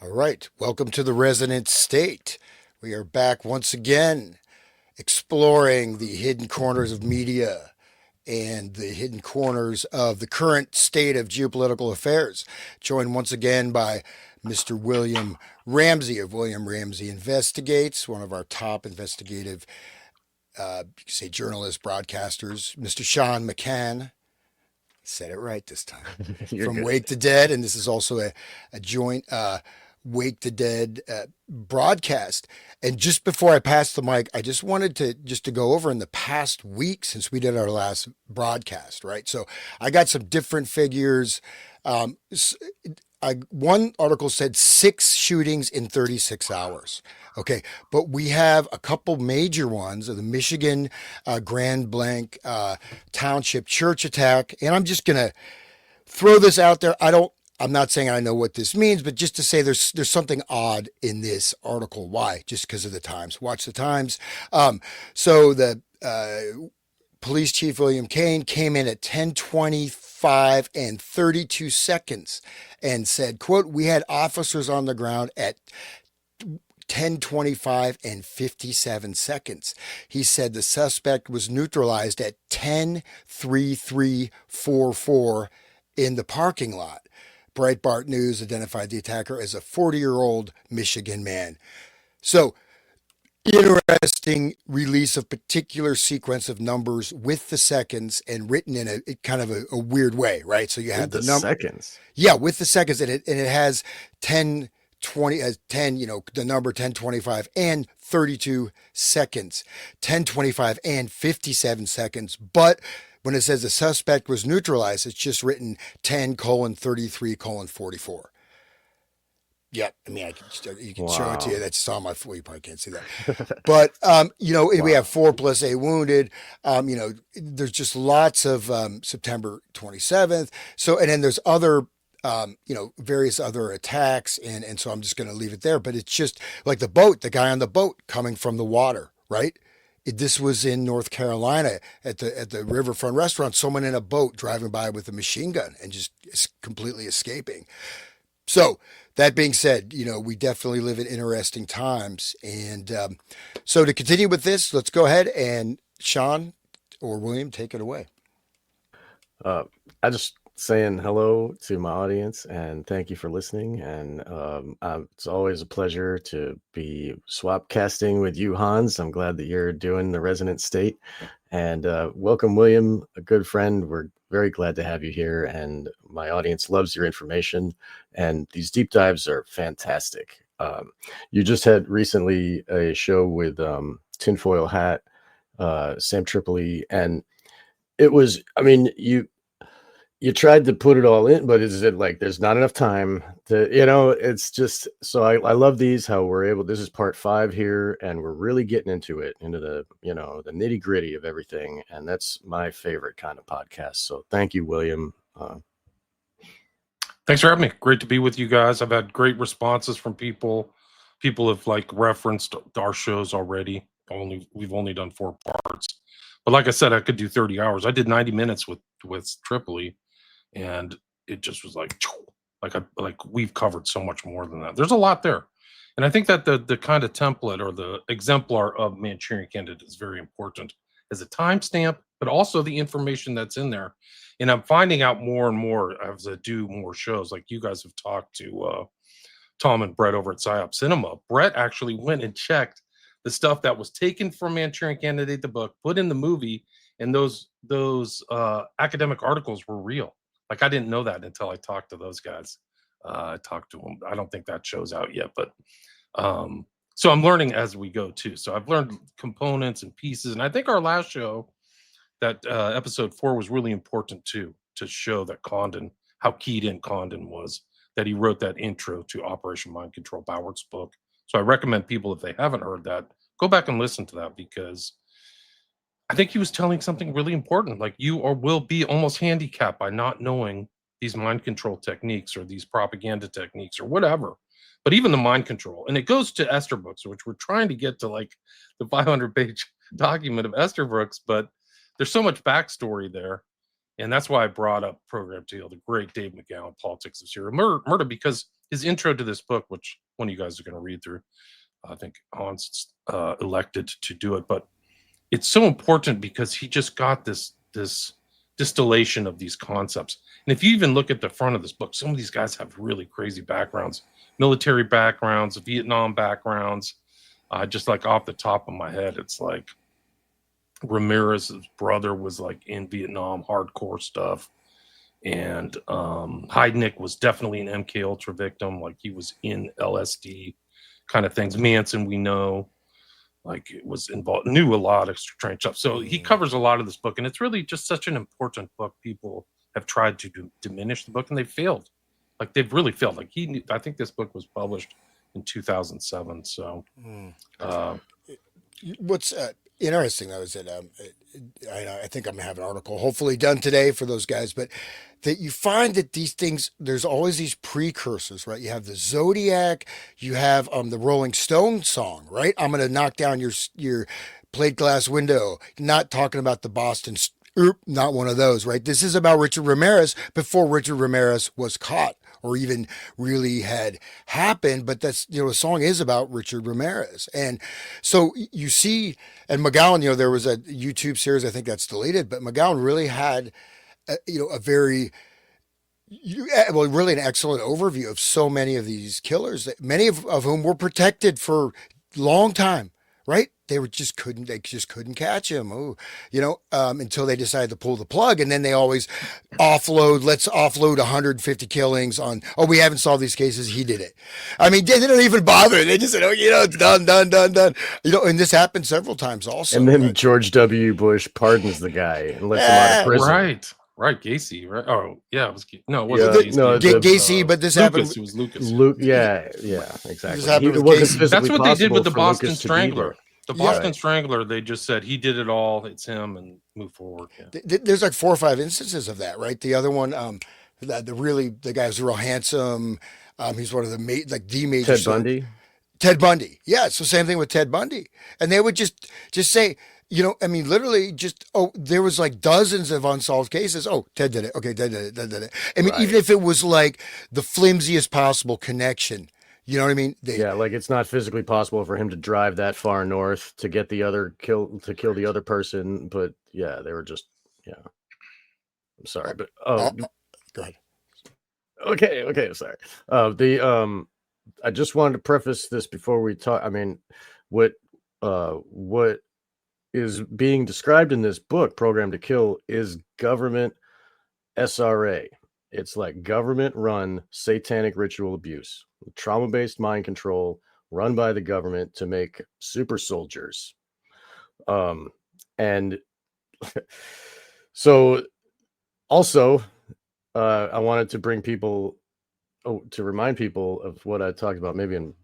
All right, welcome to the Resonant State. We are back once again exploring the hidden corners of media and the hidden corners of the current state of geopolitical affairs. Joined once again by Mr. William Ramsey of William Ramsey Investigates, one of our top investigative, you could say, journalists, broadcasters. Mr. Sean McCann, said it right this time, You're from good. Wake to Dead, and this is also a joint Wake to Dead broadcast. And just before I pass the mic, I just wanted to go over in the past week since we did our last broadcast, right? So I got some different figures. Um, one article said 6 shootings in 36 hours. Okay, but we have a couple major ones of the Michigan Grand Blanc Township church attack, and I'm just gonna throw this out there. I'm not saying I know what this means, but just to say there's something odd in this article. Why? Just because of the Times. Watch the Times. So the police chief William Kane came in at 10:25 and 32 seconds and said, "quote We had officers on the ground at 10:25 and 57 seconds. He said the suspect was neutralized at 10:33:44 in the parking lot. Breitbart News identified the attacker as a 40-year-old Michigan man. So, interesting release of particular sequence of numbers with the seconds and written in a kind of a weird way, right? So you With had the the number, seconds. yeah, with the seconds, and it has 10, 20, as 10, the number 10:25 and 32 seconds, 10:25 and 57 seconds. But when it says the suspect was neutralized, it's just written 10:33:44. Yeah, I mean, you can show it to you. Wow. That's on my. Well, you probably can't see that, but we have Wow. 4+8 wounded. There's just lots of September 27th. So, and then there's other, various other attacks, and so I'm just going to leave it there. But it's just like the guy on the boat coming from the water, right? This was in North Carolina at the riverfront restaurant. Someone in a boat driving by with a machine gun and just completely escaping. So that being said, we definitely live in interesting times. And so to continue with this, let's go ahead and Sean or William, take it away. Uh, I just saying hello to my audience and thank you for listening. And it's always a pleasure to be swap casting with you, Hans. I'm glad that you're doing the Resonant State. And welcome, William, a good friend. We're very glad to have you here. And my audience loves your information. And these deep dives are fantastic. You just had recently a show with Tinfoil Hat, Sam Tripoli, and it was, I mean, you tried to put it all in, but is it like there's not enough time to, it's just so I love these, how we're able, this is part 5 here, and we're really getting into it, into the, the nitty-gritty of everything. And that's my favorite kind of podcast. So thank you, William. Thanks for having me. Great to be with you guys. I've had great responses from people. People have referenced our shows already. We've only done 4 parts, but like I said, I could do 30 hours. I did 90 minutes with Tripoli, and it just was like we've covered so much more than that. There's a lot there, and I think that the kind of template or the exemplar of Manchurian Candidate is very important as a timestamp, but also the information that's in there. And I'm finding out more and more as I do more shows. Like you guys have talked to Tom and Brett over at PsyOp Cinema. Brett actually went and checked the stuff that was taken from Manchurian Candidate, the book, put in the movie, and those academic articles were real. Like I didn't know that until I talked to those guys. I talked to them. I don't think that show's out yet, but so I'm learning as we go too. So I've learned components and pieces, and I think our last show, that episode 4, was really important too, to show that Condon, how keyed in Condon was, that he wrote that intro to Operation Mind Control, Bauert's book. So I recommend people, if they haven't heard that, go back and listen to that, because I think he was telling something really important. Like you or will be almost handicapped by not knowing these mind control techniques or these propaganda techniques or whatever. But even the mind control, and it goes to Esterbrook's, which we're trying to get to, like the 500-page document of Esterbrook's, but there's so much backstory there. And that's why I brought up Program Teal, the great Dave McGowan, Politics of Serial Murder, because his intro to this book, which one of you guys are going to read through. I think Hans elected to do it, but it's so important because he just got this distillation of these concepts. And if you even look at the front of this book, some of these guys have really crazy backgrounds, military backgrounds, Vietnam backgrounds. Just like off the top of my head, it's like Ramirez's brother was like in Vietnam, hardcore stuff. And Heidnik was definitely an MK Ultra victim. Like he was in LSD kind of things. Manson, we know, like it was involved, knew a lot of strange stuff. So he covers a lot of this book, and it's really just such an important book. People have tried to diminish the book, and they've failed. Like they've really failed. Like I think this book was published in 2007. So what's interesting though is that I think I'm gonna have an article hopefully done today for those guys, but that you find that these things, there's always these precursors, right? You have the Zodiac, you have the Rolling Stone song, right? I'm gonna knock down your plate glass window. Not talking about the Boston. Not one of those, right? This is about Richard Ramirez before Richard Ramirez was caught or even really had happened. But that's, the song is about Richard Ramirez. And so you see, and McGowan, there was a YouTube series, I think that's deleted, but McGowan really had, a very, really an excellent overview of so many of these killers, that many of whom were protected for a long time, right? They just couldn't catch him. Until they decided to pull the plug. And then they always let's offload 150 killings on, we haven't solved these cases. He did it. I mean, they don't even bother. They just said, it's done. And this happened several times also. And then George W. Bush pardons the guy and lets him out of prison. Right, Gacy, right? Oh, yeah, it was no, it wasn't Gacy, but this happened. It was Lucas. Yeah, exactly. This happened with Gacy. That's what they did with the Boston Lucas Strangler. The Boston Strangler, they just said he did it all. It's him, and move forward. Yeah. There's like 4 or 5 instances of that, right? The other one, the guy who's real handsome. He's one of the major. Ted Bundy. Ted Bundy, yeah. So same thing with Ted Bundy, and they would just say, literally just, there was like dozens of unsolved cases. Oh, Ted did it. Okay, Ted did it. I mean, even if it was like the flimsiest possible connection. You know what I mean? Like it's not physically possible for him to drive that far north to get to kill the other person. But yeah, they were just, I'm sorry, but go ahead. Okay, sorry. I just wanted to preface this before we talk. I mean, what is being described in this book, Program to Kill, is government SRA. It's like government-run satanic ritual abuse, trauma-based mind control run by the government to make super soldiers. And so also, I wanted to bring people, to remind people of what I talked about maybe in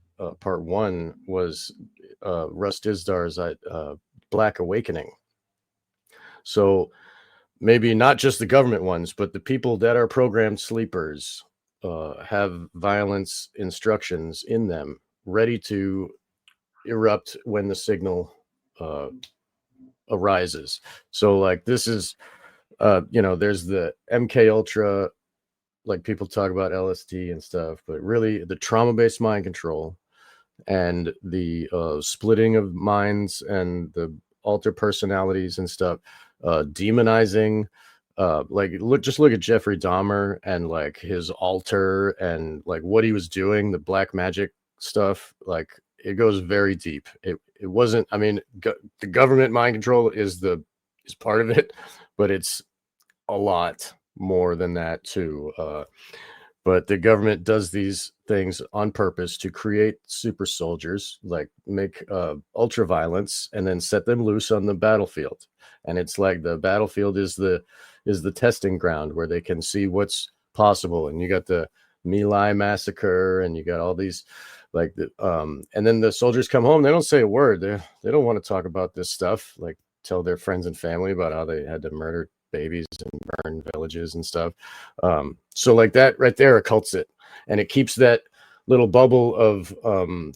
part 1 was Russ Dizdar's Black Awakening. So maybe not just the government ones, but the people that are programmed sleepers have violence instructions in them ready to erupt when the signal arises. So like this is, there's the MK Ultra, like people talk about LSD and stuff, but really the trauma-based mind control and the splitting of minds and the alter personalities and stuff, demonizing, just look at Jeffrey Dahmer and like his altar and like what he was doing, the black magic stuff. Like it goes very deep. It wasn't, I mean, the government mind control is part of it, but it's a lot more than that too. But the government does these things on purpose to create super soldiers, like make ultra violence and then set them loose on the battlefield. And it's like the battlefield is the testing ground where they can see what's possible. And you got the My Lai massacre, and you got all these and then the soldiers come home. They don't say a word. They don't want to talk about this stuff. Like tell their friends and family about how they had to murder babies and burn villages and stuff. So like that right there occults it, and it keeps that little bubble of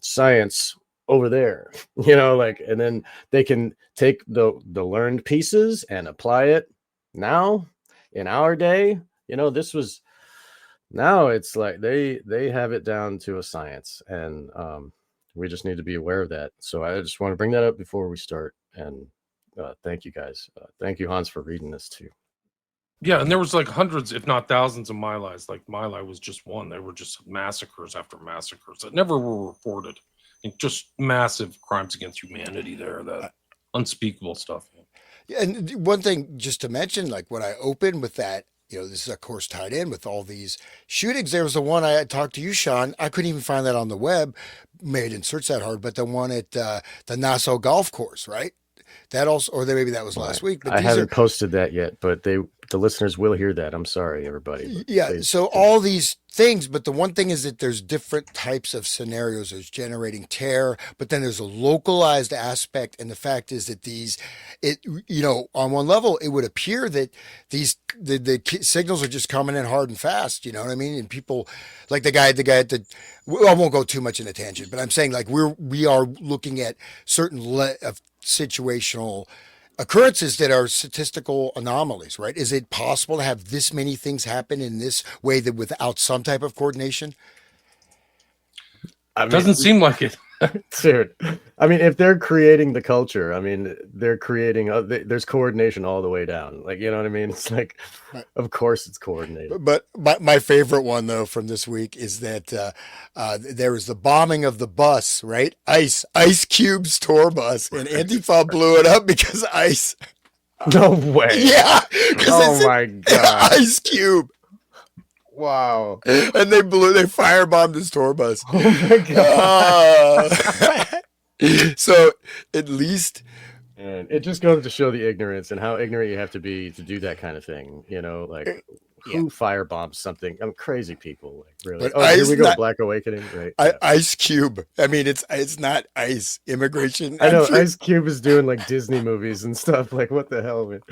science over there, and then they can take the learned pieces and apply it now in our day. This was Now it's like they have it down to a science, and we just need to be aware of that. So I just want to bring that up before we start. And thank you guys. Thank you, Hans, for reading this too. Yeah, and there was like hundreds, if not thousands, of My Lais. Like My Lai was just one. There were just massacres after massacres that never were reported. And just massive crimes against humanity there. That unspeakable stuff. And one thing just to mention, like when I opened with that, this is of course tied in with all these shootings. There was the one I had talked to you, Sean. I couldn't even find that on the web. Maybe I didn't search that hard, but the one at the Nassau Golf Course, right? That also, or maybe that was last week. But I haven't posted that yet, but the listeners will hear that. I'm sorry, everybody. Yeah. So all these things, but the one thing is that there's different types of scenarios. There's generating terror, but then there's a localized aspect. And the fact is that on one level, it would appear that the signals are just coming in hard and fast. You know what I mean? And people like the guy at the, well, I won't go too much in a tangent, but I'm saying like we are looking at certain of situational occurrences that are statistical anomalies, right? Is it possible to have this many things happen in this way that without some type of coordination? It doesn't seem like it. Dude, I mean, if they're creating the culture, I mean, they're creating, there's coordination all the way down. Like, you know what I mean? It's like, of course it's coordinated. But my favorite one, though, from this week is that there was the bombing of the bus, right? Ice Cube's tour bus, and Antifa blew it up because Ice. No way. Yeah. Oh, my God. Ice Cube. Wow. And they firebombed his tour bus. Oh my God. So at least. And it just goes to show the ignorance and how ignorant you have to be to do that kind of thing. Like who firebombs something? I'm crazy people. Like really. But here we go. Black Awakening. Right. Ice Cube. I mean, it's not Ice Immigration. I know Ice Cube is doing like Disney movies and stuff. Like what the hell, man?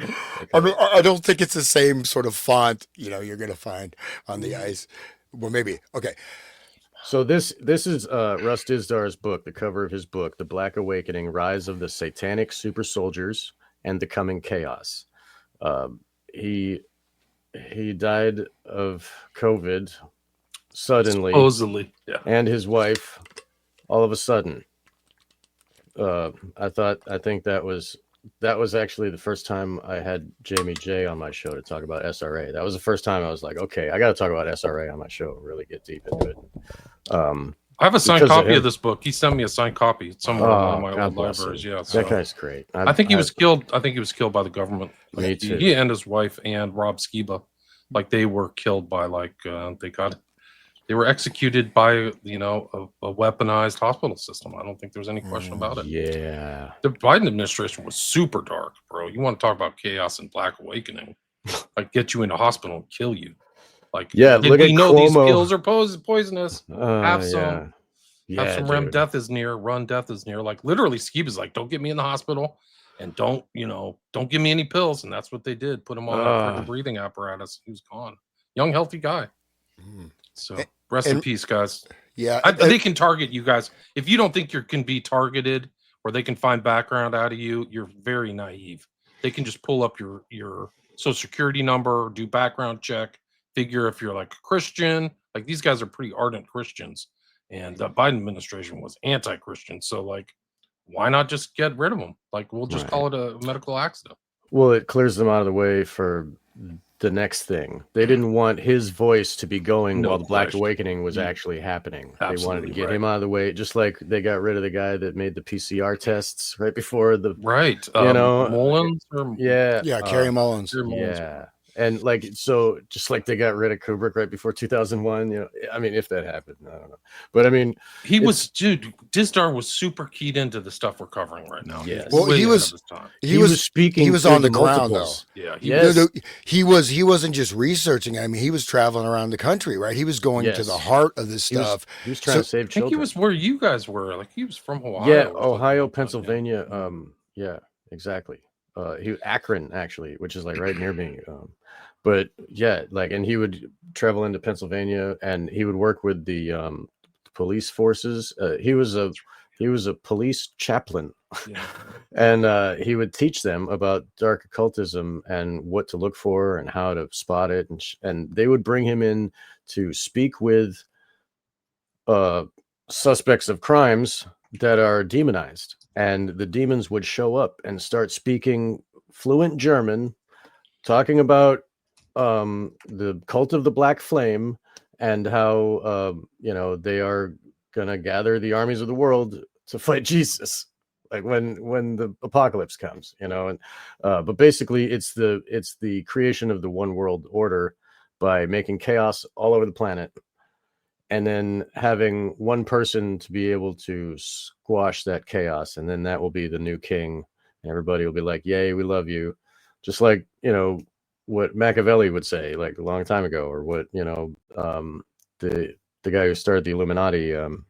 I mean, I don't think it's the same sort of font, you're going to find on the Ice. Well, maybe. Okay. So this is Russ Dizdar's book, the cover of his book, The Black Awakening, Rise of the Satanic Super Soldiers and the Coming Chaos. He died of COVID suddenly. Supposedly, yeah. And his wife all of a sudden. I think that was actually the first time I had Jamie J on my show to talk about SRA. That was the first time I was like, okay, I got to talk about SRA on my show, really get deep into it. I have a signed copy of this book. He sent me a signed copy somewhere in my old libraries. Yeah, that guy's great. I think he was killed. I think he was killed by the government. Me too. He and his wife and Rob Skiba, like they were killed by they were executed by a weaponized hospital system. I don't think there's any question about it. Yeah, the Biden administration was super dark, bro. You want to talk about chaos and Black Awakening? Like get you into hospital and kill you. Like, yeah, look at know Cuomo. These pills are poisonous. Have some. Yeah. Have some. Run death is near. Like literally, Skiba's like, don't get me in the hospital, and don't give me any pills. And that's what they did. Put him on a breathing apparatus. He was gone. Young, healthy guy. So rest in peace, guys. Yeah, they can target you guys if you don't think you can be targeted, or they can find background out of you. You're very naive. They can just pull up your social security number, do background check. Figure if you're like a Christian, like these guys are pretty ardent Christians, and the Biden administration was anti-Christian. So like, why not just get rid of them? Like we'll just call it a medical accident. Well, it clears them out of the way for the next thing. They didn't want his voice to be going while the Black Awakening was actually happening. Absolutely, they wanted to get him out of the way, just like they got rid of the guy that made the PCR tests right before the Mullins Kerry Mullins. Yeah. And like, so just like they got rid of Kubrick right before 2001, I mean, if that happened, I don't know. But I mean, Dizdar was super keyed into the stuff we're covering right now. Yes. Well, he was speaking. He was on the ground multiples. though. Yeah. He wasn't just researching. I mean, he was traveling around the country, right? He was going to the heart of this stuff. He was trying to save children. I think he was where you guys were. Like he was from Hawaii. Yeah. Ohio, Pennsylvania. Yeah, exactly. Akron actually, which is like right near me. But yeah, like, and he would travel into Pennsylvania, and he would work with the police forces. He was a police chaplain. Yeah. And he would teach them about dark occultism and what to look for and how to spot it, and they would bring him in to speak with suspects of crimes that are demonized, and the demons would show up and start speaking fluent German, talking about the cult of the Black Flame and how they are gonna gather the armies of the world to fight Jesus, like when the apocalypse comes, and but basically it's the creation of the one world order by making chaos all over the planet, and then having one person to be able to squash that chaos, and then that will be the new king, and everybody will be like, yay, we love you, just like what Machiavelli would say like a long time ago, or what the guy who started the Illuminati in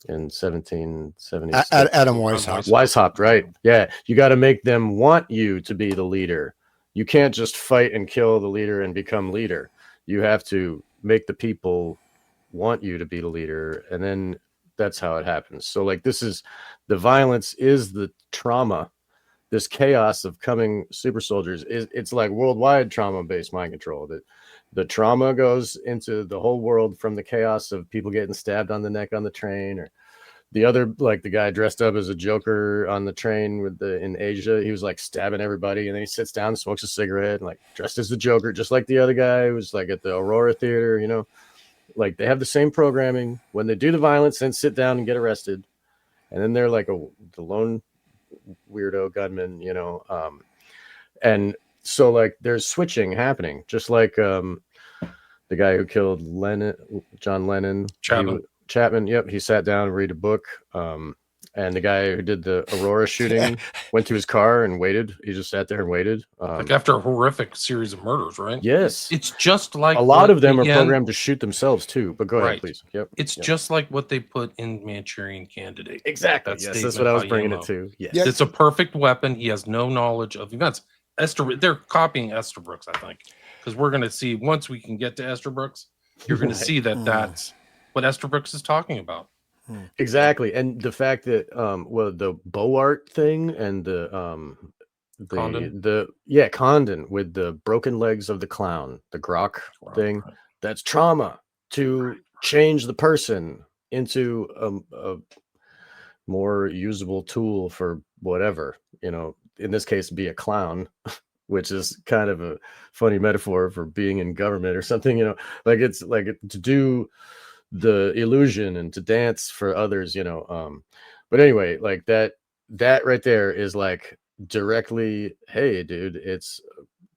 1776. Adam Weishaupt. Weishaupt, right? Yeah, you got to make them want you to be the leader. You can't just fight and kill the leader and become leader. You have to make the people want you to be the leader, and then that's how it happens. So like, this is the violence, is the trauma, this chaos of coming super soldiers. It's like worldwide trauma-based mind control. That the trauma goes into the whole world, from the chaos of people getting stabbed on the neck on the train, or the other, like the guy dressed up as a Joker on the train in Asia. He was like stabbing everybody, and then he sits down and smokes a cigarette, and like dressed as the Joker, just like the other guy who was like at the Aurora Theater. Like they have the same programming. When they do the violence, then sit down and get arrested, and then they're like the lone weirdo gunman, and so like there's switching happening, just like the guy who killed John Lennon, Chapman. Yep, he sat down and read a book. And the guy who did the Aurora shooting went to his car and waited. He just sat there and waited. Like after a horrific series of murders, right? Yes. It's just like a lot of them are programmed to shoot themselves too. But go ahead, please. Yep. It's just like what they put in Manchurian Candidate. Exactly. Yes, that's what I was bringing it to. Yes. It's a perfect weapon. He has no knowledge of events. They're copying Esther Brooks, I think, because we're going to see, once we can get to Esther Brooks, you're going to see that that's what Esther Brooks is talking about. Exactly. And the fact that the Boart thing and the Condon with the broken legs of the clown, the Grok thing, right. That's trauma to change the person into a more usable tool for whatever, in this case be a clown, which is kind of a funny metaphor for being in government or something, like it's like to do the illusion and to dance for others, but anyway, like that right there is like directly, hey dude, it's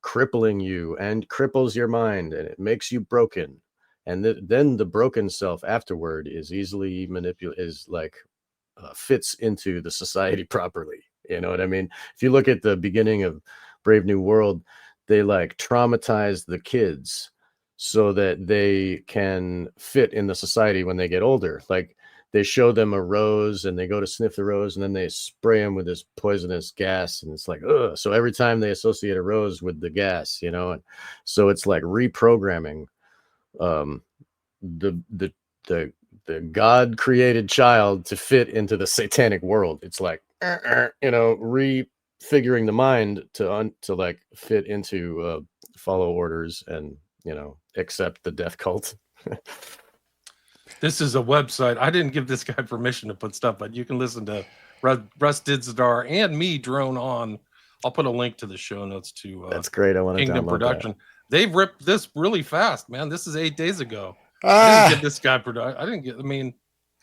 crippling you and cripples your mind, and it makes you broken, and then the broken self afterward is easily manipulated, is like fits into the society properly. You know what I mean? If you look at the beginning of Brave New World, they like traumatize the kids so that they can fit in the society when they get older. Like they show them a rose and they go to sniff the rose, and then they spray them with this poisonous gas, and it's like, ugh. So every time they associate a rose with the gas, and so it's like reprogramming the God created child to fit into the satanic world. It's like refiguring the mind to like fit into follow orders and accept the death cult. This is a website. I didn't give this guy permission to put stuff, but you can listen to Russ Dizdar and me drone on. I'll put a link to the show notes to that's great. I want to Kingdom download Production. That. They've ripped this really fast, man. This is 8 days ago. I didn't get this guy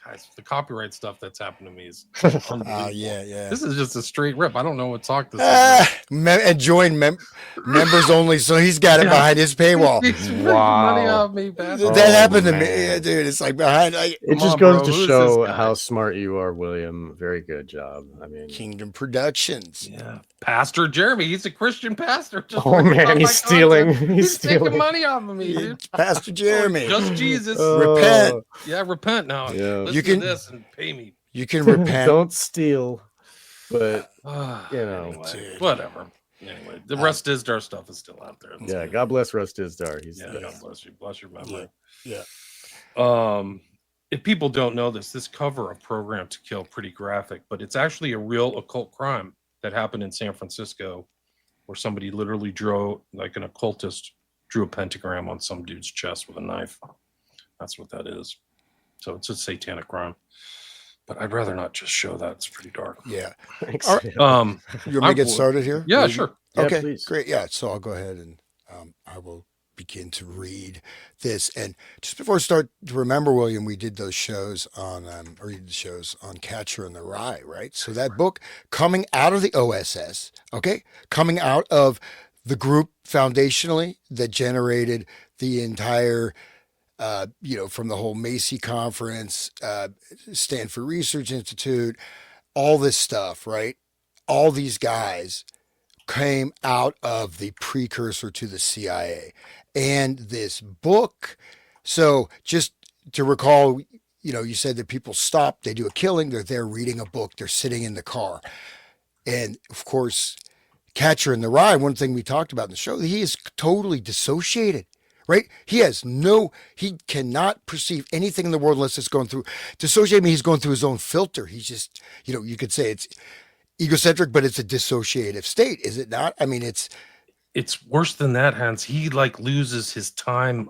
guys, the copyright stuff that's happened to me is yeah. This is just a straight rip. I don't know what talk this is. And join members only, so he's got it behind his paywall. Wow. Money off me, that happened to me, dude. It's like behind. It just goes to show how smart you are, William. Very good job. I mean, Kingdom Productions. Yeah, Pastor Jeremy. He's a Christian pastor. Oh man, he's stealing. He's taking money off of me, dude. Pastor Jeremy. Just Jesus. Repent. Yeah, repent now. Yeah. You can do this and pay me. You can repent. Don't steal, but anyway, whatever. Anyway, the Russ Dizdar stuff is still out there. Yeah, God bless Russ Dizdar. God bless you. Bless your memory. Yeah. If people don't know this cover of Program to Kill pretty graphic, but it's actually a real occult crime. that happened in San Francisco where somebody literally drew, like an occultist drew a pentagram on some dude's chest with a knife. That's what that is. So it's a satanic crime. But I'd rather not just show that. It's pretty dark. Yeah. Thanks. All right. You want me to get started here? Yeah, sure. Yeah, Okay, please. great. Yeah, so I'll go ahead and I will begin to read this. And just before I start, to remember, William, we did those shows on, or you did the shows on Catcher in the Rye, right? So that book coming out of the OSS, okay, coming out of the group foundationally that generated the entire from the whole Macy conference, Stanford Research Institute, all this stuff, right? All these guys came out of the precursor to the CIA. And this book, so just to recall, you said that people stop, they do a killing, they're there reading a book, they're sitting in the car. And of course, Catcher in the Rye, one thing we talked about in the show, he is totally dissociated. Right? He cannot perceive anything in the world unless it's going through. Dissociate means he's going through his own filter. He's just, you could say it's egocentric, but it's a dissociative state, is it not? I mean, it's worse than that, Hans. He like loses his time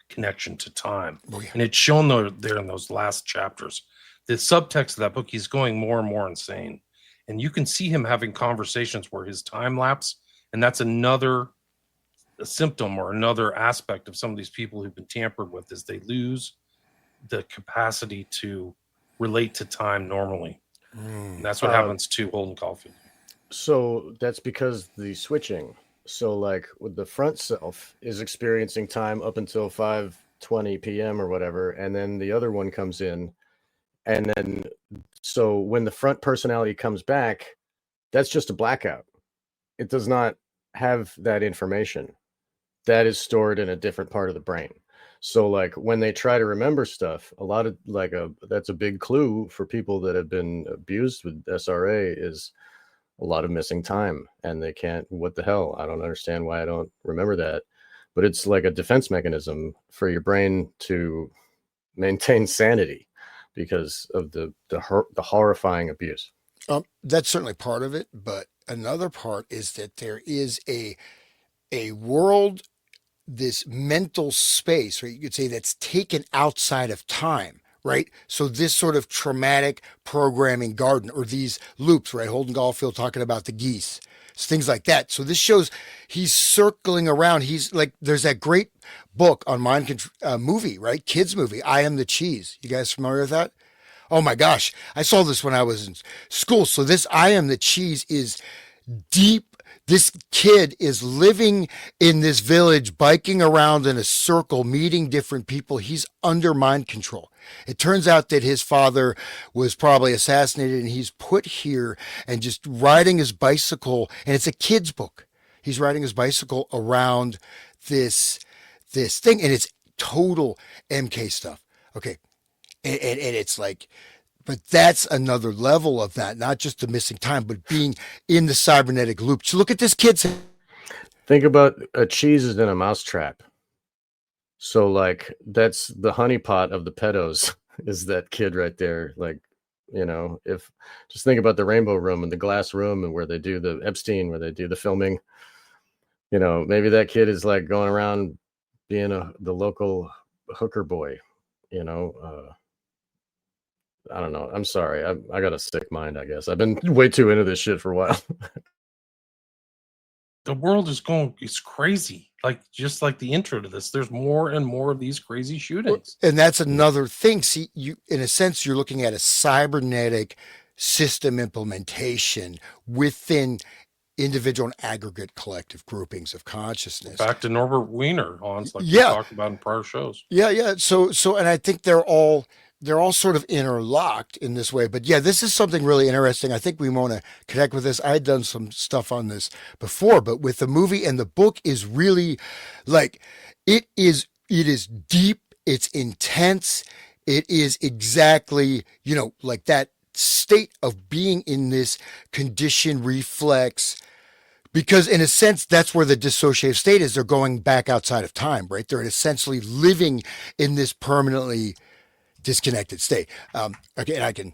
connection to time. Oh, yeah. And it's shown there in those last chapters. The subtext of that book, he's going more and more insane. And you can see him having conversations where his time lapse, and that's another symptom or another aspect of some of these people who've been tampered with, is they lose the capacity to relate to time normally. And that's what happens to Holden Caulfield. So that's because the switching. So like with the front self is experiencing time up until 5:20 p.m. or whatever, and then the other one comes in, and then so when the front personality comes back, that's just a blackout. It does not have that information. That is stored in a different part of the brain. So like when they try to remember stuff, a lot of that's a big clue for people that have been abused with SRA, is a lot of missing time, and they can't, what the hell? I don't understand why I don't remember that. But it's like a defense mechanism for your brain to maintain sanity because of the horrifying abuse. That's certainly part of it, but another part is that there is a world, this mental space, or you could say that's taken outside of time, right? So this sort of traumatic programming garden, or these loops, right? Holden Caulfield talking about the geese, things like that. So this shows he's circling around. He's like, there's that great book on mind control, movie, right? Kids movie, I Am the Cheese. You guys familiar with that? Oh my gosh. I saw this when I was in school. So this I Am the Cheese is deep. This kid is living in this village, biking around in a circle, meeting different people. He's under mind control. It turns out that his father was probably assassinated, and he's put here and just riding his bicycle. And it's a kid's book. He's riding his bicycle around this thing, and it's total MK stuff. Okay. And it's like, but that's another level of that, not just the missing time, but being in the cybernetic loop. So look at this kid. Think about a cheese is in a mousetrap. So like that's the honeypot of the pedos, is that kid right there. Like, if just think about the Rainbow Room and the Glass Room, and where they do the Epstein, where they do the filming, maybe that kid is like going around being the local hooker boy, I don't know. I'm sorry. I got a sick mind, I guess. I've been way too into this shit for a while. The world it's crazy. Like, just like the intro to this, there's more and more of these crazy shootings. And that's another thing. See, in a sense, you're looking at a cybernetic system implementation within individual and aggregate collective groupings of consciousness. Back to Norbert Wiener, Hans, like we talked about in prior shows. Yeah. So, and I think they're all sort of interlocked in this way. But yeah, this is something really interesting. I think we want to connect with this. I had done some stuff on this before, but with the movie and the book is really like, it is deep. It's intense. It is exactly, like that state of being in this conditioned reflex. Because in a sense, that's where the dissociative state is. They're going back outside of time, right? They're essentially living in this permanently disconnected state. Okay, and I can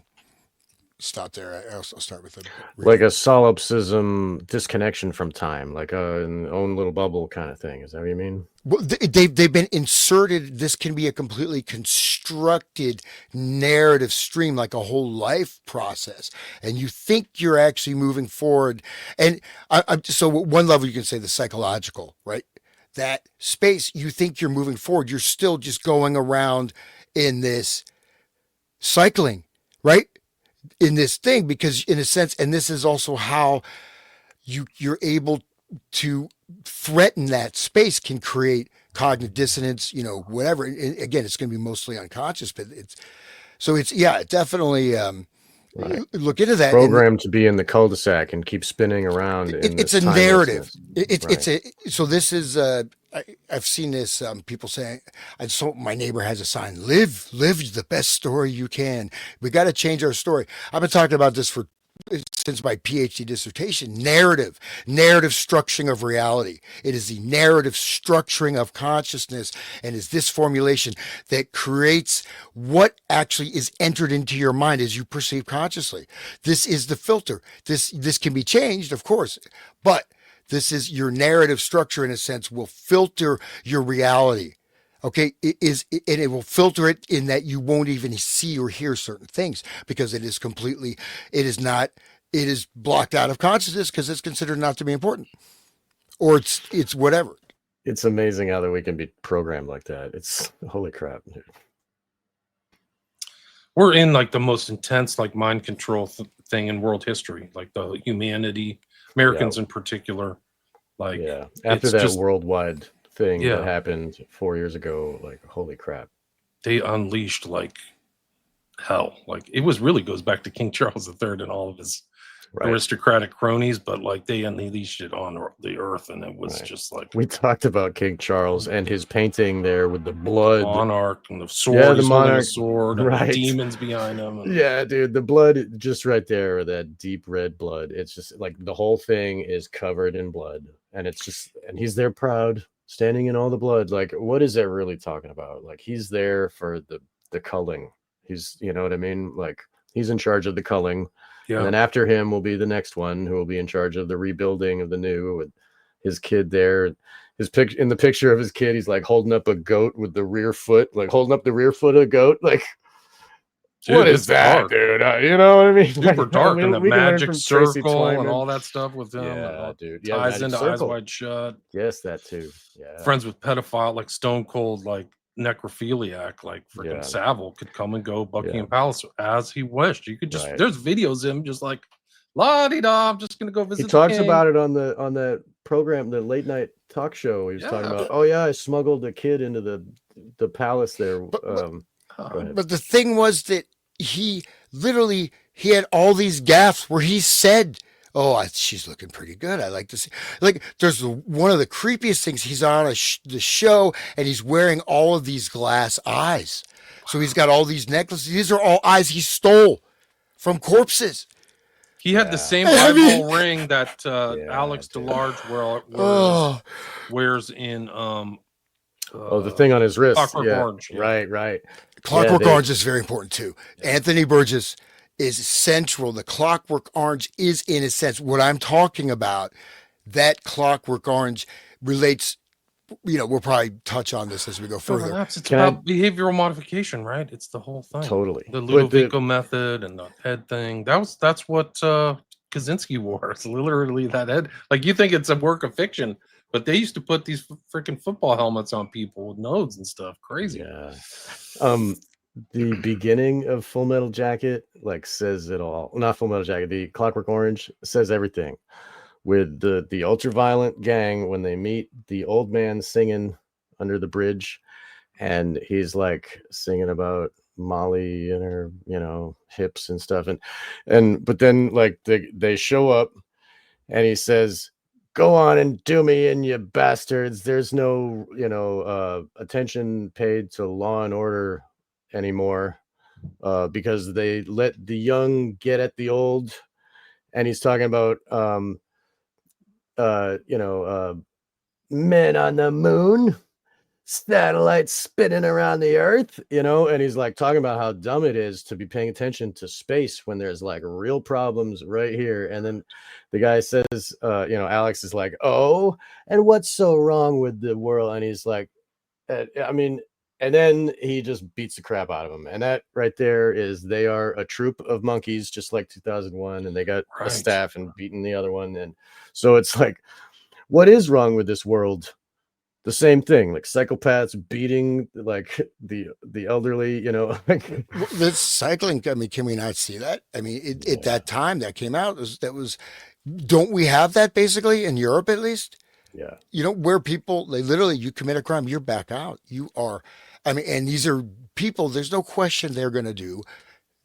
stop there. I'll start with the Like reading. a solipsism disconnection from time, like an own little bubble kind of thing. Is that what you mean? Well, they've been inserted. This can be a completely constructed narrative stream, like a whole life process, and you think you're actually moving forward. And so one level you can say the psychological, right? That space you think you're moving forward, you're still just going around in this cycling, right? In this thing, because in a sense, and this is also how you're able to threaten that space can create cognitive dissonance, whatever. And again, it's going to be mostly unconscious, but yeah, definitely Right. look into that. Programmed to be in the cul-de-sac and keep spinning around in It's this a narrative. timelessness. It's Right. so this is I've seen this people saying my neighbor has a sign, live the best story you can. We got to change our story. I've been talking about this since my PhD dissertation. Narrative structuring of reality. It is the narrative structuring of consciousness, and is this formulation that creates what actually is entered into your mind as you perceive consciously. This is the filter. This can be changed, of course, but this is your narrative structure, in a sense, will filter your reality. Okay, and it will filter it in that you won't even see or hear certain things, because it is blocked out of consciousness because it's considered not to be important, or it's whatever. It's amazing how that we can be programmed like that. It's holy crap. Dude. We're in like the most intense like mind control thing in world history, like the humanity, Americans in particular. Like, yeah, after that worldwide thing Yeah. that happened 4 years ago, like holy crap. They unleashed like hell. Like it really goes back to King Charles III and all of his aristocratic cronies, but like they unleashed it on the earth, and it was just like, we talked about King Charles and his painting there with the blood, the monarch and the sword. Yeah, the He's holding a monarch, sword, and the demons behind him. And yeah, dude, the blood just right there, that deep red blood. It's just like the whole thing is covered in blood, and it's just, and he's there proud, standing in all the blood. Like, what is that really talking about? Like, he's there for the culling. He's, you know what I mean? Like, he's in charge of the culling. Yeah. And then after him will be the next one who will be in charge of the rebuilding of the new, with his kid there. His picture, in the picture of his kid, he's like holding up a goat with the rear foot, like holding up the rear foot of a goat. Like, dude, what is that, dark. dude? You know what I mean? Super like, dark, and the magic circle Twyman and all that stuff with him. Yeah, dude. Yeah, ties into Eyes Wide Shut. Yes, that too. Yeah. Friends with pedophile, like stone cold, like necrophiliac, like freaking Savile could come and go Buckingham Palace as he wished. You could just there's videos of him just like la-di-da, I'm just gonna go visit. He talks about it on the program, the late night talk show. He was talking about, oh yeah, I smuggled a kid into the palace there. But the thing was that he had all these gaffes where he said, oh, she's looking pretty good. I like to see. Like, there's one of the creepiest things. He's on the show, and he's wearing all of these glass eyes. So he's got all these necklaces. These are all eyes he stole from corpses. He had the same eyeball ring that Alex DeLarge wears in the thing on his wrist. Clockwork Orange. Yeah. Right. Clockwork Orange is very important too. Anthony Burgess is central. The Clockwork Orange is, in a sense, what I'm talking about. That Clockwork Orange relates, we'll probably touch on this as we go further. It's about behavioral modification, right? It's the whole thing. Totally. The Ludovico method and the head thing. That's what Kaczynski wore. It's literally that head. Like, you think it's a work of fiction, but they used to put these freaking football helmets on people with nodes and stuff. Crazy. Yeah. The beginning of Full Metal Jacket says it all. Not Full Metal Jacket. The Clockwork Orange says everything. With the ultraviolet gang, when they meet the old man singing under the bridge, and he's like singing about Molly and her, hips and stuff, but then they show up, and he says, "Go on and do me in, you bastards. There's no, attention paid to law and order anymore, because they let the young get at the old." And he's talking about men on the moon, satellites spinning around the earth, and he's like talking about how dumb it is to be paying attention to space when there's like real problems right here. And then the guy says, Alex is like, oh, and what's so wrong with the world? And he's like, I mean, and then he just beats the crap out of him. And that right there is they are a troop of monkeys, just like 2001, and they got a Right. staff and beating the other one. And so it's like, what is wrong with this world? The same thing, like psychopaths beating like the elderly, like Well, this cycling, I mean, can we not see that? I mean, at that time that came out, don't we have that basically in Europe at least? yeah. Where people, they literally, you commit a crime, you're back out. You are, I mean, and these are people, there's no question they're going to do.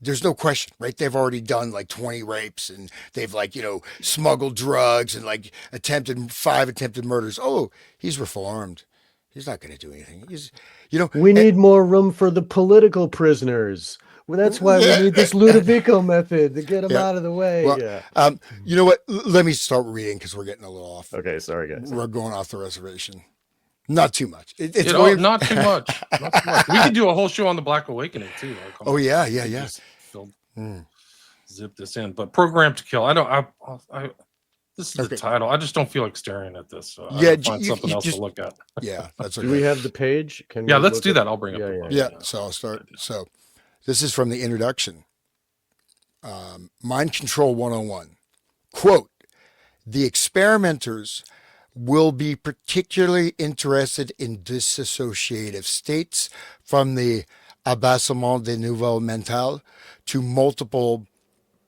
There's no question, right? They've already done like 20 rapes and they've like, smuggled drugs and like five attempted murders. Oh, he's reformed. He's not going to do anything. We And- need more room for the political prisoners. Well, that's why we need this Ludovico method to get them Yeah. out of the way. Well, yeah. you know what? Let me start reading because we're getting a little off. Okay, sorry guys. We're going off the reservation. Not too much. Not too much. Not too much. We could do a whole show on the Black Awakening too. Like, Oh yeah. just zip this in. But Program to Kill. This is Okay. the title. I just don't feel like staring at this. So Yeah, I gotta find something else just- to look at. Yeah, that's Do we okay. have the page? Can Yeah, we let's look do at- that. I'll bring up. Yeah, the yeah, book. Yeah, so I'll start. So this is from the introduction. Mind Control 101. Quote, the experimenters will be particularly interested in dissociative states from the abaissement de niveau mental to multiple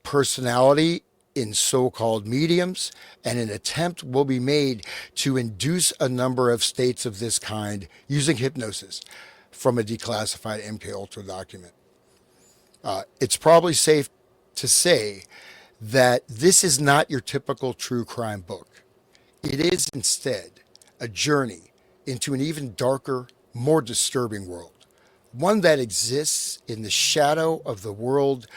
personality in so-called mediums, and an attempt will be made to induce a number of states of this kind using hypnosis from a declassified MK Ultra document. It's probably safe to say that this is not your typical true crime book. It is instead a journey into an even darker, more disturbing world. One that exists in the shadow of the world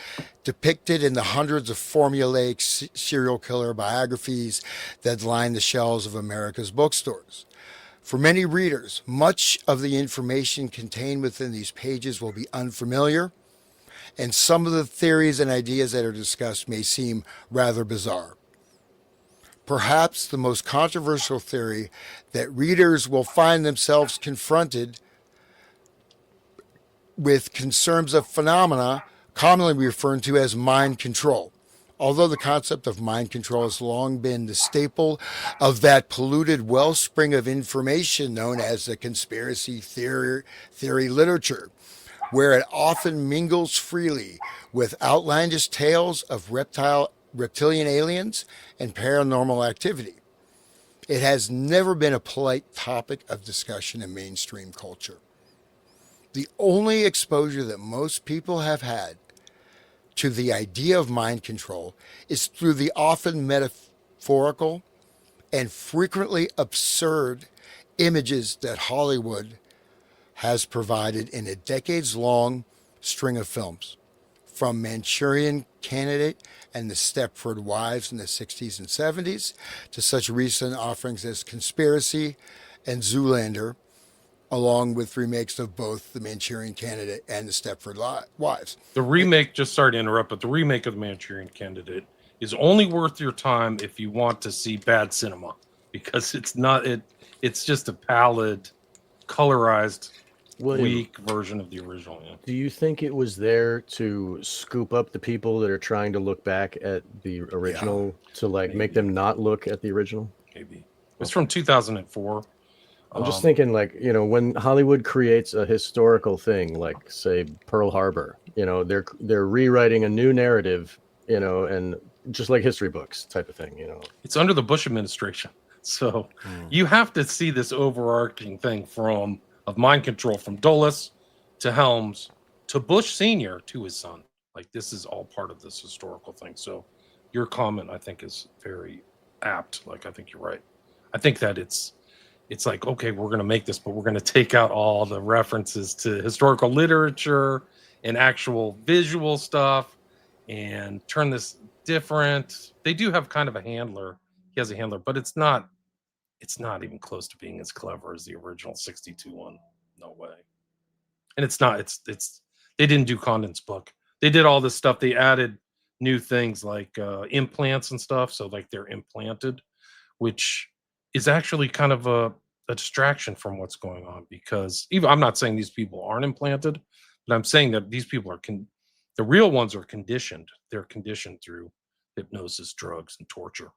depicted in the hundreds of formulaic serial killer biographies that line the shelves of America's bookstores. For many readers, much of the information contained within these pages will be unfamiliar, and some of the theories and ideas that are discussed may seem rather bizarre. Perhaps the most controversial theory that readers will find themselves confronted with concerns of phenomena commonly referred to as mind control. Although the concept of mind control has long been the staple of that polluted wellspring of information known as the conspiracy theory literature, where it often mingles freely with outlandish tales of reptilian aliens and paranormal activity. It has never been a polite topic of discussion in mainstream culture. The only exposure that most people have had to the idea of mind control is through the often metaphorical and frequently absurd images that Hollywood has provided in a decades-long string of films, from Manchurian Candidate and the Stepford Wives in the 60s and 70s to such recent offerings as Conspiracy and Zoolander, along with remakes of both the Manchurian Candidate and the Stepford Wives. The remake, just sorry to interrupt, but the remake of the Manchurian Candidate is only worth your time if you want to see bad cinema, because it's just a pallid, colorized, William, weak version of the original. Yeah. do you think it was there to scoop up the people that are trying to look back at the original to like make them not look at the original? Maybe it's from 2004. I'm just thinking, like, when Hollywood creates a historical thing, like say Pearl Harbor, they're rewriting a new narrative, and just like history books type of thing, It's under the Bush administration, so you have to see this overarching thing of mind control from Dulles to Helms to Bush Senior to his son. Like, this is all part of this historical thing. So your comment, I think, is very apt. Like, I think you're right. I think that it's like, okay, we're going to make this, but we're going to take out all the references to historical literature and actual visual stuff and turn this different. They do have kind of a handler. He has a handler, but it's not it's not even close to being as clever as the original 62 one. No way. And it's not. It's they didn't do Condon's book. They did all this stuff. They added new things like implants and stuff. So like they're implanted, which is actually kind of a distraction from what's going on, because even I'm not saying these people aren't implanted, but I'm saying that these people are the real ones are conditioned. They're conditioned through hypnosis, drugs, and torture.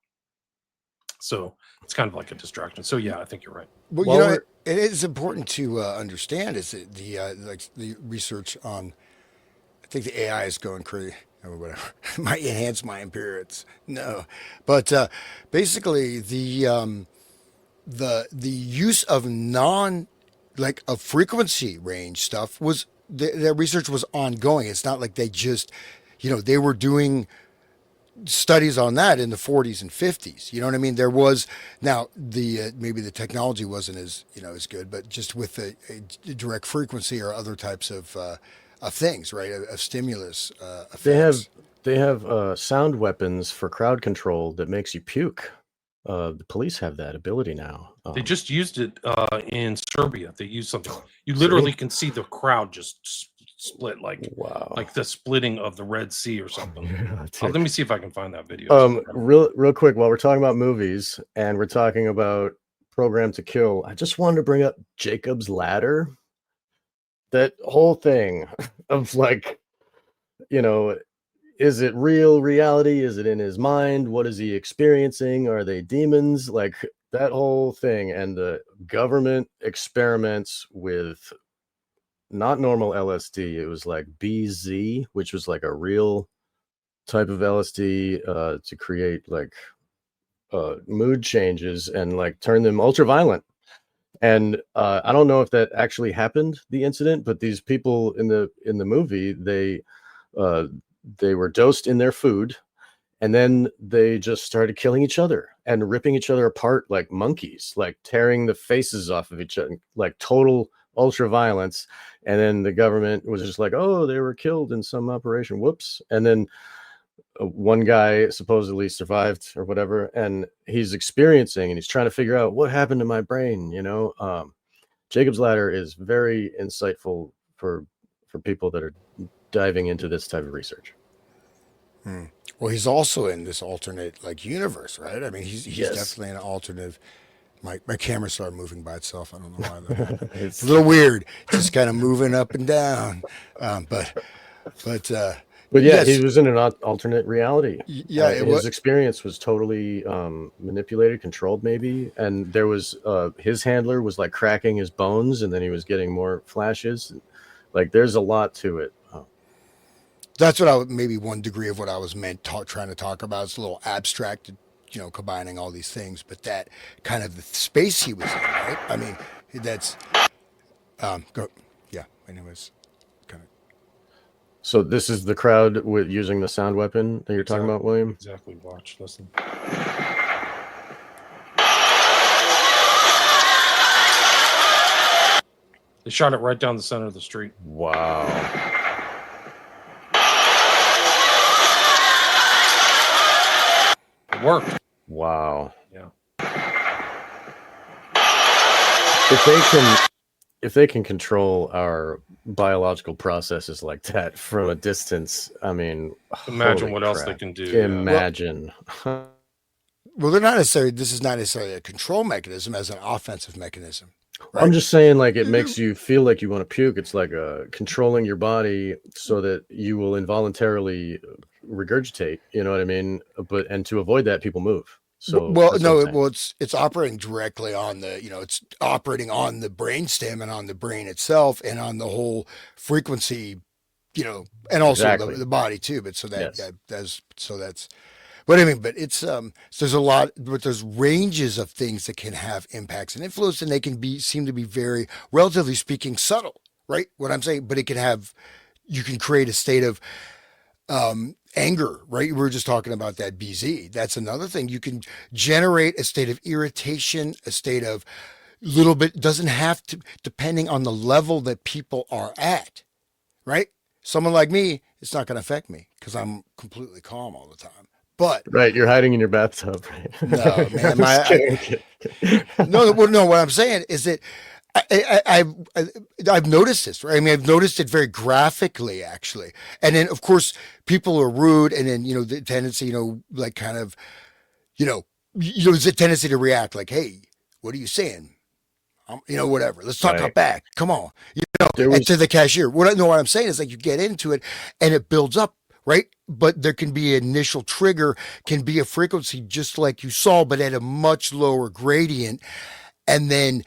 So it's kind of like a distraction. So yeah, I think you're right. Well, While we're it is important to understand is that like the research on. I think the AI is going crazy or whatever. Might enhance my appearance. No, but basically the use of like a frequency range stuff was the research was ongoing. It's not like they just, they were doing studies on that in the 40s and 50s. You know what I mean? There was now the maybe the technology wasn't as as good, but just with the direct frequency or other types of things, right? Of stimulus they have effects. they have sound weapons for crowd control that makes you puke. The police have that ability now. They just used it in Serbia. They used something. You See? literally can see the crowd just split, like Wow. the splitting of the Red Sea or something. Yeah, Let me see if I can find that video. It's incredible. real quick, while we're talking about movies and we're talking about Program to Kill, I just wanted to bring up Jacob's Ladder. That whole thing of like, is it real reality? Is it in his mind? What is he experiencing? Are they demons? Like that whole thing. And the government experiments with not normal LSD. It was like BZ, which was like a real type of LSD to create like mood changes and like turn them ultra violent. And I don't know if that actually happened, the incident, but these people in the movie, they were dosed in their food, and then they just started killing each other and ripping each other apart like monkeys, like tearing the faces off of each other, like total ultra violence. And then the government was just like, oh, they were killed in some operation. Whoops. And then one guy supposedly survived or whatever, and he's experiencing and he's trying to figure out what happened to my brain. Jacob's Ladder is very insightful for people that are diving into this type of research. Well, he's also in this alternate like universe, right? I mean, he's Yes. definitely an alternative. My camera started moving by itself. I don't know why. Though. It's It's a little weird, just kind of moving up and down. But yeah, yes, he was in an alternate reality. Yeah, it his was. experience was totally manipulated, controlled, maybe. And there was his handler was like cracking his bones, and then he was getting more flashes. Like, there's a lot to it. That's what maybe one degree of what I was trying to talk about. It's a little abstract, combining all these things, but that kind of the space he was in, right? I mean, that's yeah. Anyways, kind of. So this is the crowd with using the sound weapon that you're talking about, William? Exactly. Watch, listen. They shot it right down the center of the street. Wow. It worked. Wow. Yeah. If they can control our biological processes like that from a distance, I mean, Imagine holy what else they crap. can do. Yeah. Imagine. Well, they're not necessarily. This is not necessarily a control mechanism as an offensive mechanism. Right? I'm just saying, like, it makes you feel like you want to puke. It's like controlling your body so that you will involuntarily regurgitate. You know what I mean? And to avoid that, people move. So well, that's what no, I'm saying. well, it's operating directly on the, it's operating on the brainstem and on the brain itself and on the whole frequency, and also Exactly. the body too. But so that, Yes. that's what I mean. But it's so there's a lot, but there's ranges of things that can have impacts and influence, and they can seem to be very, relatively speaking, subtle, right? What I'm saying, but you can create a state of anger, right? We were just talking about that BZ. That's another thing. You can generate a state of irritation, a state of little bit, doesn't have to, depending on the level that people are at, right? Someone like me, it's not going to affect me because I'm completely calm all the time. But Right, you're hiding in your bathtub, right? no, man, I'm just kidding. no, well, no. What I'm saying is that I've noticed this, right? I mean, I've noticed it very graphically, actually. And then, of course, people are rude, and then the tendency, like kind of, you know, there's a tendency to react like, "Hey, what are you saying? Whatever. Let's talk Right. back. Come on." There And was to the cashier. What I'm saying is like you get into it, and it builds up. Right. But there can be an initial trigger, can be a frequency just like you saw, but at a much lower gradient. And then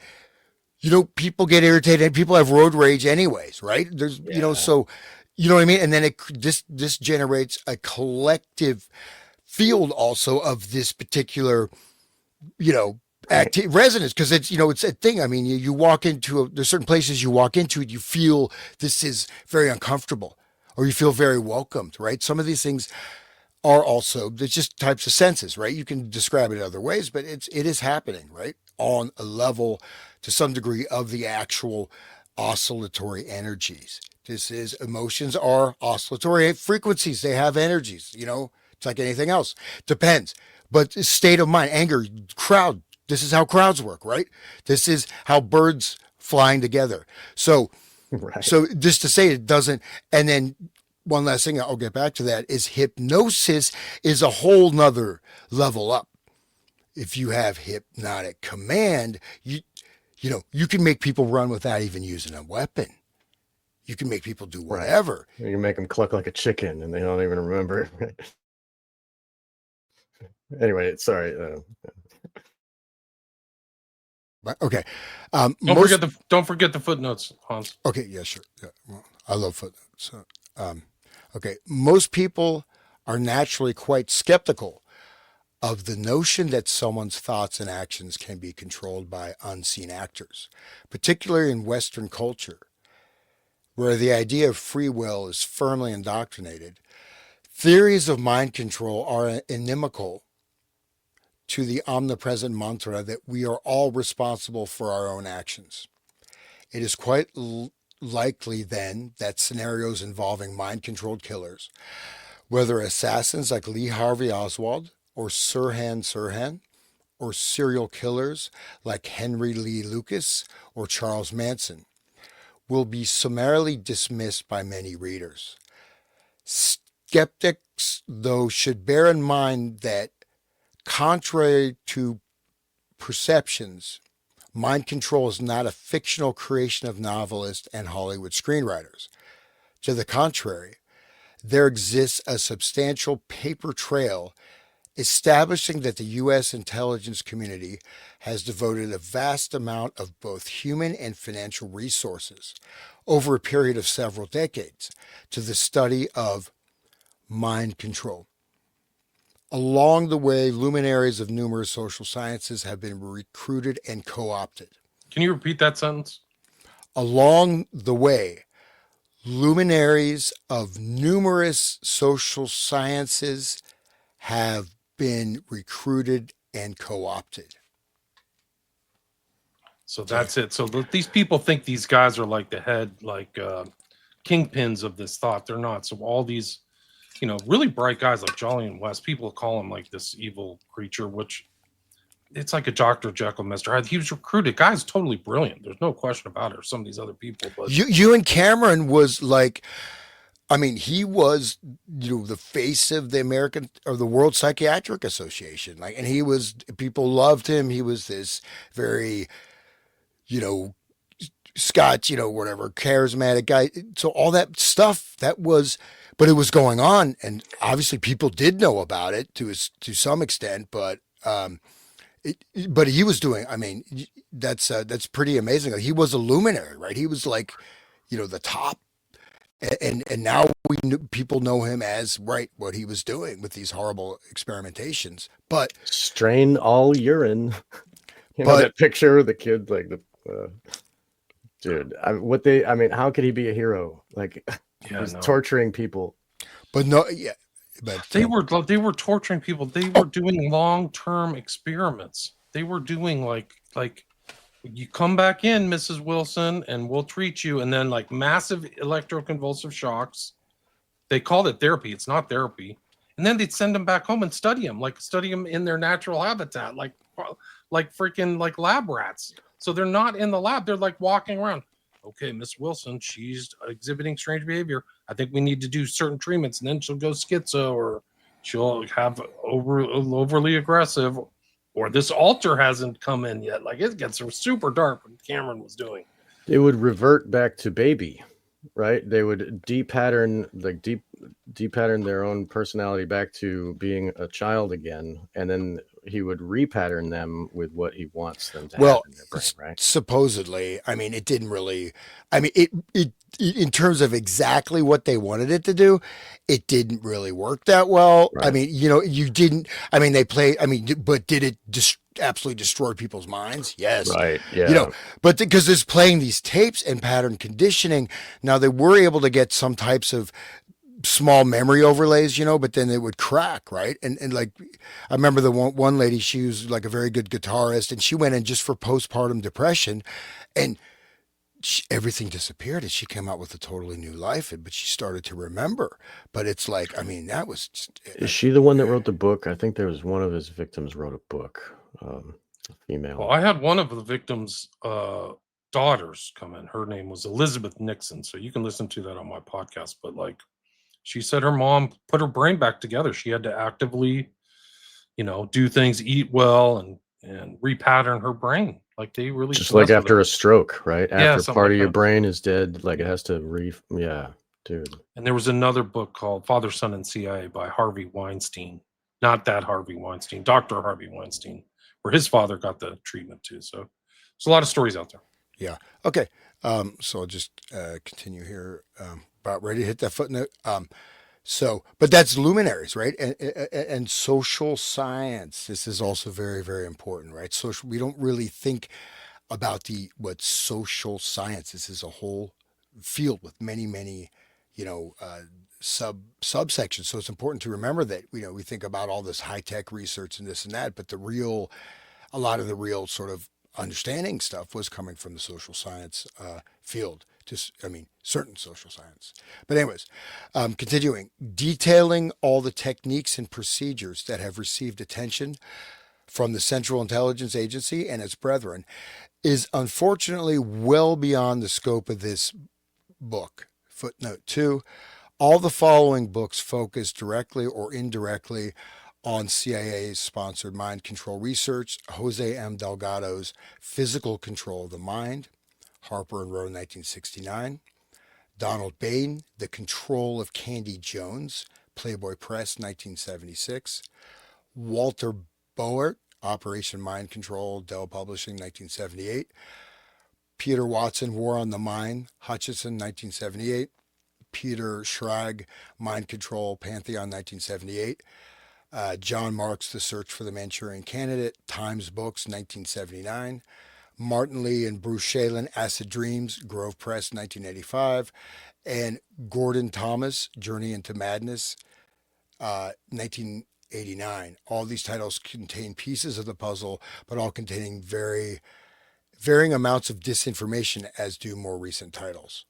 people get irritated. People have road rage, anyways, right? yeah, So you know what I mean. And then this generates a collective field also of this particular, you know, right, resonance, because it's a thing. I mean, you walk into there's certain places you walk into, you feel this is very uncomfortable, or you feel very welcomed, right? Some of these things are also there's just types of senses, right? You can describe it other ways, but it is happening, right? On a level to some degree of the actual oscillatory energies. This is emotions are oscillatory frequencies. They have energies, it's like anything else. Depends. But state of mind, anger, crowd, this is how crowds work, right? This is how birds flying together. So right, so just to say it doesn't, and then one last thing, I'll get back to that, is hypnosis is a whole nother level up. If you have hypnotic command, you can make people run without even using a weapon. You can make people do right. whatever. You can make them cluck like a chicken, and they don't even remember. Anyway, sorry. But okay. Don't forget the footnotes, Hans. Okay, yeah, sure. Yeah, well, I love footnotes. So, okay, most people are naturally quite skeptical of the notion that someone's thoughts and actions can be controlled by unseen actors, particularly in Western culture, where the idea of free will is firmly indoctrinated. Theories of mind control are inimical to the omnipresent mantra that we are all responsible for our own actions. It is quite likely then that scenarios involving mind controlled killers, whether assassins like Lee Harvey Oswald or Sirhan, or serial killers like Henry Lee Lucas or Charles Manson, will be summarily dismissed by many readers. Skeptics, though, should bear in mind that, contrary to perceptions, mind control is not a fictional creation of novelists and Hollywood screenwriters. To the contrary, there exists a substantial paper trail establishing that the U.S. intelligence community has devoted a vast amount of both human and financial resources over a period of several decades to the study of mind control. Along the way, luminaries of numerous social sciences have been recruited and co-opted. Can you repeat that sentence? Along the way, luminaries of numerous social sciences have been recruited and co-opted. So that's it. So these people think these guys are like the head, like kingpins of this thought. They're not. So all these, really bright guys like Jolly and West, people call him like this evil creature, which it's like a Dr. Jekyll, Mr. Hyde. He was recruited. Guy's totally brilliant. There's no question about it. Or some of these other people, but Ewan Cameron was like, I mean, he was, the face of the American or the World Psychiatric Association. Like, and people loved him. He was this very, Scotch, whatever, charismatic guy. So all that stuff but it was going on, and obviously people did know about it to some extent, but he was doing. I mean, that's pretty amazing. Like, he was a luminary, right? He was like, the top. And now people know him as what he was doing with these horrible experimentations. But Strain all urine. That picture of the kid, like dude. How could he be a hero? Like, he's torturing people. But no, yeah. But they were torturing people. They were doing long-term experiments. They were doing like you come back in, Mrs. Wilson, and we'll treat you. And then like massive electroconvulsive shocks. They called it therapy. It's not therapy. and then they'd send them back home and study them in their natural habitat, like freaking like lab rats. So they're not in the lab; they're like walking around. Okay, Miss Wilson, she's exhibiting strange behavior. I think we need to do certain treatments, and then she'll go schizo, or she'll have overly aggressive, or this alter hasn't come in yet. Like, it gets super dark when Cameron was doing. They would revert back to baby, right? They would depattern their own personality back to being a child again, and then he would repattern them with what he wants them to have in their brain, right? Supposedly, I mean, it didn't really. I mean, it in terms of exactly what they wanted it to do, it didn't really work that well. Right. I mean, you didn't. I mean, they play. I mean, but did it just absolutely destroy people's minds? Yes. Right. Yeah. But because it's playing these tapes and pattern conditioning, now they were able to get some types of small memory overlays, but then it would crack, right? And like, I remember the one lady, she was like a very good guitarist, and she went in just for postpartum depression, and everything disappeared, and she came out with a totally new life, but she started to remember. But it's like, I mean, that was just, Is she the one that wrote the book? I think there was one of his victims wrote a book, a female. Well, I had one of the victims' daughters come in. Her name was Elizabeth Nixon, so you can listen to that on my podcast. But like, she said her mom put her brain back together. She had to actively, do things, eat well, and repattern her brain. Like, they really Just like after a stroke, right? Yeah, After part like of your that. brain is dead, like it has to yeah, dude. And there was another book called Father, Son, and CIA by Harvey Weinstein. Not that Harvey Weinstein, Dr. Harvey Weinstein, where his father got the treatment too. So there's a lot of stories out there. yeah. Okay. So I'll just continue here. About ready to hit that footnote. But that's luminaries, right? And social science. This is also very, very important, right? Social. We don't really think about what social science. This is a whole field with many, many, subsections. So it's important to remember that we think about all this high tech research and this and that, but a lot of the real sort of understanding stuff was coming from the social science field. Certain social science. But anyways, continuing, detailing all the techniques and procedures that have received attention from the Central Intelligence Agency and its brethren is unfortunately well beyond the scope of this book. Footnote 2, all the following books focus directly or indirectly on CIA's sponsored mind control research, Jose M. Delgado's Physical Control of the Mind, Harper and Row, 1969. Donald Bain, The Control of Candy Jones, Playboy Press, 1976. Walter Boert, Operation Mind Control, Dell Publishing, 1978. Peter Watson, War on the Mind, Hutchinson, 1978. Peter Schrag, Mind Control, Pantheon, 1978. John Marks, The Search for the Manchurian Candidate, Times Books, 1979. Martin Lee and Bruce Shalin, Acid Dreams, Grove Press, 1985. And Gordon Thomas, Journey into Madness, 1989. All these titles contain pieces of the puzzle, but all containing varying amounts of disinformation, as do more recent titles.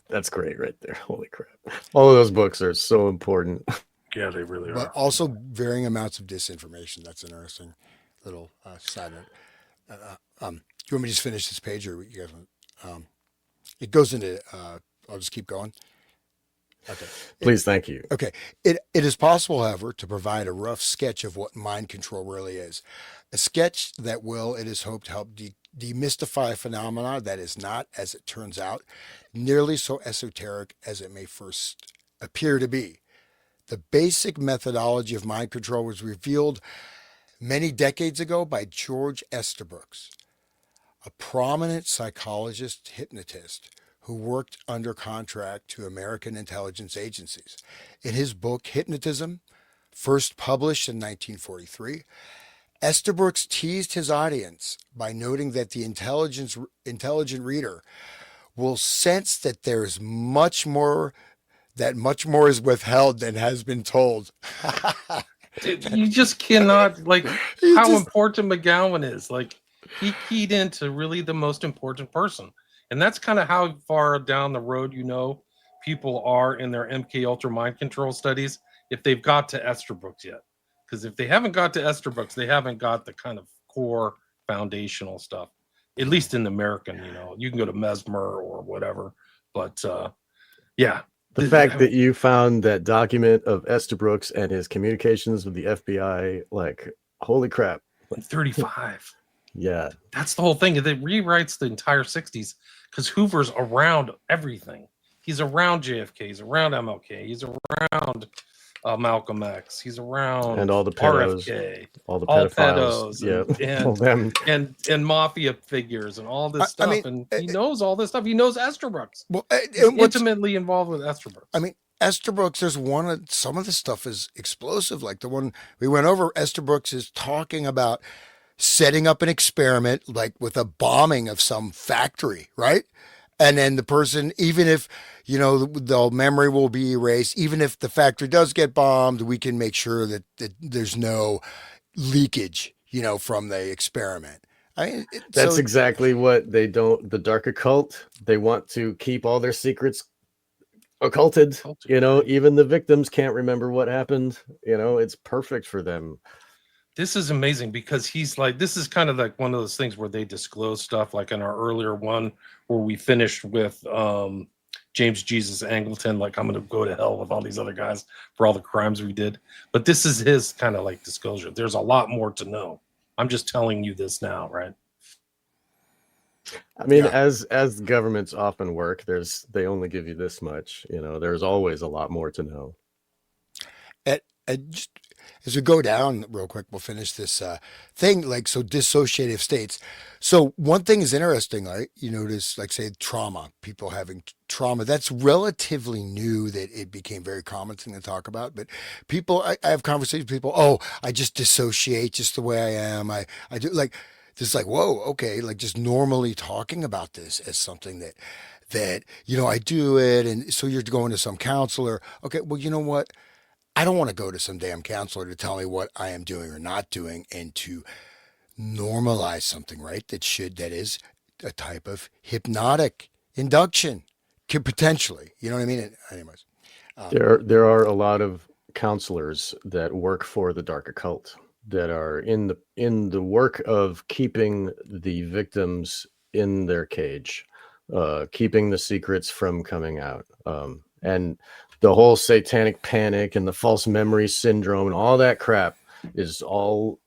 That's great right there. Holy crap. All of those books are so important. Yeah, they really But are. also varying amounts of disinformation. That's interesting. Little side note. Do you want me to just finish this page, or you guys want? It goes into. I'll just keep going. Okay. Please, thank you. Okay. It is possible, however, to provide a rough sketch of what mind control really is. A sketch that will, it is hoped, help demystify a phenomena that is not, as it turns out, nearly so esoteric as it may first appear to be. The basic methodology of mind control was revealed many decades ago by George Estabrooks, a prominent psychologist hypnotist who worked under contract to American intelligence agencies. In his book, Hypnotism, first published in 1943, Estabrooks teased his audience by noting that the intelligent reader will sense that there is much more is withheld than has been told. You just cannot, like, how important McGowan is. Like, he keyed into really the most important person. And that's kind of how far down the road, people are in their MK Ultra mind control studies, if they've got to Esterbrook's yet. Because if they haven't got to Esterbrook's, they haven't got the kind of core foundational stuff. At least in the American, you can go to Mesmer or whatever, but yeah. The fact that you found that document of Esterbrook's and his communications with the FBI, like, holy crap. 35. Yeah. That's the whole thing. It rewrites the entire 60s because Hoover's around everything. He's around JFK. He's around MLK. He's around Malcolm X. He's around and all the pedos, RFK, all the pedophiles, and mafia figures and all this stuff. And he knows all this stuff. He knows Esterbrook's. Well, he's intimately involved with Esterbrook's. I mean, Esterbrook's, some of the stuff is explosive. Like the one we went over, Esterbrook's is talking about setting up an experiment, like with a bombing of some factory, right? And then the person, even if, the memory will be erased, even if the factory does get bombed, we can make sure that there's no leakage, from the experiment. That's exactly what the dark occult, they want to keep all their secrets occulted. Even the victims can't remember what happened. It's perfect for them. This is amazing because this is kind of like one of those things where they disclose stuff, like in our earlier one where we finished with James Jesus Angleton, like, I'm going to go to hell with all these other guys for all the crimes we did. But this is his kind of like disclosure. There's a lot more to know. I'm just telling you this now, right? I mean, as governments often work, they only give you this much. There's always a lot more to know. Just as we go down real quick, we'll finish this thing. Like, so dissociative states. So one thing is interesting, right? You notice, like, say, trauma, people having trauma. That's relatively new that it became very common thing to talk about. But people, I have conversations with people, oh, I just dissociate just the way I am. I do, like, this, like, whoa, okay. Like, just normally talking about this as something that, I do it. And so you're going to some counselor. Okay, well, you know what? I don't want to go to some damn counselor to tell me what I am doing or not doing and to normalize something, right? That is a type of hypnotic induction, could potentially, you know what I mean? Anyways. There are a lot of counselors that work for the dark occult that are in the work of keeping the victims in their cage, keeping the secrets from coming out. And the whole satanic panic and the false memory syndrome and all that crap is all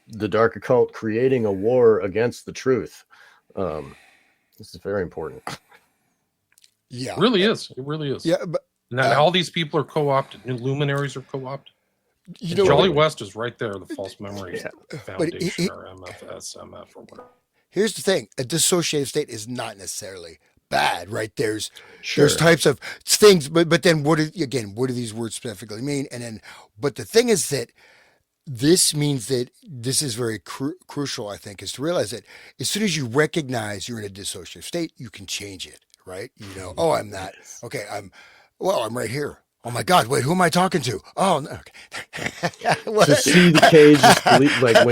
the dark occult creating a war against the truth. This is very important. Yeah, it really is. It really is. Yeah, but all these people are co-opted. Luminaries are co-opted. Jolly West is right there. The False Memories Foundation or MFS, MF or whatever. Here's the thing: a dissociative state is not necessarily bad, right? There's types of things, but then what do these words specifically mean? And then, but the thing is that this means that this is very crucial, I think, is to realize that as soon as you recognize you're in a dissociative state, you can change it, right? Oh, I'm not. Okay, I'm right here. Oh my God! Wait, who am I talking to? Oh, no. Okay. To see the cage, like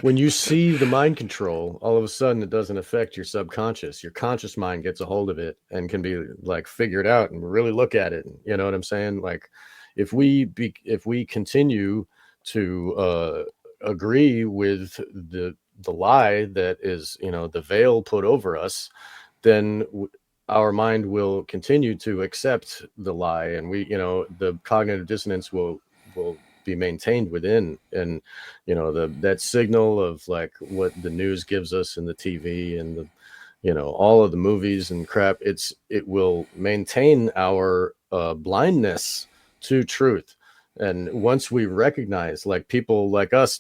when you see the mind control, all of a sudden it doesn't affect your subconscious. Your conscious mind gets a hold of it and can be like figured out and really look at it. You know what I'm saying? Like, if we continue to agree with the lie that is, the veil put over us, then our mind will continue to accept the lie, and the cognitive dissonance will be maintained within, and that signal of like what the news gives us in the TV and the all of the movies and crap, it will maintain our blindness to truth. And once we recognize, like, people like us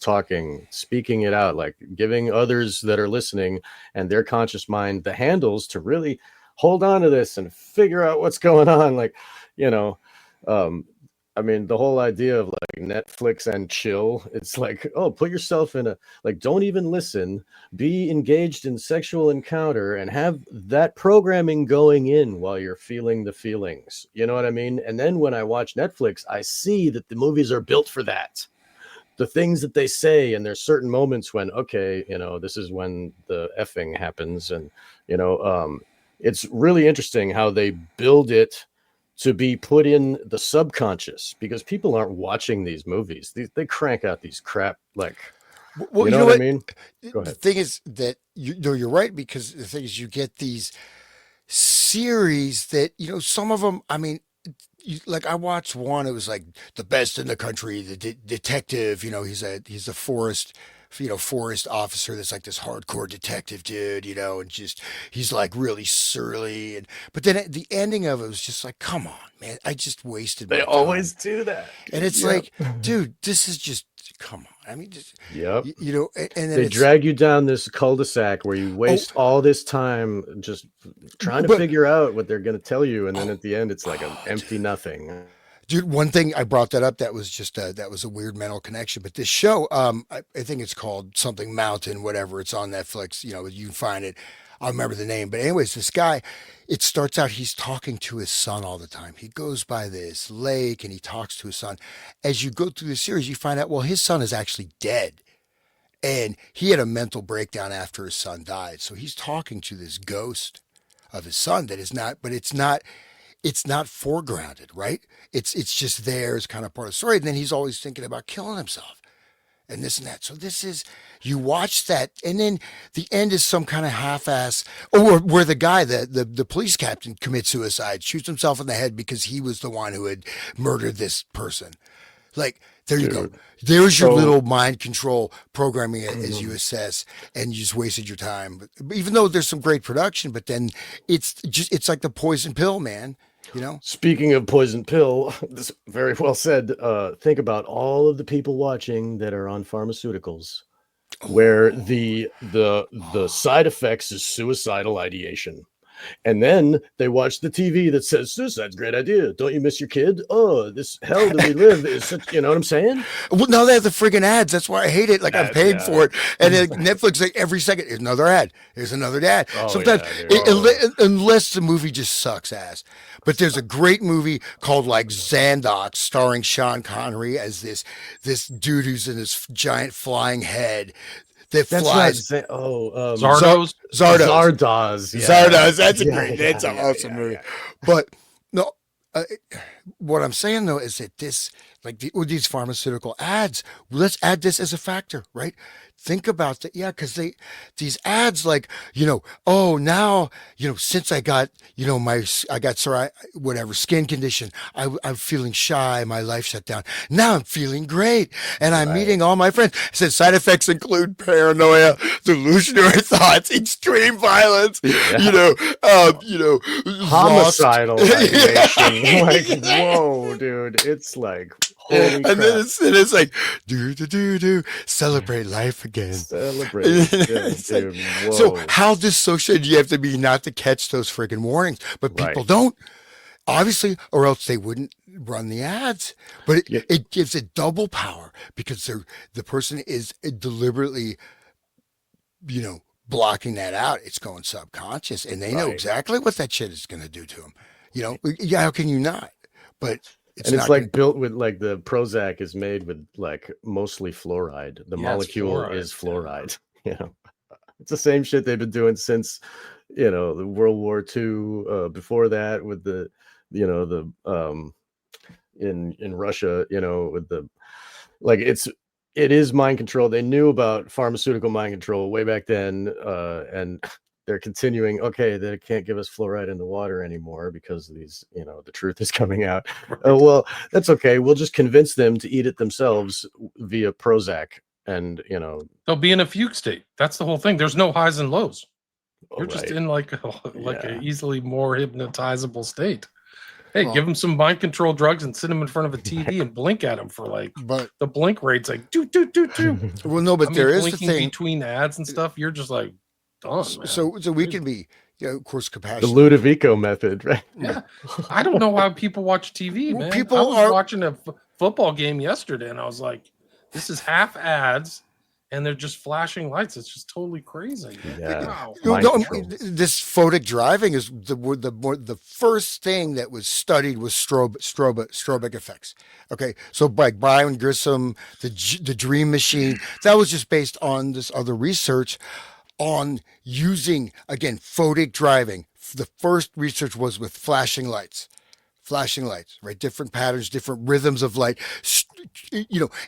speaking it out, like giving others that are listening and their conscious mind the handles to really hold on to this and figure out what's going on. Like, I mean, the whole idea of like Netflix and chill, it's like, oh, put yourself in don't even listen, be engaged in sexual encounter and have that programming going in while you're feeling the feelings. You know what I mean? And then when I watch Netflix, I see that the movies are built for that. The things that they say, and there's certain moments when, okay, this is when the effing happens. And, it's really interesting how they build it to be put in the subconscious, because people aren't watching these movies. They crank out these crap, like, Well, you you know know what I what? mean? Go The ahead. thing is that you're right, because the thing is you get these series that, some of them, I mean, like I watched one, it was like the best in the country, the detective, he's a forest officer that's like this hardcore detective dude, and just he's like really surly, but then at the ending of it was just like, come on, man, I just wasted They my time. always do that. And it's Yep. like, dude, this is just, come on. I mean, just, Yep. and then They it's, drag you down this cul-de-sac where you oh, waste all this time just trying to but, figure out what they're going to tell you, and then oh, at the end it's like an oh, empty nothing. dude, one thing I brought that up, that was just that was a weird mental connection. But this show, I think it's called something Mountain, whatever. It's on Netflix. You can find it. I remember the name. But anyways, this guy, it starts out he's talking to his son all the time. He goes by this lake and he talks to his son. As you go through the series, you find out, well, his son is actually dead. And he had a mental breakdown after his son died. So he's talking to this ghost of his son that is not, but it's not foregrounded, right? It's just there as kind of part of the story. And then he's always thinking about killing himself and this and that. So this is, you watch that, and then the end is some kind of half-ass, or where the guy, the police captain, commits suicide, shoots himself in the head because he was the one who had murdered this person. Like, there you go. Dude. There's your So little mind control programming as you assess, and you just wasted your time. But even though there's some great production, but then it's like the poison pill, man. You know? speaking of poison pill, this very well said. Think about all of the people watching that are on pharmaceuticals, where Oh, the side effects is suicidal ideation. And then they watch the TV that says suicide's a great idea. Don't you miss your kid? Oh, this hell do we live is such, you know what I'm saying? well, now they have the friggin' ads. That's why I hate it. Like, I'm paying Yeah. for it, and then Netflix, like, every second, here's another ad. Here's another ad. Oh Sometimes, yeah, dude. unless the movie just sucks ass. But there's a great movie called like Zandox, starring Sean Connery as this dude who's in this giant flying head that That's not flies. Zardos. Zardos. Zardoz. Yeah. Zardoz. That's a Yeah, great. yeah, That's an yeah, awesome yeah, movie. yeah. But no, uh, what I'm saying though is that this, like with these pharmaceutical ads, let's add this as a factor, right? Think about that, yeah, because these ads, like, oh, now, since I got, I got whatever skin condition, I'm feeling shy, my life shut down. Now I'm feeling great, and I'm Right. meeting all my friends. It says side effects include paranoia, delusionary thoughts, extreme violence, Yeah. lost. Homicidal ideation. Like, whoa, dude. It's like, holy And then crap. it's like do celebrate life again. Celebrate it. Yeah, It's like, dude. so Whoa. how dissociated you have to be not to catch those freaking warnings, but people Right. don't, obviously, or else they wouldn't run the ads. But Yeah. it gives it double power because the person is deliberately, blocking that out. It's going subconscious, and they know Right. exactly what that shit is going to do to them. Yeah, how can you not? But it's And it's not going like built with, like, the Prozac is made with like mostly fluoride. The Yeah, it's molecule fluoride. is fluoride. It's the same shit they've been doing since, the World War II. Before that, with the in Russia, with the, like, it is mind control. They knew about pharmaceutical mind control way back then, and they're continuing. Okay, they can't give us fluoride in the water anymore because these, the truth is coming out. Well, that's okay. We'll just convince them to eat it themselves via Prozac, and They'll be in a fugue state. That's the whole thing. There's no highs and lows. You're just right. in like a Yeah. easily more hypnotizable state. Hey, Well- give them some mind control drugs and sit them in front of a TV and blink at them for like but the blink rate's like do do do do. well, no, but I mean, there is the blinking thing. between ads and stuff. You're just like done. Man. So we Crazy. can be, of course, The compassionate. Ludovico method, right? Yeah, I don't know why people watch TV, Well, man. people I was are- watching a football game yesterday, and I was like, "This is half ads, and they're just flashing lights. It's just totally crazy." Yeah. Wow. Mind control. This photic driving is the first thing that was studied was strobic effects. Okay, so like Brian Grissom, the Dream Machine, that was just based on this other research on using, again, photic driving. the first research was with flashing lights, right? Different patterns, different rhythms of light,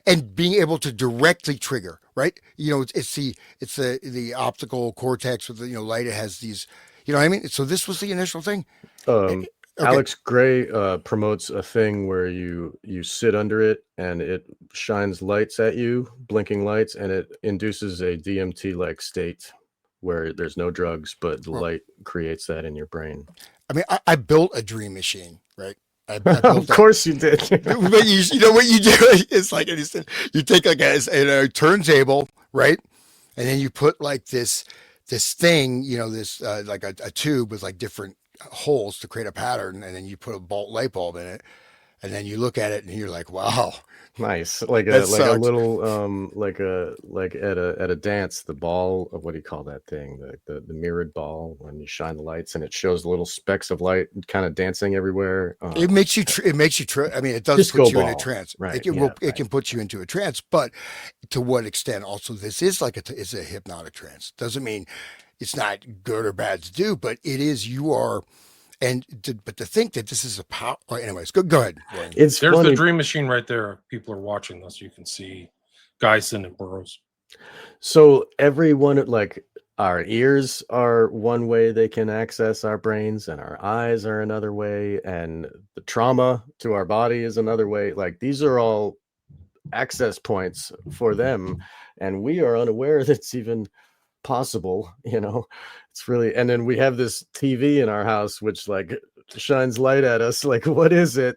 and being able to directly trigger, right? It's the optical cortex with the light. It has these, what I mean. So this was the initial thing. Um, Okay, Alex Gray promotes a thing where you sit under it and it shines lights at you, blinking lights, and it induces a DMT-like state where there's no drugs, but the well, light creates that in your brain. I mean, I built a dream machine, right? I built Of that. course you did. But you know what you do? It's like you take like a turntable, right? And then you put like this thing, this like a tube with like different holes to create a pattern, and then you put a light bulb in it, and then you look at it and you're like, wow, Nice. Like that a sucks. little like at a dance, the ball of what do you call that thing? The mirrored ball when you shine the lights and it shows the little specks of light kind of dancing everywhere. It makes you. It makes you. I mean, it does Disco put you in a ball. trance. Right. It Yeah, it right. can put you into a trance, but to what extent? Also, this is like it's a hypnotic trance. Doesn't mean it's not good or bad to do, but it is. You are, but to think that this is a power. Anyways, go ahead, William. It's There's the funny. dream machine right there. People are watching this. You can see guys sending burrows. So everyone, like our ears are one way they can access our brains, and our eyes are another way, and the trauma to our body is another way. Like these are all access points for them, and we are unaware that's even possible. It's really. And then we have this TV in our house which like shines light at us. Like, what is it?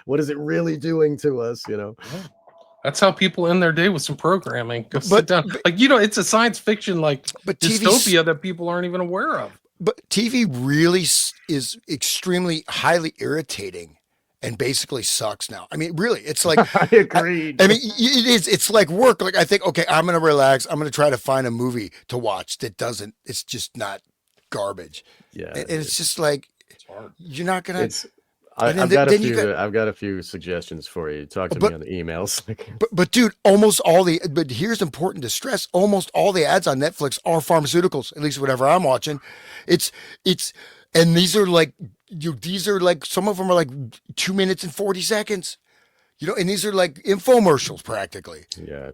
What is it really doing to us? Yeah. That's how people end their day with some programming. Go sit But down. Like, it's a science fiction like but dystopia that people aren't even aware of. But TV really is extremely highly irritating and basically sucks now. I mean, really, it's like I agreed. I mean, it is. It's like work. Like I think, okay, I'm gonna relax. I'm gonna try to find a movie to watch that doesn't. It's just not garbage. Yeah, And it's just like It's hard. you're not gonna. it's And I've then, got a then you few got. I've got a few suggestions for you. Talk to me But on the emails. but dude, almost all the. But here's important to stress: almost all the ads on Netflix are pharmaceuticals. At least whatever I'm watching, it's. And these are like these are like some of them are like 2 minutes and 40 seconds. And these are like infomercials practically. Yeah,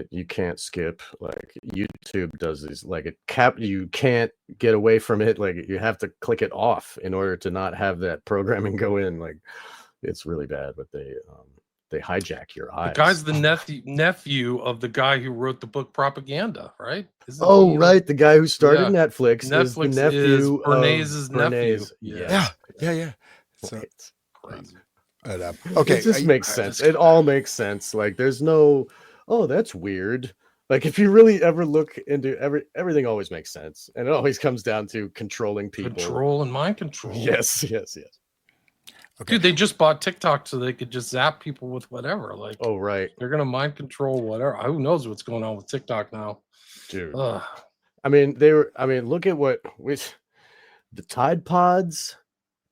you can't skip. Like YouTube does these, like you can't get away from it. Like you have to click it off in order to not have that programming go in. Like it's really bad, but they hijack your The eyes. guy's the nephew of the guy who wrote the book Propaganda, right? Oh, right. The guy who started Yeah. Netflix is the Netflix is nephew Bernays' of nephew. Bernays. Yeah. Yeah. So, Right. Crazy. okay, It just makes sense. It all makes sense. Like there's no, oh, that's weird. Like if you really ever look into everything always makes sense. And it always comes down to controlling people. Control and mind control. Yes. okay. Dude, they just bought TikTok so they could just zap people with whatever. Like, Oh, right. they're gonna mind control whatever. Who knows what's going on with TikTok now? Dude. Ugh. Look at what with the Tide Pods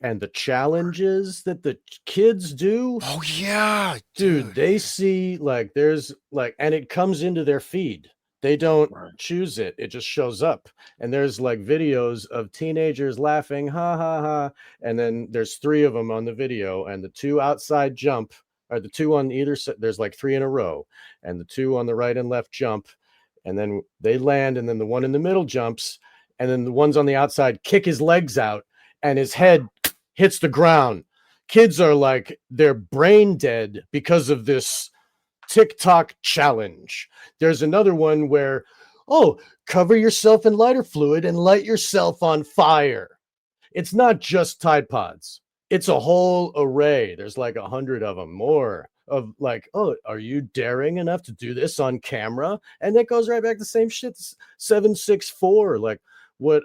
and the challenges that the kids do. Oh yeah, Dude, they see like there's like, and it comes into their feed. They don't choose it. It just shows up. And there's like videos of teenagers laughing, ha ha ha. And then there's 3 of them on the video, and the 2 outside jump, or the 2 on either side. There's like 3 in a row, and the 2 on the right and left jump, and then they land, and then the one in the middle jumps, and then the ones on the outside kick his legs out, and his head hits the ground. Kids are like, they're brain dead because of this TikTok challenge. There's another one where, cover yourself in lighter fluid and light yourself on fire. It's not just Tide Pods. It's a whole array. There's like 100 of them, more of like, are you daring enough to do this on camera? And that goes right back to the same shit. 764, like what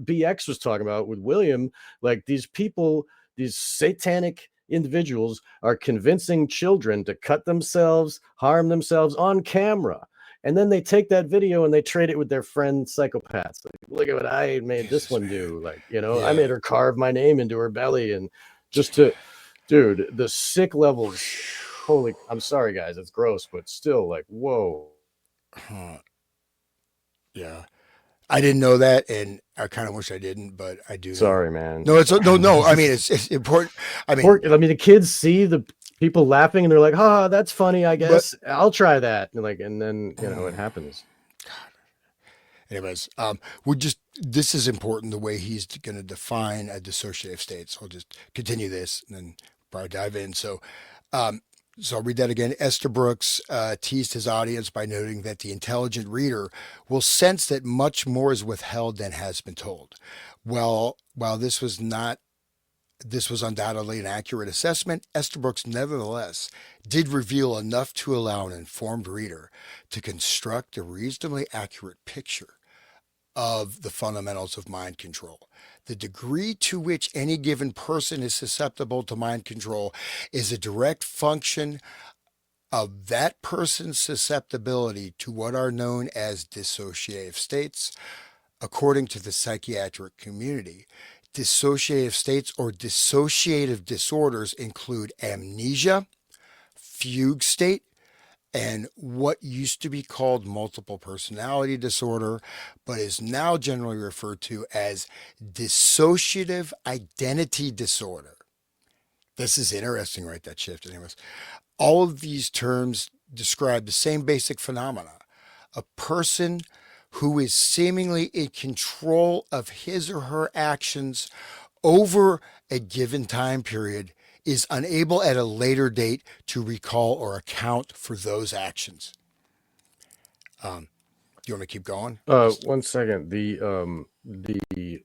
BX was talking about with William. Like these people, these satanic individuals are convincing children to cut themselves, harm themselves on camera. And then they take that video and they trade it with their friend psychopaths. Like, look at what I made this one do. Like, I made her carve my name into her belly. And just to, dude, the sick levels. Holy, I'm sorry, guys. It's gross, but still like, whoa. Yeah. I didn't know that, and I kind of wish I didn't, but I do know. Sorry, man. No, it's no. I mean, it's important. I mean, I mean, the kids see the people laughing and they're like, "Ha, that's funny. I but guess I'll try that." And then it happens. anyways, we're just this is important the way he's going to define a dissociative state. So I'll just continue this and then probably dive in. Um, so I'll read that again. Esther Brooks teased his audience by noting that the intelligent reader will sense that much more is withheld than has been told. Well, while this was undoubtedly an accurate assessment, Esther Brooks nevertheless did reveal enough to allow an informed reader to construct a reasonably accurate picture of the fundamentals of mind control. The degree to which any given person is susceptible to mind control is a direct function of that person's susceptibility to what are known as dissociative states. According to the psychiatric community, dissociative states or dissociative disorders include amnesia, fugue state, and what used to be called multiple personality disorder, but is now generally referred to as dissociative identity disorder. This is interesting, right? That shift, anyways. All of these terms describe the same basic phenomena. A person who is seemingly in control of his or her actions over a given time period is unable at a later date to recall or account for those actions. Do you want me to keep going? 1 second. The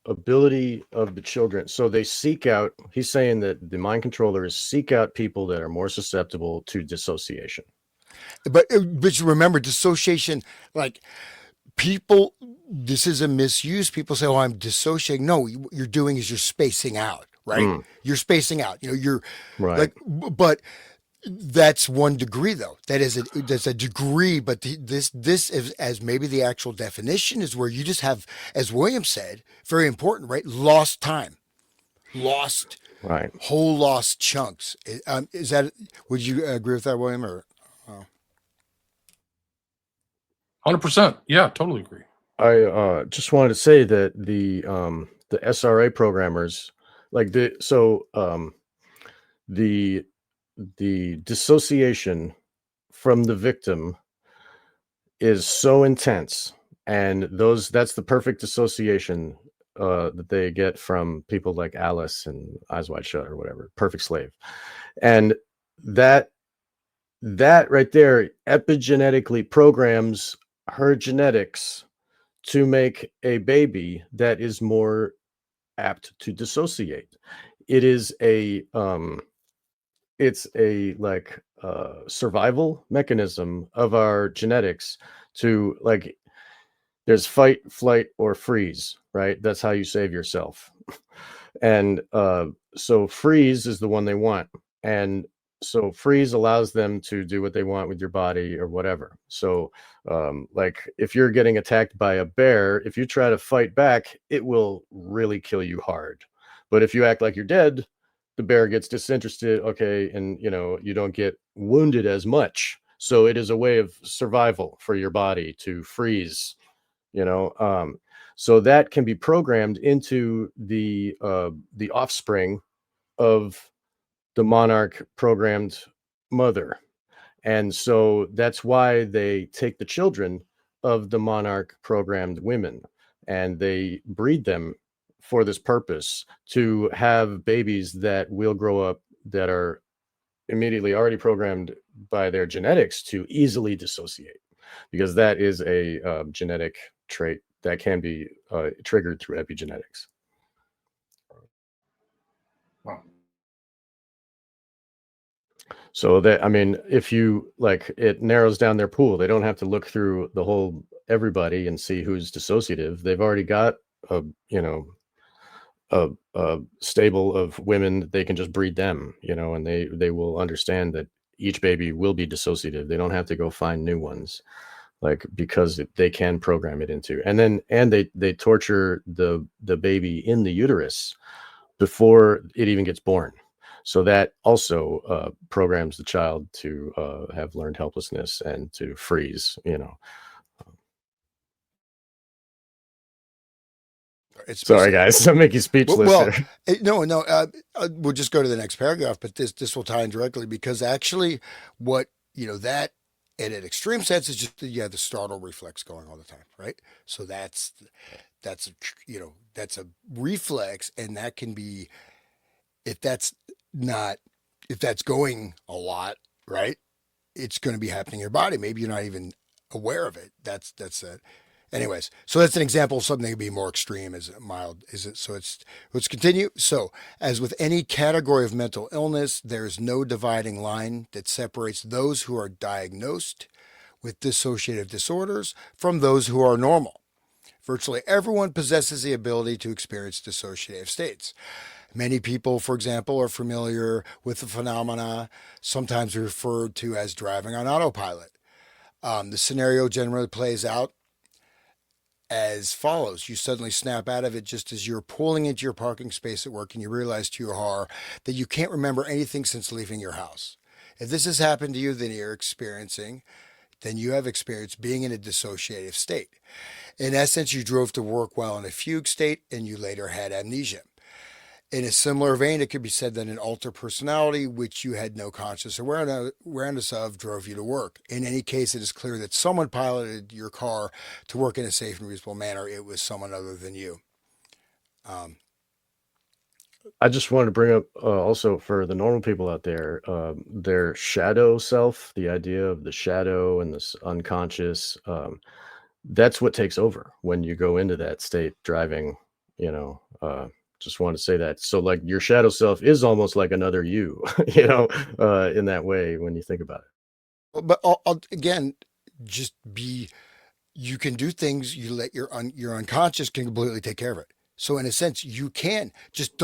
ability of the children. So they seek out. He's saying that the mind controllers seek out people that are more susceptible to dissociation. But remember, dissociation, like people, this is a misuse. People say, "Oh, I'm dissociating." No, what you're doing is you're spacing out, right? You're spacing out. You're Right. like, but that's 1 degree though. That's a degree, but this is, as maybe the actual definition is where you just have, as William said, very important, right? Lost time, lost, Right. whole lost chunks. Is that? Would you agree with that, William? Or 100%. Yeah, totally agree. I just wanted to say that the SRA programmers, like the dissociation from the victim is so intense, and that's the perfect dissociation that they get from people like Alice and Eyes Wide Shut or whatever, Perfect Slave, and that right there epigenetically programs her genetics to make a baby that is more apt to dissociate. It is it's a survival mechanism of our genetics to, like, there's fight, flight, or freeze, right? That's how you save yourself. And so freeze is the one they want. And so freeze allows them to do what they want with your body or whatever. So like if you're getting attacked by a bear, if you try to fight back, it will really kill you hard. But if you act like you're dead, the bear gets disinterested, okay, and you don't get wounded as much. So it is a way of survival for your body to freeze, so that can be programmed into the offspring of the monarch programmed mother. And so that's why they take the children of the monarch programmed women and they breed them for this purpose, to have babies that will grow up that are immediately already programmed by their genetics to easily dissociate, because that is a genetic trait that can be triggered through epigenetics. Wow. So that, I mean, if you it narrows down their pool. They don't have to look through the whole everybody and see who's dissociative. They've already got a stable of women that they can just breed them, and they will understand that each baby will be dissociative. They don't have to go find new ones, because they can program it into. And they torture the baby in the uterus before it even gets born. So that also programs the child to have learned helplessness and to freeze, It's Sorry, specific. guys. I'm making you speechless Well, here. no. We'll just go to the next paragraph, but this will tie in directly because actually, what that in an extreme sense is just you have the startle reflex going all the time, right? So that's a that's a reflex, and that can be if that's not if that's going a lot, right? It's going to be happening in your body. Maybe you're not even aware of it. That's it. Anyways, so that's an example of something that could be more extreme. Is it mild? Is it so? Let's continue. So, as with any category of mental illness, there is no dividing line that separates those who are diagnosed with dissociative disorders from those who are normal. Virtually everyone possesses the ability to experience dissociative states. Many people, for example, are familiar with the phenomena sometimes referred to as driving on autopilot. The scenario generally plays out as follows. You suddenly snap out of it just as you're pulling into your parking space at work and you realize to your horror that you can't remember anything since leaving your house. If this has happened to you, then you have experienced being in a dissociative state. In essence, you drove to work while in a fugue state and you later had amnesia. In a similar vein, it could be said that an alter personality, which you had no conscious awareness of, drove you to work. In any case, it is clear that someone piloted your car to work in a safe and reasonable manner. It was someone other than you. I just wanted to bring up also for the normal people out there, their shadow self, the idea of the shadow and this unconscious, that's what takes over when you go into that state driving, just want to say that. So like your shadow self is almost like another you, in that way when you think about it. But again, just be. You can do things. You let your unconscious can completely take care of it. So in a sense, you can just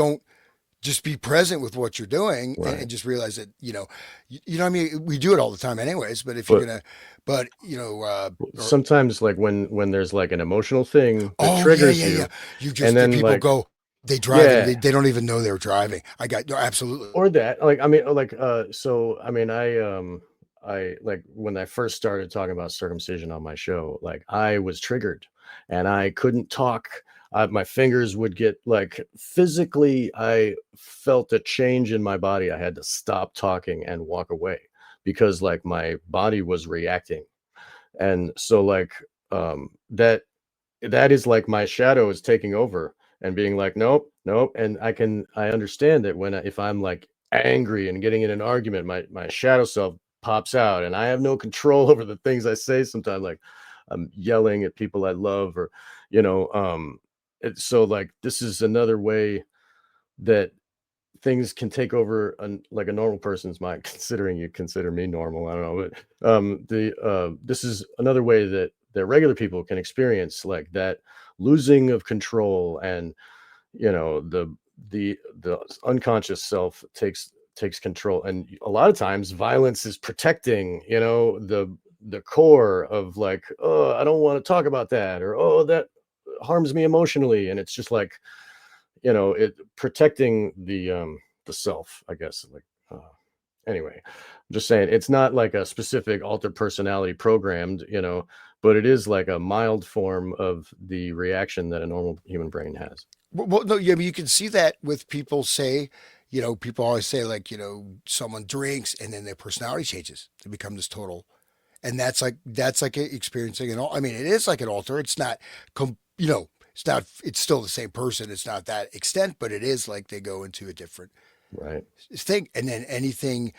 be present with what you're doing Right. and just realize that what I mean. We do it all the time, anyways. But if you're gonna, sometimes like when there's like an emotional thing that oh triggers yeah. you, You just and the then people like go. They drive and yeah, they don't even know they're driving. I got no, absolutely. or that like I mean like so I mean I like when I first started talking about circumcision on my show, like I was triggered and I couldn't talk. My fingers would get like physically, I felt a change in my body. I had to stop talking and walk away because like my body was reacting. And so like that is like my shadow is taking over and being like, nope, nope. And I understand that if I'm like angry and getting in an argument, my shadow self pops out and I have no control over the things I say sometimes. Like I'm yelling at people I love or, so like this is another way that things can take over like a normal person's mind, considering you consider me normal. I don't know, but this is another way that regular people can experience like that losing of control, and the unconscious self takes control, and a lot of times violence is protecting the core of like, oh, I don't want to talk about that, or oh, that harms me emotionally, and it's just like it protecting the self, I guess. Like anyway, I'm just saying it's not like a specific altered personality programmed, but it is like a mild form of the reaction that a normal human brain has. Well, no, yeah, but you can see that with people say, people always say like, someone drinks and then their personality changes to become this total, and that's like experiencing an. I mean, it is like an alter. It's not, it's not. It's still the same person. It's not that extent, but it is like they go into a different Right. thing, and then anything,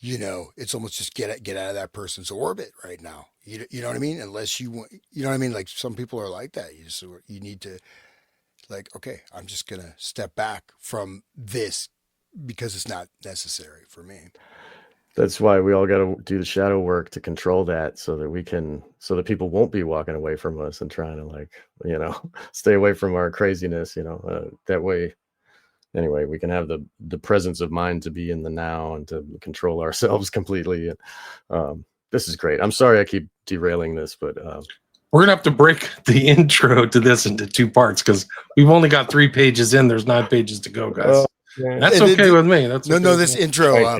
it's almost just get out of that person's orbit right now. You know what I mean? Unless you want, you know what I mean? Like some people are like that. You need to like, okay, I'm just gonna step back from this because it's not necessary for me. That's why we all got to do the shadow work to control that, so that people won't be walking away from us and trying to like, stay away from our craziness, that way. Anyway, we can have the presence of mind to be in the now and to control ourselves completely. And this is great. I'm sorry I keep derailing this, but We're gonna have to break the intro to this into two parts because we've only got 3 pages in. There's 9 pages to go, guys. That's And okay with me. That's okay no. with This me. intro,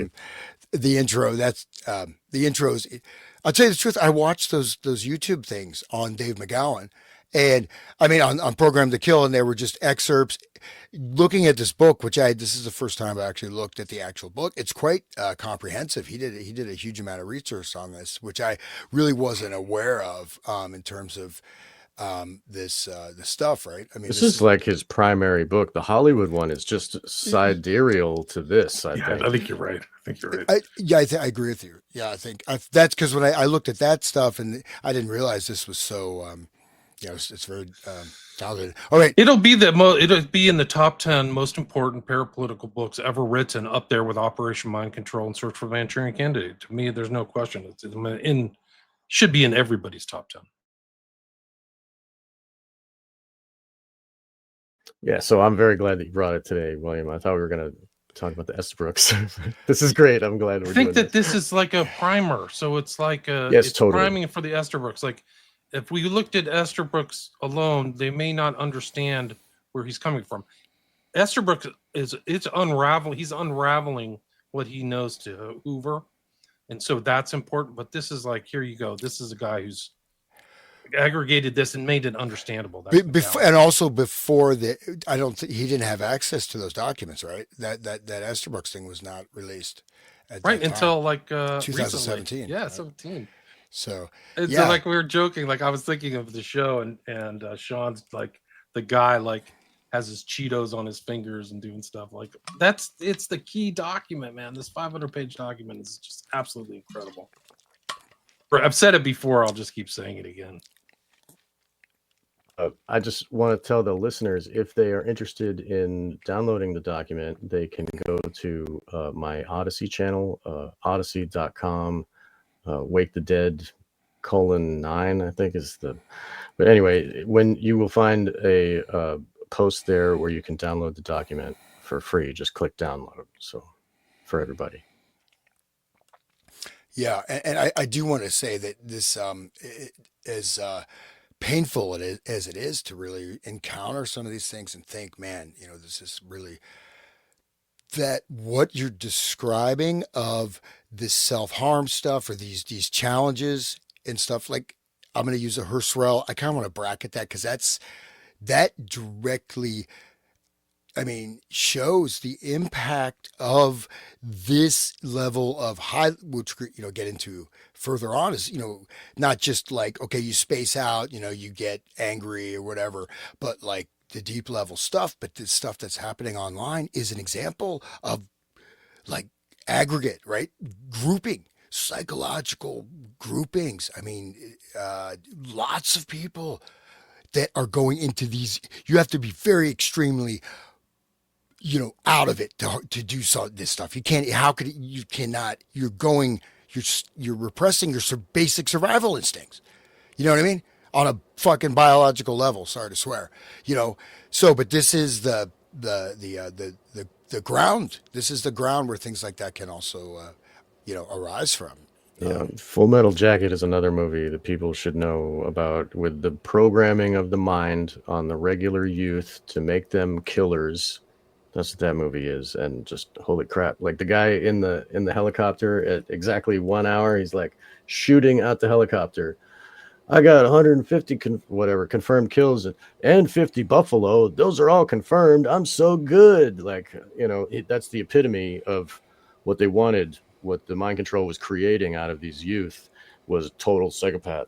the intro. That's the intros. I'll tell you the truth. I watched those YouTube things on Dave McGowan, And I mean, on Program to Kill, and there were just excerpts. Looking at this book, this is the first time I actually looked at the actual book. It's quite comprehensive. He did a huge amount of research on this, which I really wasn't aware of in terms of this stuff. Right? I mean, This is like his primary book. The Hollywood one is just sidereal to this. I think. I think you're right. I agree with you. Yeah, I think that's because when I looked at that stuff, and I didn't realize this was so. It's very talented. All right, It'll be in the top 10 most important parapolitical books ever written, up there with Operation Mind Control and Search for the Manchurian Candidate. To me, there's no question. Should be in everybody's top 10. Yeah, so I'm very glad that you brought it today, William. I thought we were going to talk about the Estabrooks. This is great. I'm glad we're doing this is like a primer. So it's like yes, it's totally. priming for the Estabrooks. Like, if we looked at Estabrooks alone, they may not understand where he's coming from. Estabrooks it's unraveling. He's unraveling what he knows to Hoover, and so that's important. But this is like, here you go. This is a guy who's aggregated this and made it understandable. And also before that, I don't think he didn't have access to those documents, right? That Estabrooks thing was not released, right, until like 2017. Recently. Yeah, right? 17. So, and so like we were joking, like I was thinking of the show, and Sean's like the guy like has his Cheetos on his fingers and doing stuff like it's the key document, man. This 500-page document is just absolutely incredible. I've said it before. I'll just keep saying it again. I just want to tell the listeners, if they are interested in downloading the document, they can go to my Odyssey channel, odyssey.com. Wake the Dead :9, I think is the. But anyway, when you will find a post there where you can download the document for free, just click download. So for everybody. Yeah, and I do want to say that this as painful as it is to really encounter some of these things and think, man, this is really that what you're describing of this self-harm stuff or these challenges and stuff. Like, I'm going to use a Husserl. I kind of want to bracket that because that directly, I mean, shows the impact of this level of high, which, get into further on, is, not just like, okay, you space out, you get angry or whatever, but like the deep level stuff. But the stuff that's happening online is an example of like aggregate, right? Grouping, psychological groupings. I mean, lots of people that are going into these, you have to be very extremely, out of it to do this stuff. You can't, how could it, you cannot, you're repressing your basic survival instincts. You know what I mean? On a fucking biological level, sorry to swear, but this is the ground. This is the ground where things like that can also, arise from. Yeah, Full Metal Jacket is another movie that people should know about, with the programming of the mind on the regular youth to make them killers. That's what that movie is. And just holy crap, like the guy in the helicopter at exactly 1 hour, he's like shooting out the helicopter. I got 150 confirmed kills and 50 buffalo. Those are all confirmed. I'm so good. Like, that's the epitome of what they wanted. What the mind control was creating out of these youth was a total psychopath.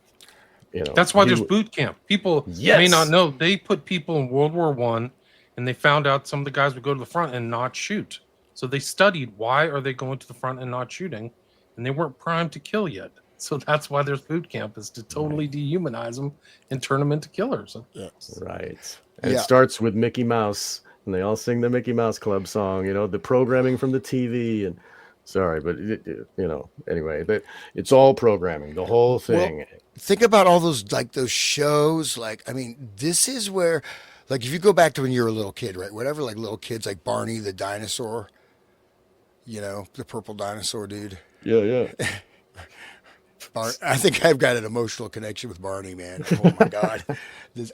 That's why there's boot camp. People may not know, they put people in World War I, and they found out some of the guys would go to the front and not shoot. So they studied, why are they going to the front and not shooting? And they weren't primed to kill yet. So that's why there's boot camp, is to totally dehumanize them and turn them into killers. Yeah. Right. And it starts with Mickey Mouse, and they all sing the Mickey Mouse Club song, the programming from the TV. And sorry, but anyway, it's all programming, the whole thing. Well, think about all those shows. Like, I mean, this is where, like, if you go back to when you were a little kid, right? Whatever, like little kids, like Barney the dinosaur, the purple dinosaur dude. Yeah. I think I've got an emotional connection with Barney, man. Oh my God.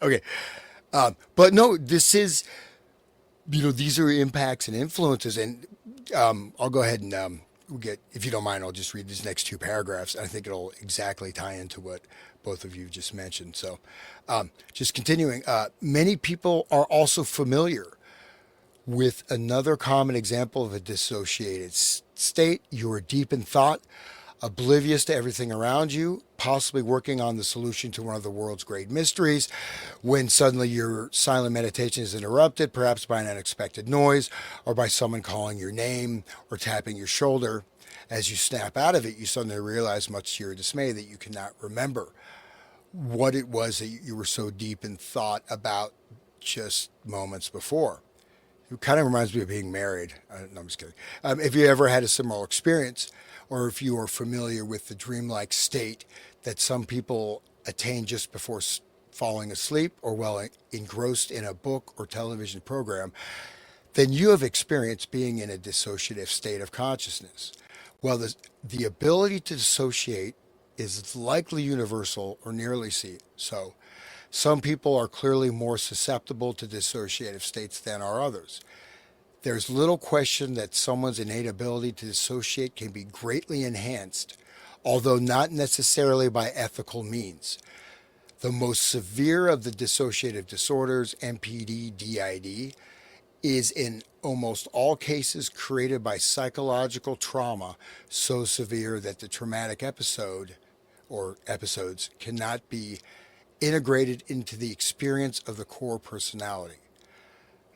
Okay. But no, this is, these are impacts and influences. And I'll go ahead and we get, if you don't mind, I'll just read these next two paragraphs. I think it'll exactly tie into what both of you just mentioned. So, just continuing, many people are also familiar with another common example of a dissociated state. You are deep in thought, oblivious to everything around you, possibly working on the solution to one of the world's great mysteries, when suddenly your silent meditation is interrupted, perhaps by an unexpected noise or by someone calling your name or tapping your shoulder. As you snap out of it, you suddenly realize, much to your dismay, that you cannot remember what it was that you were so deep in thought about just moments before. It kind of reminds me of being married. No, I'm just kidding. If you ever had a similar experience, or if you are familiar with the dreamlike state that some people attain just before falling asleep or while engrossed in a book or television program, then you have experienced being in a dissociative state of consciousness. Well, the ability to dissociate is likely universal or nearly so. Some people are clearly more susceptible to dissociative states than are others. There's little question that someone's innate ability to dissociate can be greatly enhanced, although not necessarily by ethical means. The most severe of the dissociative disorders, MPD, DID, is in almost all cases created by psychological trauma so severe that the traumatic episode or episodes cannot be integrated into the experience of the core personality.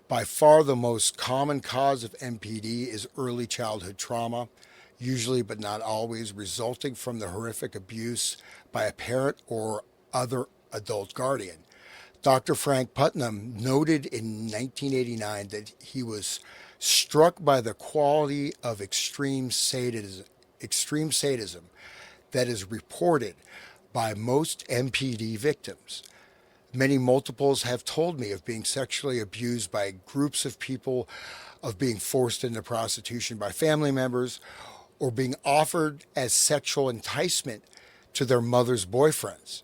By far the most common cause of MPD is early childhood trauma, usually but not always resulting from the horrific abuse by a parent or other adult guardian. Dr. Frank Putnam noted in 1989 that he was struck by the quality of extreme sadism that is reported by most MPD victims. Many multiples have told me of being sexually abused by groups of people, of being forced into prostitution by family members, or being offered as sexual enticement to their mother's boyfriends.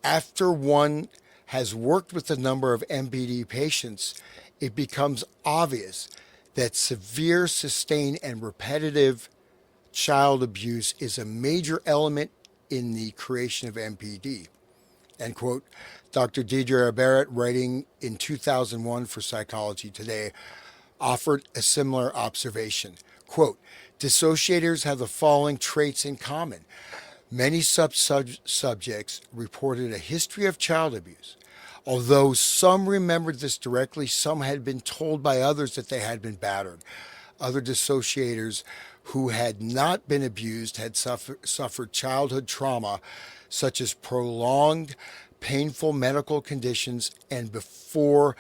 After one has worked with a number of MPD patients, it becomes obvious that severe, sustained, and repetitive child abuse is a major element in the creation of MPD. End quote. Dr. Deidre Barrett, writing in 2001 for Psychology Today, offered a similar observation. Quote, dissociators have the following traits in common. Many subjects reported a history of child abuse. Although some remembered this directly, some had been told by others that they had been battered. Other dissociators who had not been abused had suffered childhood trauma, such as prolonged, painful medical conditions, and before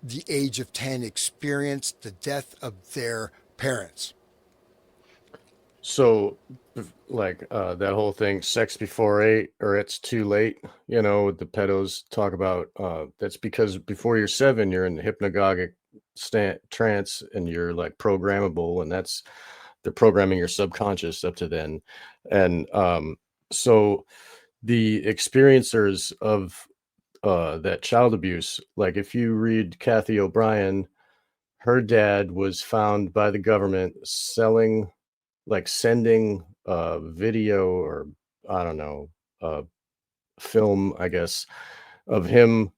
the age of 10 experienced the death of their parents. So, that whole thing, sex before 8 or it's too late, the pedos talk about, that's because before you're 7, you're in the hypnagogic trance and you're like programmable, and they're programming your subconscious up to then. And so the experiencers of that child abuse, like if you read Kathy O'Brien, her dad was found by the government sending video, or I don't know, film, I guess, of him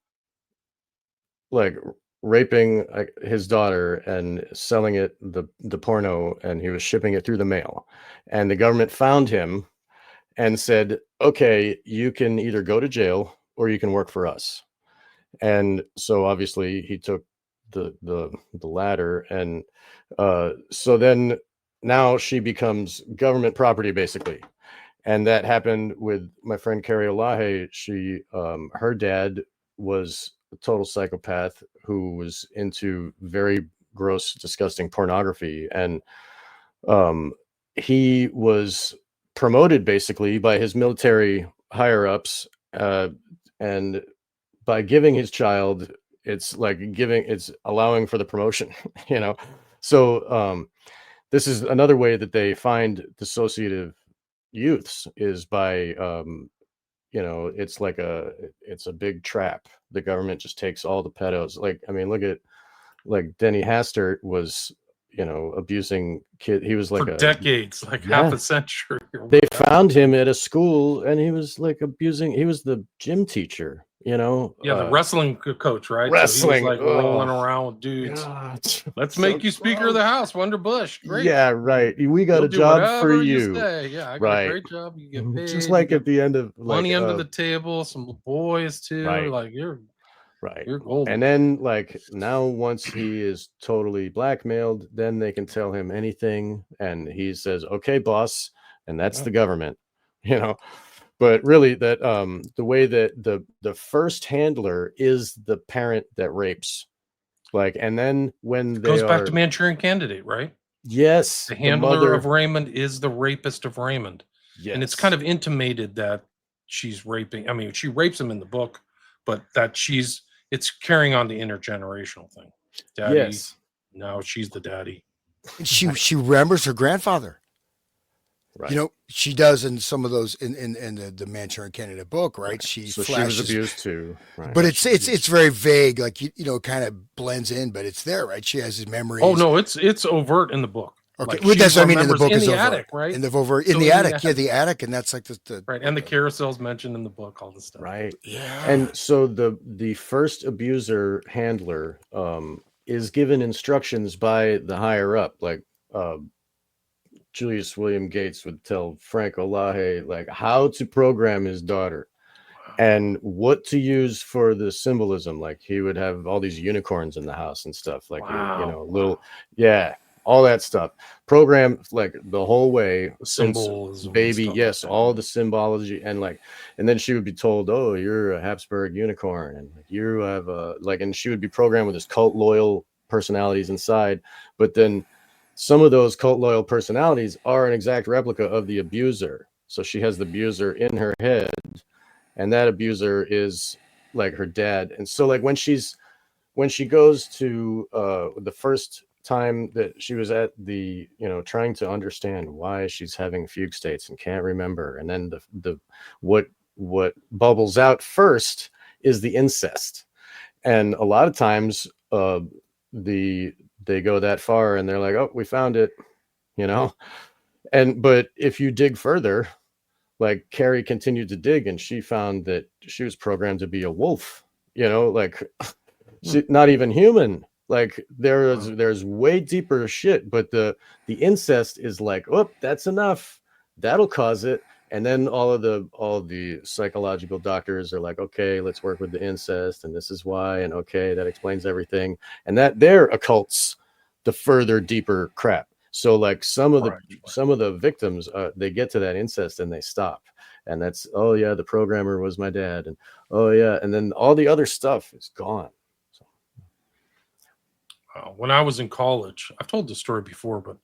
like raping his daughter and selling it, the porno, and he was shipping it through the mail. And the government found him and said, okay, you can either go to jail or you can work for us. And so obviously he took the latter. And so then now she becomes government property, basically. And that happened with my friend Carrie Olahe. She, her dad was a total psychopath who was into very gross, disgusting pornography. And he was promoted basically by his military higher ups. And by giving his child, it's allowing for the promotion, So this is another way that they find dissociative youths, is by it's a big trap. The government just takes all the pedos. Look at Denny Hastert was abusing kid. He was like for decades, like half a century. They found him at a school, and he was like abusing. He was the gym teacher, the wrestling coach, right? Wrestling, so he was like rolling around with dudes. God, Let's make you Speaker of the House, Wonder Bush. Great. Yeah, right. We got a job for you. Yeah, I got a great job. You get paid. Just like at the end of money under the table, some boys too. Right. Like you're golden. And then like now, once he is totally blackmailed, then they can tell him anything, and he says, "Okay, boss," and that's the government, But really, that the way that the first handler is the parent that rapes, and then when goes back to Manchurian Candidate, right? Yes, the handler of Raymond is the rapist of Raymond. Yes. And it's kind of intimated that she's raping. I mean, she rapes him in the book, but that it's carrying on the intergenerational thing. Daddy, yes. Now she's the daddy. She remembers her grandfather. Right. She does in some of those in the Manchurian Candidate book, right? She flashes, she was abused too, right? But it's very vague, like kind of blends in, but it's there, right? She has his memories. Oh no, it's overt in the book. Okay, well, that's what I mean. In the book, in is the overt. Attic, right? In the attic, yeah, the attic, and that's like the right, and the carousel's mentioned in the book, all this stuff, right? Yeah, and so the first abuser handler is given instructions by the higher up, like. Julius William Gates would tell Frank Olahe like how to program his daughter and what to use for the symbolism. Like he would have all these unicorns in the house and stuff, like little all that stuff. Program like the whole way since baby, yes, all the symbology and then she would be told, "Oh, you're a Habsburg unicorn, and you have and she would be programmed with this cult loyal personalities inside, but then some of those cult loyal personalities are an exact replica of the abuser. So she has the abuser in her head, and that abuser is like her dad. And so like when she goes to the first time that she was at the, trying to understand why she's having fugue states and can't remember. And then what bubbles out first is the incest. And a lot of times they go that far and they're like, "Oh, we found it," but if you dig further, like Carrie continued to dig and she found that she was programmed to be a wolf, she, not even human. Like there's way deeper shit, but the incest is like, "Oh, that's enough. That'll cause it." And then all the psychological doctors are like, "Okay, let's work with the incest, and this is why, and okay, that explains everything." And that they're occults the further deeper crap. So like some of the victims, they get to that incest and they stop, and that's, "Oh yeah, the programmer was my dad," and "Oh yeah," and then all the other stuff is gone. So. When I was in college, I've told this story before, but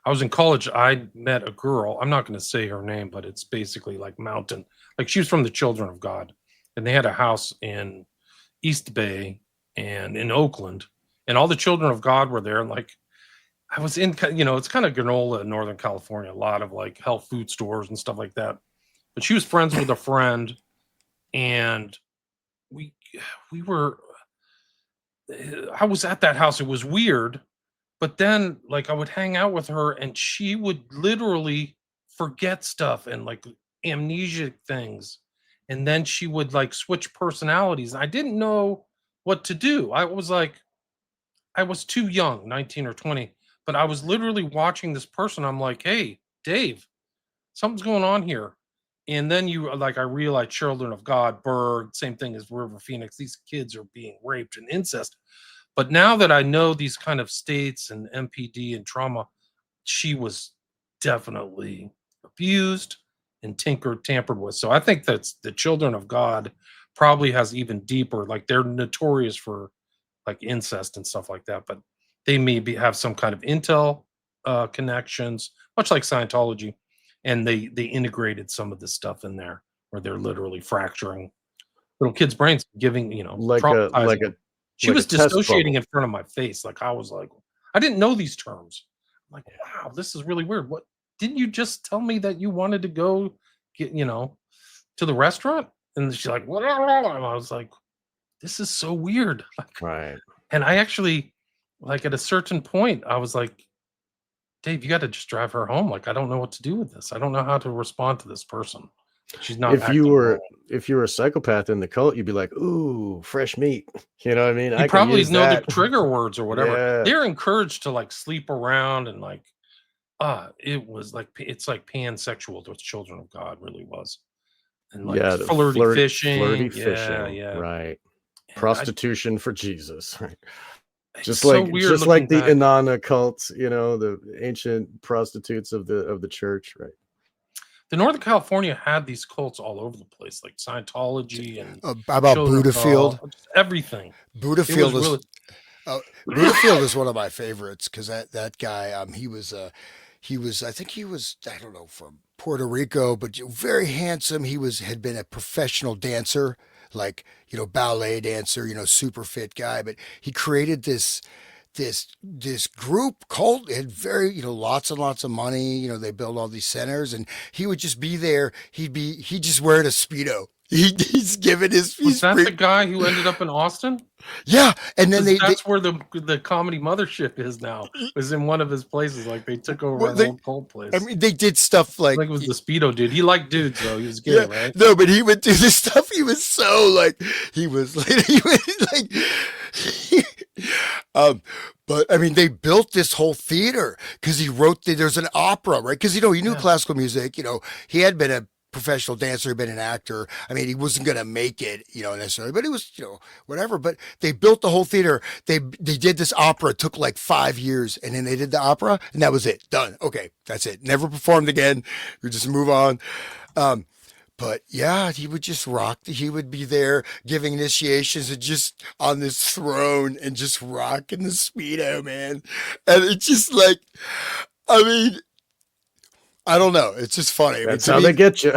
I was in college. I met a girl. I'm not going to say her name, but it's basically like mountain. Like she was from the Children of God, and they had a house in East Bay and in Oakland, and all the Children of God were there. And like I was in, it's kind of granola in Northern California, a lot of like health food stores and stuff like that. But she was friends with a friend, and we were. I was at that house. It was weird. But then, like, I would hang out with her, and she would literally forget stuff and like amnesic things, and then she would like switch personalities. I didn't know what to do. I was too young, 19 or 20, but I was literally watching this person. I'm like, "Hey, Dave, something's going on here." And then I realized Children of God, Berg, same thing as River Phoenix. These kids are being raped and incest. But now that I know these kind of states and MPD and trauma, she was definitely abused and tampered with. So I think that's the Children of God probably has even deeper, like they're notorious for like incest and stuff like that, but they maybe have some kind of intel connections, much like Scientology. And they integrated some of this stuff in there where they're literally fracturing little kids' brains, giving, she was dissociating in front of my face. Like I was like, I didn't know these terms. I'm like, wow, this is really weird. What didn't you just tell me that you wanted to go get, to the restaurant? And she's like, what? And I was like, this is so weird. Like, right. And I actually, like at a certain point, I was like, Dave, you got to just drive her home. Like, I don't know what to do with this. I don't know how to respond to this person. She's not If you acting were right. if you were a psychopath in the cult, you'd be like, "Ooh, fresh meat." You know what I mean? You I can probably use know the that. trigger words or whatever. Yeah. They're encouraged to like sleep around and like, it was like, it's like pansexual to children of God really was. And like Yeah, the flirty flirty fishing. Yeah. fishing, Yeah. right. And Prostitution for Jesus, right? it's so weird Just looking like the back. Inanna cults, the ancient prostitutes of the church, right? The Northern California had these cults all over the place, like Scientology and How about Children of Buddhafield? God, just everything. It was Buddhafield is really Buddhafield is one of my favorites because that guy, he was, I think he was, I don't know, from Puerto Rico, but very handsome. Had been a professional dancer, like, ballet dancer, super fit guy, but he created this group cult. It had very, lots and lots of money. They built all these centers, and he would just be there. He just wearing a speedo. He's giving was that the guy who ended up in Austin? yeah, and then 'Cause that's where the comedy mothership is now. Was in one of his places. Like they took over an old cult place. I mean, they did stuff I like think it was the Speedo dude. He liked dudes though. He was gay, yeah, right? no, but he would do this stuff. He was so like he was like but I mean, they built this whole theater because he wrote there's an opera, right? Because he knew Yeah. classical music. He had been a professional dancer, he'd been an actor. I mean, he wasn't going to make it, necessarily, but it was, whatever. But they built the whole theater. They did this opera. It took like 5 years, and then they did the opera, and that was it. Done. Okay, that's it. Never performed again. We just move on. But yeah, he would just rock. He would be there giving initiations and just on this throne and just rocking the speedo, man. And it's just like, I mean, I don't know. It's just funny. That's how they get you.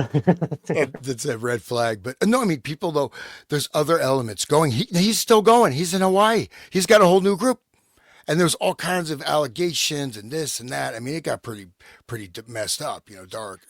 That's a red flag. But no, I mean, people though, there's other elements going. He's still going. He's in Hawaii. He's got a whole new group. And there's all kinds of allegations and this and that. I mean, it got pretty messed up, dark.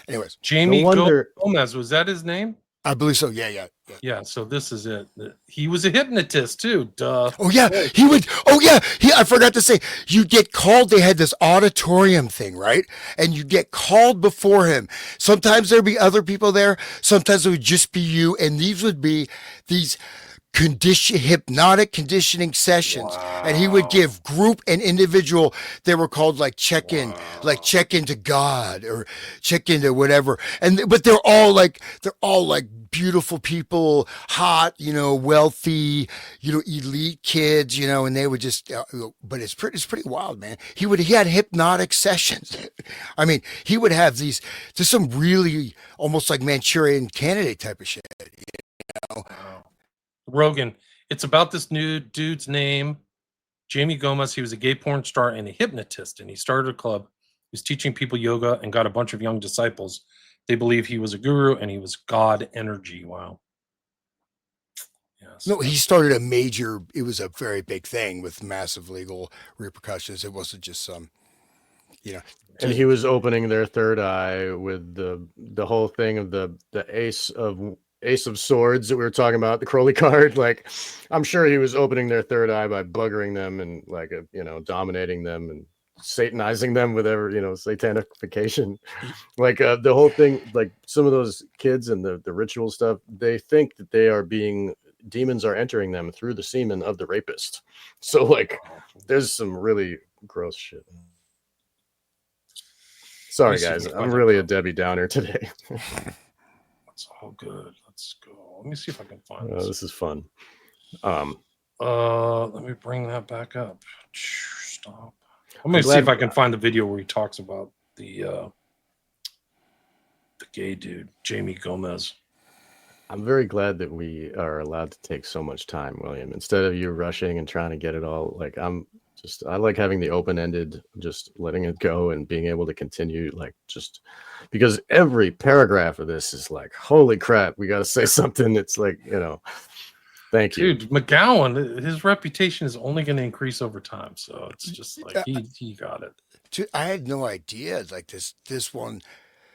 Anyways, Jamie No wonder- Gomez, was that his name? I believe so. Yeah. Yeah, so this is it. He was a hypnotist too. Duh. Oh yeah, he would. Oh yeah, I forgot to say, you get called. They had this auditorium thing, right? And you get called before him. Sometimes there'd be other people there. Sometimes it would just be you. And these would be these hypnotic conditioning sessions. Wow. And he would give group and individual. They were called like check in, like check into God or check into whatever. But they're all like beautiful people, hot, wealthy, elite kids, and they would just, but it's pretty wild, man. He had hypnotic sessions. I mean, he would have just some really almost like Manchurian Candidate type of shit, Wow. Rogan, it's about this new dude's name, Jamie Gomez. He was a gay porn star and a hypnotist, and he started a club. He was teaching people yoga and got a bunch of young disciples. They believe he was a guru and he was God energy. Wow. Yes. No, he started it was a very big thing with massive legal repercussions. It wasn't just some, And he was opening their third eye with the whole thing of the Ace of Swords that we were talking about, the Crowley card. Like, I'm sure he was opening their third eye by buggering them and dominating them and satanizing them with satanification. Like the whole thing, like some of those kids and the ritual stuff, they think that demons are entering them through the semen of the rapist. So like, there's some really gross shit. Sorry guys, I'm really a Debbie Downer today. That's all good. Let's go. Let me see if I can find this. This is fun. Let me bring that back up. Stop. Let me see if I can find the video where he talks about the gay dude, Jamie Gomez. I'm very glad that we are allowed to take so much time, William. Instead of you rushing and trying to get it all, like I like having the open-ended, just letting it go and being able to continue, like just because every paragraph of this is like, holy crap, we got to say something. It's like, thank you. Dude, McGowan, his reputation is only going to increase over time. So it's just like he got it. I had no idea like this one,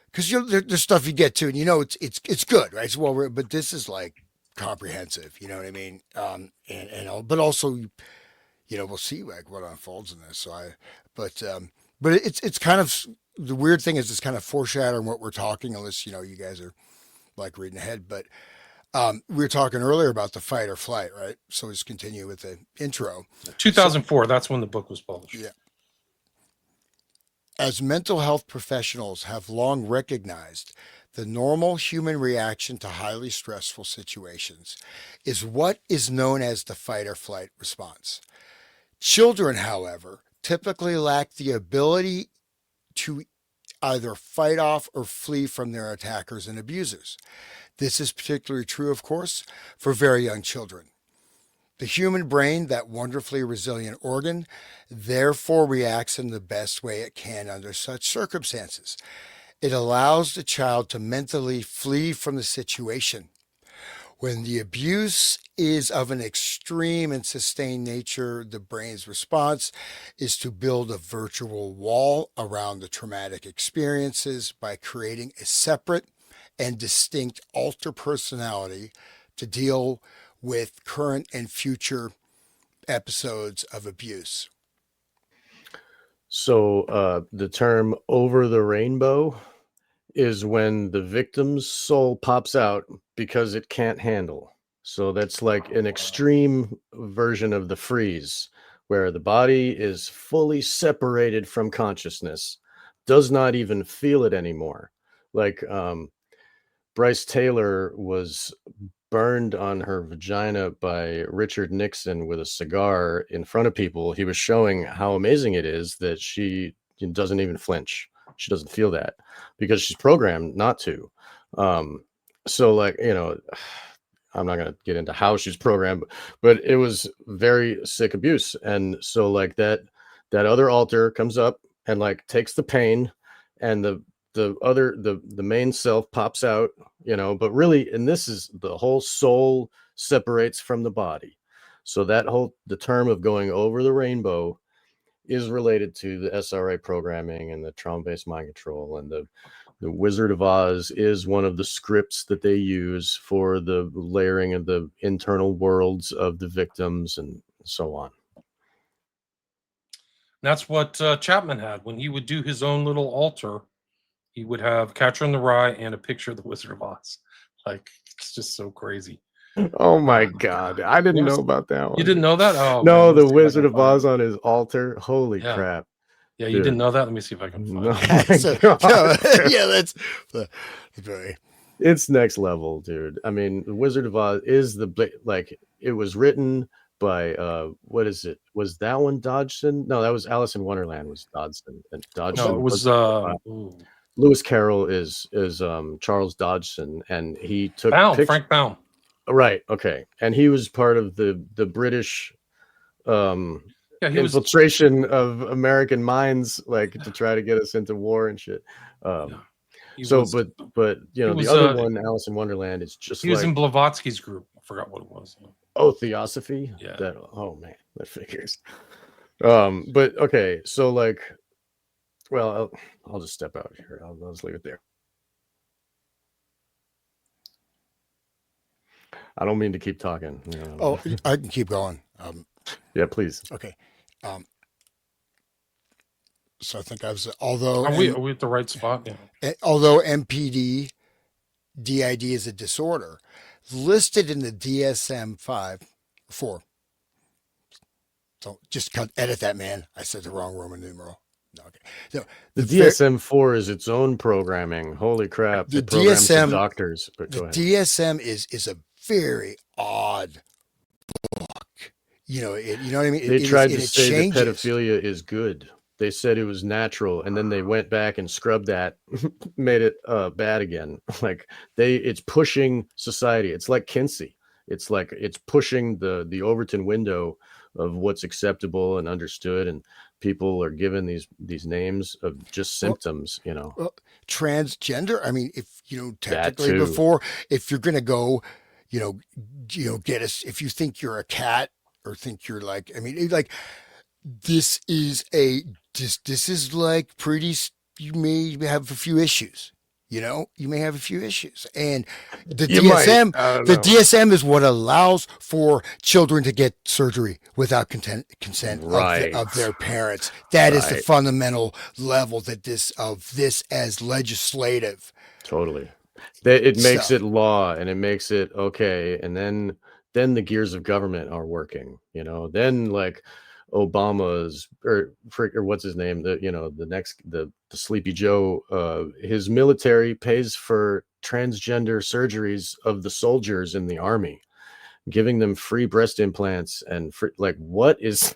because there's stuff you get to, and it's good, right? It's well, but this is like comprehensive. You know what I mean? But also, we'll see like what unfolds in this. But but it's kind of the weird thing is it's kind of foreshadowing what we're talking, unless you guys are like reading ahead. But we were talking earlier about the fight or flight, right? So let's continue with the intro. 2004. That's when the book was published. Yeah. As mental health professionals have long recognized, the normal human reaction to highly stressful situations is what is known as the fight or flight response. Children, however, typically lack the ability to either fight off or flee from their attackers and abusers. This is particularly true, of course, for very young children. The human brain, that wonderfully resilient organ, therefore reacts in the best way it can under such circumstances. It allows the child to mentally flee from the situation. When the abuse is of an extreme and sustained nature, the brain's response is to build a virtual wall around the traumatic experiences by creating a separate and distinct alter personality to deal with current and future episodes of abuse. So the term over the rainbow is when the victim's soul pops out because it can't handle. So that's like an extreme version of the freeze, where the body is fully separated from consciousness, does not even feel it anymore. Like Bryce Taylor was burned on her vagina by Richard Nixon with a cigar in front of people. He was showing how amazing it is that she doesn't even flinch. She doesn't feel that because she's programmed not to. So like, I'm not going to get into how she's programmed, but it was very sick abuse. And so like that other alter comes up and like takes the pain, and the main self pops out, but really, and this is the whole soul separates from the body. So the term of going over the rainbow is related to the SRA programming and the trauma-based mind control, and the Wizard of Oz is one of the scripts that they use for the layering of the internal worlds of the victims and so on. That's what Chapman had when he would do his own little altar. He would have Catcher in the Rye and a picture of the Wizard of Oz. Like, it's just so crazy. Oh my God. I didn't know about that one. You didn't know that? Oh, no, man, the Wizard of Oz on his altar. Holy crap. Yeah, you didn't know that? Let me see if I can find it. Yeah, that's very. It's next level, dude. I mean, the Wizard of Oz is it was written by what is it? Was that one Dodgson? No, that was Alice in Wonderland was Dodgson. And Dodgson no, it was Lewis Carroll is Charles Dodgson, and he took Frank Baum. Right. Okay. And he was part of the British infiltration of American minds, like to try to get us into war and shit. But the other one, Alice in Wonderland, is just he was in Blavatsky's group. I forgot what it was. Oh, Theosophy. Yeah. Oh man, that figures. But okay, so like, well, I'll just step out here. I'll just leave it there. I don't mean to keep talking. Oh, I can keep going. Yeah, please. Okay. So I think I was, although... Are we at the right spot? Yeah. Although MPD, DID is a disorder, listed in the DSM-4. So just edit that, man. I said the wrong Roman numeral. No, okay. So the DSM-4 is its own programming. Holy crap. The DSM... doctors. But the DSM is a very odd book. You know what I mean? They tried to say that pedophilia is good. They said it was natural, and then they went back and scrubbed that, made it bad again. Like it's pushing society. It's like Kinsey. It's like it's pushing the Overton window of what's acceptable and understood, and people are given these names of just symptoms. Well, transgender. I mean, if technically before, if you're gonna go, get us. If you think you're a cat or think you're like, I mean, like. This is like pretty, you may have a few issues, you may have a few issues. And the You might. DSM, I don't the know. DSM is what allows for children to get surgery without consent Right. of their parents. That is the Right. fundamental level that this as legislative. Totally. It makes stuff. it law, and it makes it okay. And then the gears of government are working, then like Obama's or what's his name, the Sleepy Joe, his military pays for transgender surgeries of the soldiers in the army, giving them free breast implants and free, like, what is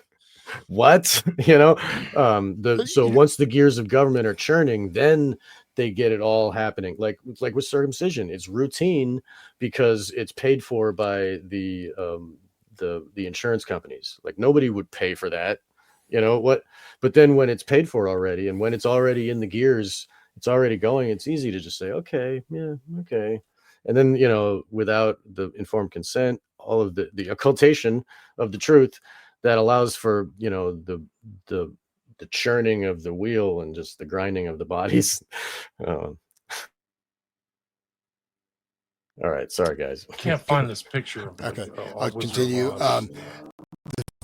what so once the gears of government are churning, then they get it all happening, like with circumcision. It's routine because it's paid for by the insurance companies. Like, nobody would pay for that, what. But then when it's paid for already, and when it's already in the gears, it's already going, it's easy to just say, okay, yeah, okay. And then, without the informed consent, all of the occultation of the truth that allows for, the churning of the wheel and just the grinding of the bodies. All right, sorry guys. Can't find this picture. Okay, All I'll Wizard continue. of Oz.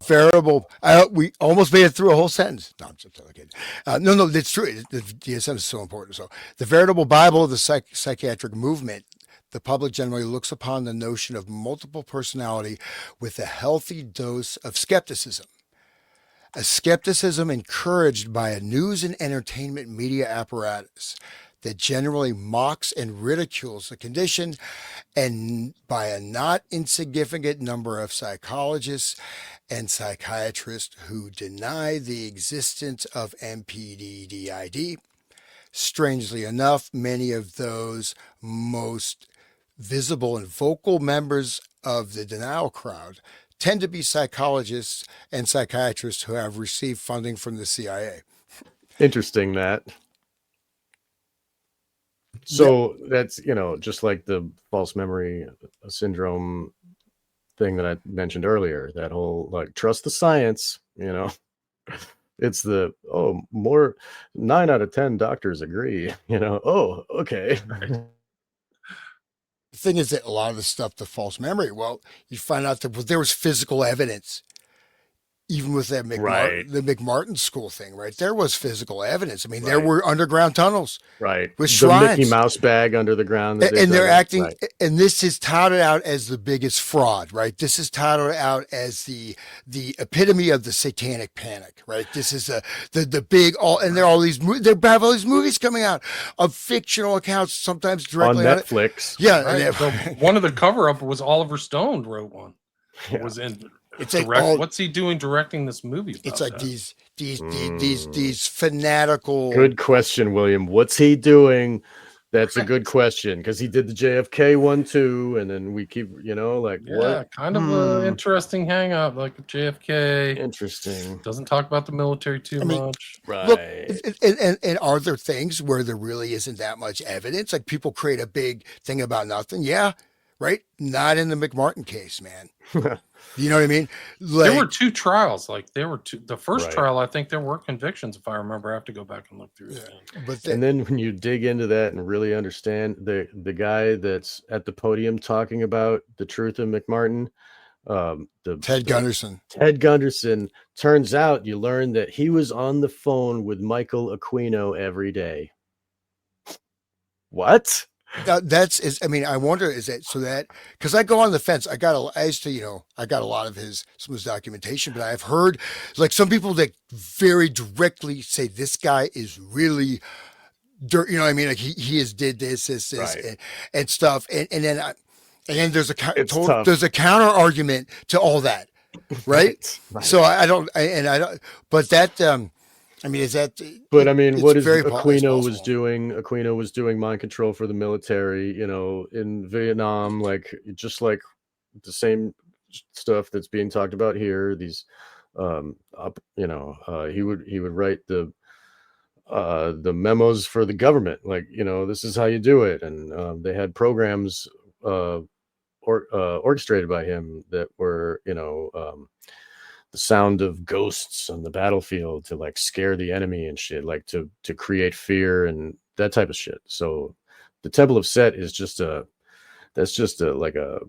Variable. We almost made it through a whole sentence. No, I'm just kidding. No, that's true. The DSM is so important. So, the veritable Bible of the psychiatric movement, the public generally looks upon the notion of multiple personality with a healthy dose of skepticism. A skepticism encouraged by a news and entertainment media apparatus that generally mocks and ridicules the condition, and by a not insignificant number of psychologists and psychiatrists who deny the existence of MPDDID. Strangely enough, many of those most visible and vocal members of the denial crowd tend to be psychologists and psychiatrists who have received funding from the CIA. Interesting that. So that's, just like the false memory syndrome thing that I mentioned earlier, that whole, like, trust the science, it's more 9 out of 10 doctors agree, oh, okay. The thing is that a lot of the stuff, the false memory, well, you find out that there was physical evidence. Even with that Right. the McMartin school thing, right? There was physical evidence. I mean, there Right. were underground tunnels Right. with The shrines. Mickey Mouse bag under the ground. That And they're dug up. acting, Right. and this is touted out as the biggest fraud, right? This is touted out as the epitome of the satanic panic, right? This is the big and there are all these there have all these movies coming out of fictional accounts, sometimes On directly Netflix. Yeah, Right. So one of the cover-up was Oliver Stone wrote one. Yeah. Was in. It's like what's he doing directing this movie? It's like that? these fanatical. Good question, William. What's he doing? That's a good question, because he did the JFK one too, and then we keep, like, what? Kind of an interesting hang-up, like JFK. Interesting. Doesn't talk about the military too much. Right. Look, and are there things where there really isn't that much evidence? Like, people create a big thing about nothing. Yeah, right. Not in the McMartin case, man. You know what I mean? Like, there were 2 trials. Like, there were 2. The first Right. trial, I think there were convictions, if I remember. I have to go back and look through it. but And then when you dig into that and really understand the guy that's at the podium talking about the truth of McMartin, Ted Gunderson. Ted Gunderson, turns out you learn that he was on the phone with Michael Aquino every day. What? I mean, I wonder, is that so that, because I go on the fence. I got a lot of some of his documentation, but I've heard, like, some people that very directly say this guy is really dirt. You know what I mean? Like, he has did this, Right. and stuff. And then there's It's tough. there's a counter argument to all that. Right. Right. So I don't, but that, I mean, is that? But I mean, what is very Aquino was possible. doing? Aquino was doing mind control for the military, in Vietnam, like, just like the same stuff that's being talked about here. These, he would write the memos for the government, like, this is how you do it, and they had programs orchestrated by him that were, the sound of ghosts on the battlefield to, like, scare the enemy and shit, like to create fear and that type of shit. So the Temple of Set is just that's just like a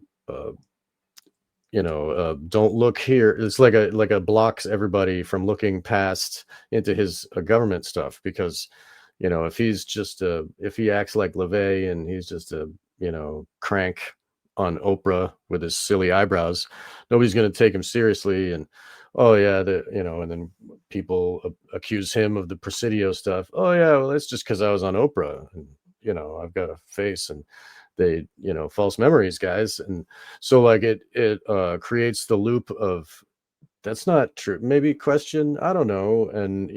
don't look here. It's like a blocks everybody from looking past into his government stuff, because if he's just if he acts like LaVey and he's just a crank on Oprah with his silly eyebrows, nobody's going to take him seriously. And oh yeah, and then people accuse him of the Presidio stuff. Oh yeah, well that's just because I was on Oprah, and I've got a face, and they false memories, guys. And so like it creates the loop of that's not true, maybe question, I don't know. And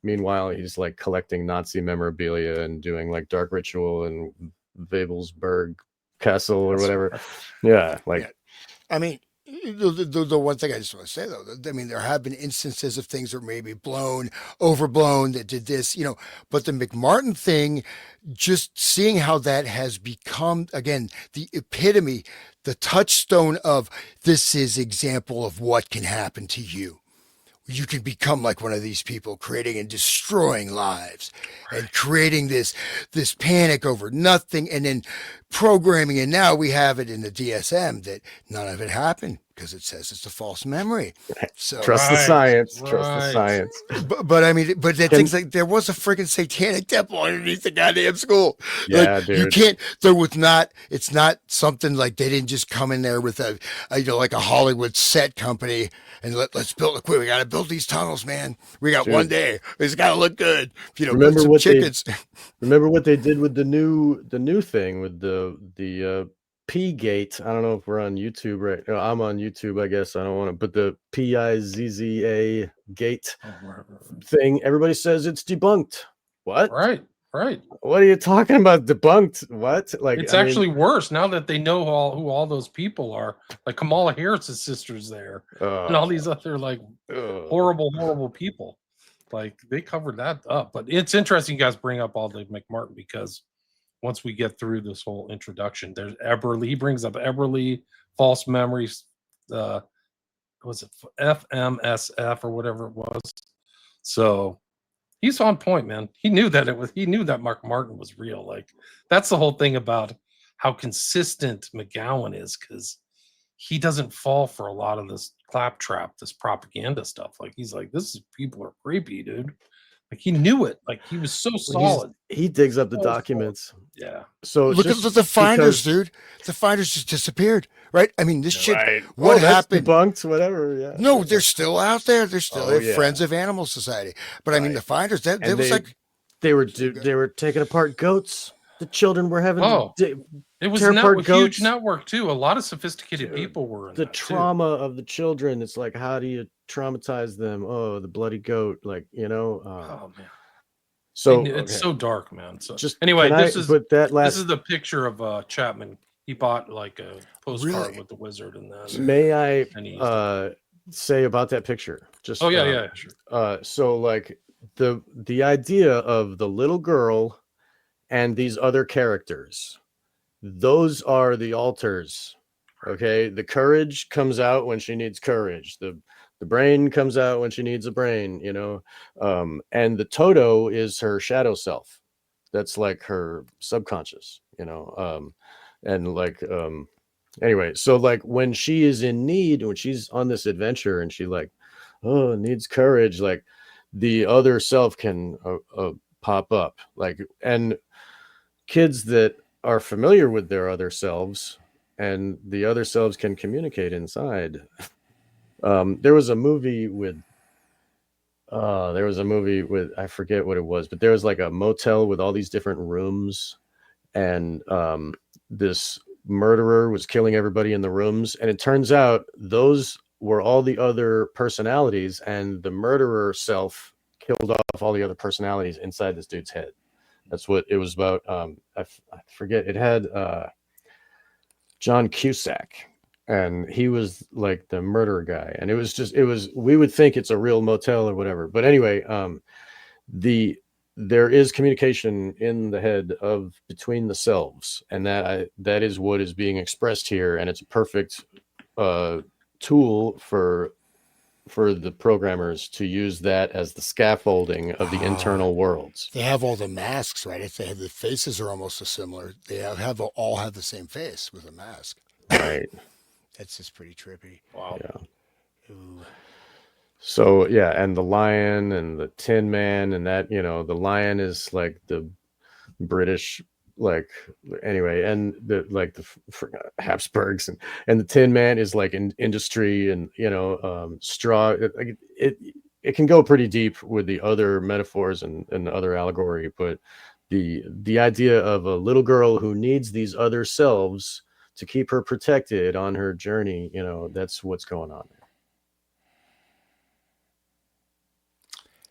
meanwhile he's like collecting Nazi memorabilia and doing like dark ritual and Webelsberg Castle or whatever. Yeah, like Yeah. I mean, the one thing I just want to say though, I mean, there have been instances of things that maybe overblown, that did this, but the McMartin thing, just seeing how that has become again the epitome, the touchstone of this is example of what can happen to you. You can become like one of these people, creating and destroying lives and creating this panic over nothing, and then programming. And now we have it in the DSM that none of it happened because it says it's a false memory. So trust the science. Trust the right. science. but I mean, but that things like there was a freaking satanic temple underneath the goddamn school. Yeah, Like, dude. you can't. There was not. It's not something like they didn't just come in there with a like a Hollywood set company and let's build a quick. We got to build these tunnels, man. We got Dude. one day. It's got to look good. Remember put some what chickens. Remember what they did with the new thing with the P gate. I don't know if we're on YouTube right now. I'm on YouTube, I guess. I don't want to, but the PIZZA gate thing, everybody says it's debunked. What? Right. What are you talking about? Debunked? What? Like, It's actually worse now that they know who all those people are. Like Kamala Harris's sister's there, and all these other like horrible people. Like they covered that up. But it's interesting you guys bring up all the McMartin, because once we get through this whole introduction, there's Eberly. He brings up Eberly, false memories. Was it FMSF or whatever it was? So he's on point, man. He knew that he knew that McMartin was real. Like that's the whole thing about how consistent McGowan is, because he doesn't fall for a lot of this claptrap, this propaganda stuff. Like he's like, people are creepy, dude. Like he knew it. Like he was so solid. He digs up the documents. Yeah. So Look at the finders, dude. The finders just disappeared, right? I mean, this shit. Right. What that's happened? Debunked, whatever. Yeah. No, they're still out there. They're still yeah. Friends of Animal Society. But I mean, the finders. That was like they were taking apart goats. The children were having. It was a huge network too. A lot of sophisticated people were in the that trauma of the children. It's like, how do you traumatize them? Oh, the bloody goat. Like, oh man. So it's so dark, man. So just anyway, this is the picture of Chapman. He bought like a postcard with the wizard, and then may I say about that picture? Just sure. So like the idea of the little girl and these other characters, those are the altars. Okay, the courage comes out when she needs courage. The brain comes out when she needs a brain, and the Toto is her shadow self. That's like her subconscious, and like, anyway, so like when she is in need, when she's on this adventure and she like, needs courage, like the other self can pop up, like, and kids that are familiar with their other selves and the other selves can communicate inside. There was a movie with I forget what it was, but there was like a motel with all these different rooms, and this murderer was killing everybody in the rooms, and it turns out those were all the other personalities, and the murderer self killed off all the other personalities inside this dude's head. That's what it was about. I forget. It had John Cusack, and he was like the murderer guy. And we would think it's a real motel or whatever. But anyway, there is communication in the head between the selves, and that is what is being expressed here. And it's a perfect tool for for the programmers to use that as the scaffolding of the internal worlds. They have all the masks, right? If they have the faces are almost similar. They all have the same face with a mask. Right. That's just pretty trippy. Wow. Yeah. Ooh. So yeah, and the lion and the Tin Man, and that, you know, the lion is like the British, like, anyway, and the Habsburgs, and the Tin Man is like in industry, and you know, straw. It can go pretty deep with the other metaphors and the other allegory, but the idea of a little girl who needs these other selves to keep her protected on her journey, you know, that's what's going on there.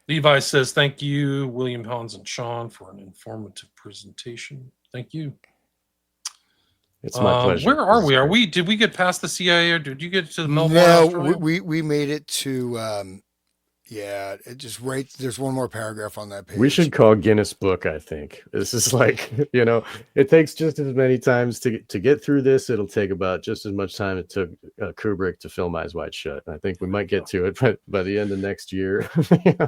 Levi says, thank you, William, Hans, and Sean, for an informative presentation. Thank you. It's my pleasure. Where are we? Did we get past the CIA, or did you get to the Melbourne? No, we made it to yeah, it just right. There's one more paragraph on that page. We should call Guinness Book, I think. This is like, you know, it takes just as many times to get through this. It'll take about just as much time it took Kubrick to film Eyes Wide Shut. I think we might get to it by the end of next year. Yeah.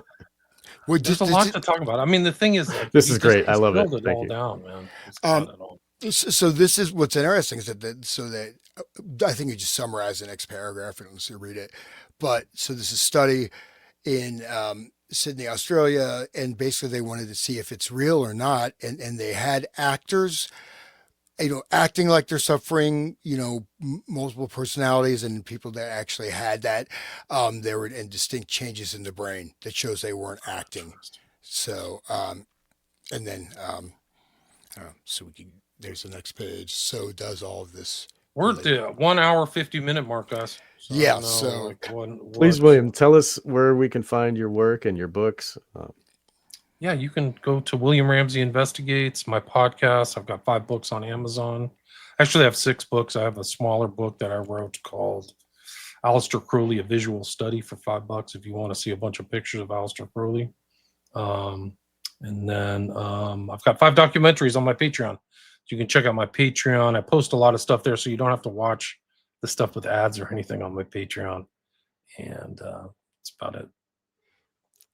Well, there's a lot to talk about. I mean, the thing is, like, this is great. I love it. Thank Thank you. Down, man. So this is what's interesting is that I think you just summarize the next paragraph and let's read it. But so this is a study in Sydney, Australia, and basically they wanted to see if it's real or not, and they had actors, you know, acting like they're suffering, you know, multiple personalities, and people that actually had that, there were distinct changes in the brain that shows they weren't acting. So, and then, so we can, there's the next page. So does all of this. We're at the 1 hour, 50-minute mark, guys. So yeah. So please, William, tell us where we can find your work and your books. Yeah, you can go to William Ramsey Investigates, my podcast. I've got 5 books on Amazon. Actually, I have 6 books. I have a smaller book that I wrote called Aleister Crowley, A Visual Study, for $5 if you want to see a bunch of pictures of Aleister Crowley. And then I've got 5 documentaries on my Patreon. So you can check out my Patreon. I post a lot of stuff there, so you don't have to watch the stuff with ads or anything on my Patreon. And that's about it.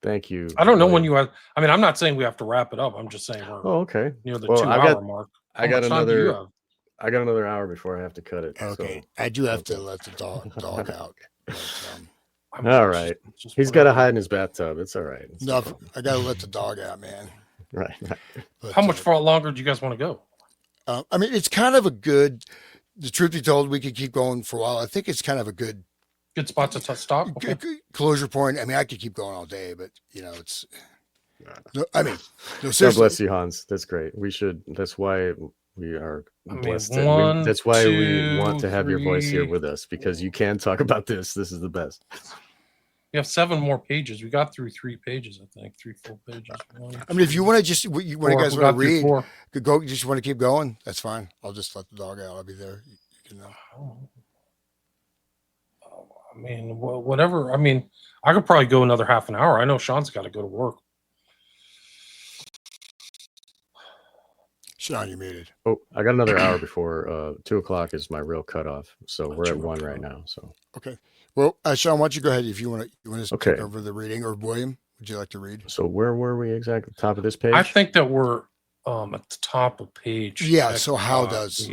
Thank you. I don't know when you have. I mean, I'm not saying we have to wrap it up. I'm just saying we're okay. Near the 2-hour mark. I got another hour before I have to cut it. Okay, so. I do have to let the dog out. But, all right, he's got to hide in his bathtub. It's all right. No, I got to let the dog out, man. Right. But, how much longer do you guys want to go? I mean, it's kind of a good. The truth be told, we could keep going for a while. I think it's kind of a good spot to stop. Okay. Closure point. I mean, I could keep going all day, but you know, it's. I mean, no, God bless you, Hans. That's great. We should. That's why we are blessed. That's why we want to have your voice here with us, because you can talk about this. This is the best. We have 7 more pages. We got through 3 pages, I think. 3 full pages. I mean, if you want to just, you guys want to read, go. You just want to keep going. That's fine. I'll just let the dog out. I'll be there. You can. I mean, whatever. I mean, I could probably go another half an hour. I know Sean's got to go to work. Sean, you muted. Oh, I got another hour before 2 o'clock is my real cutoff. So we're at 1 right now. So okay. Well, Sean, why don't you go ahead if you want to take over the reading, or William, would you like to read? So where were we exactly? Top of this page? I think that we're at the top of page. Yeah. So how does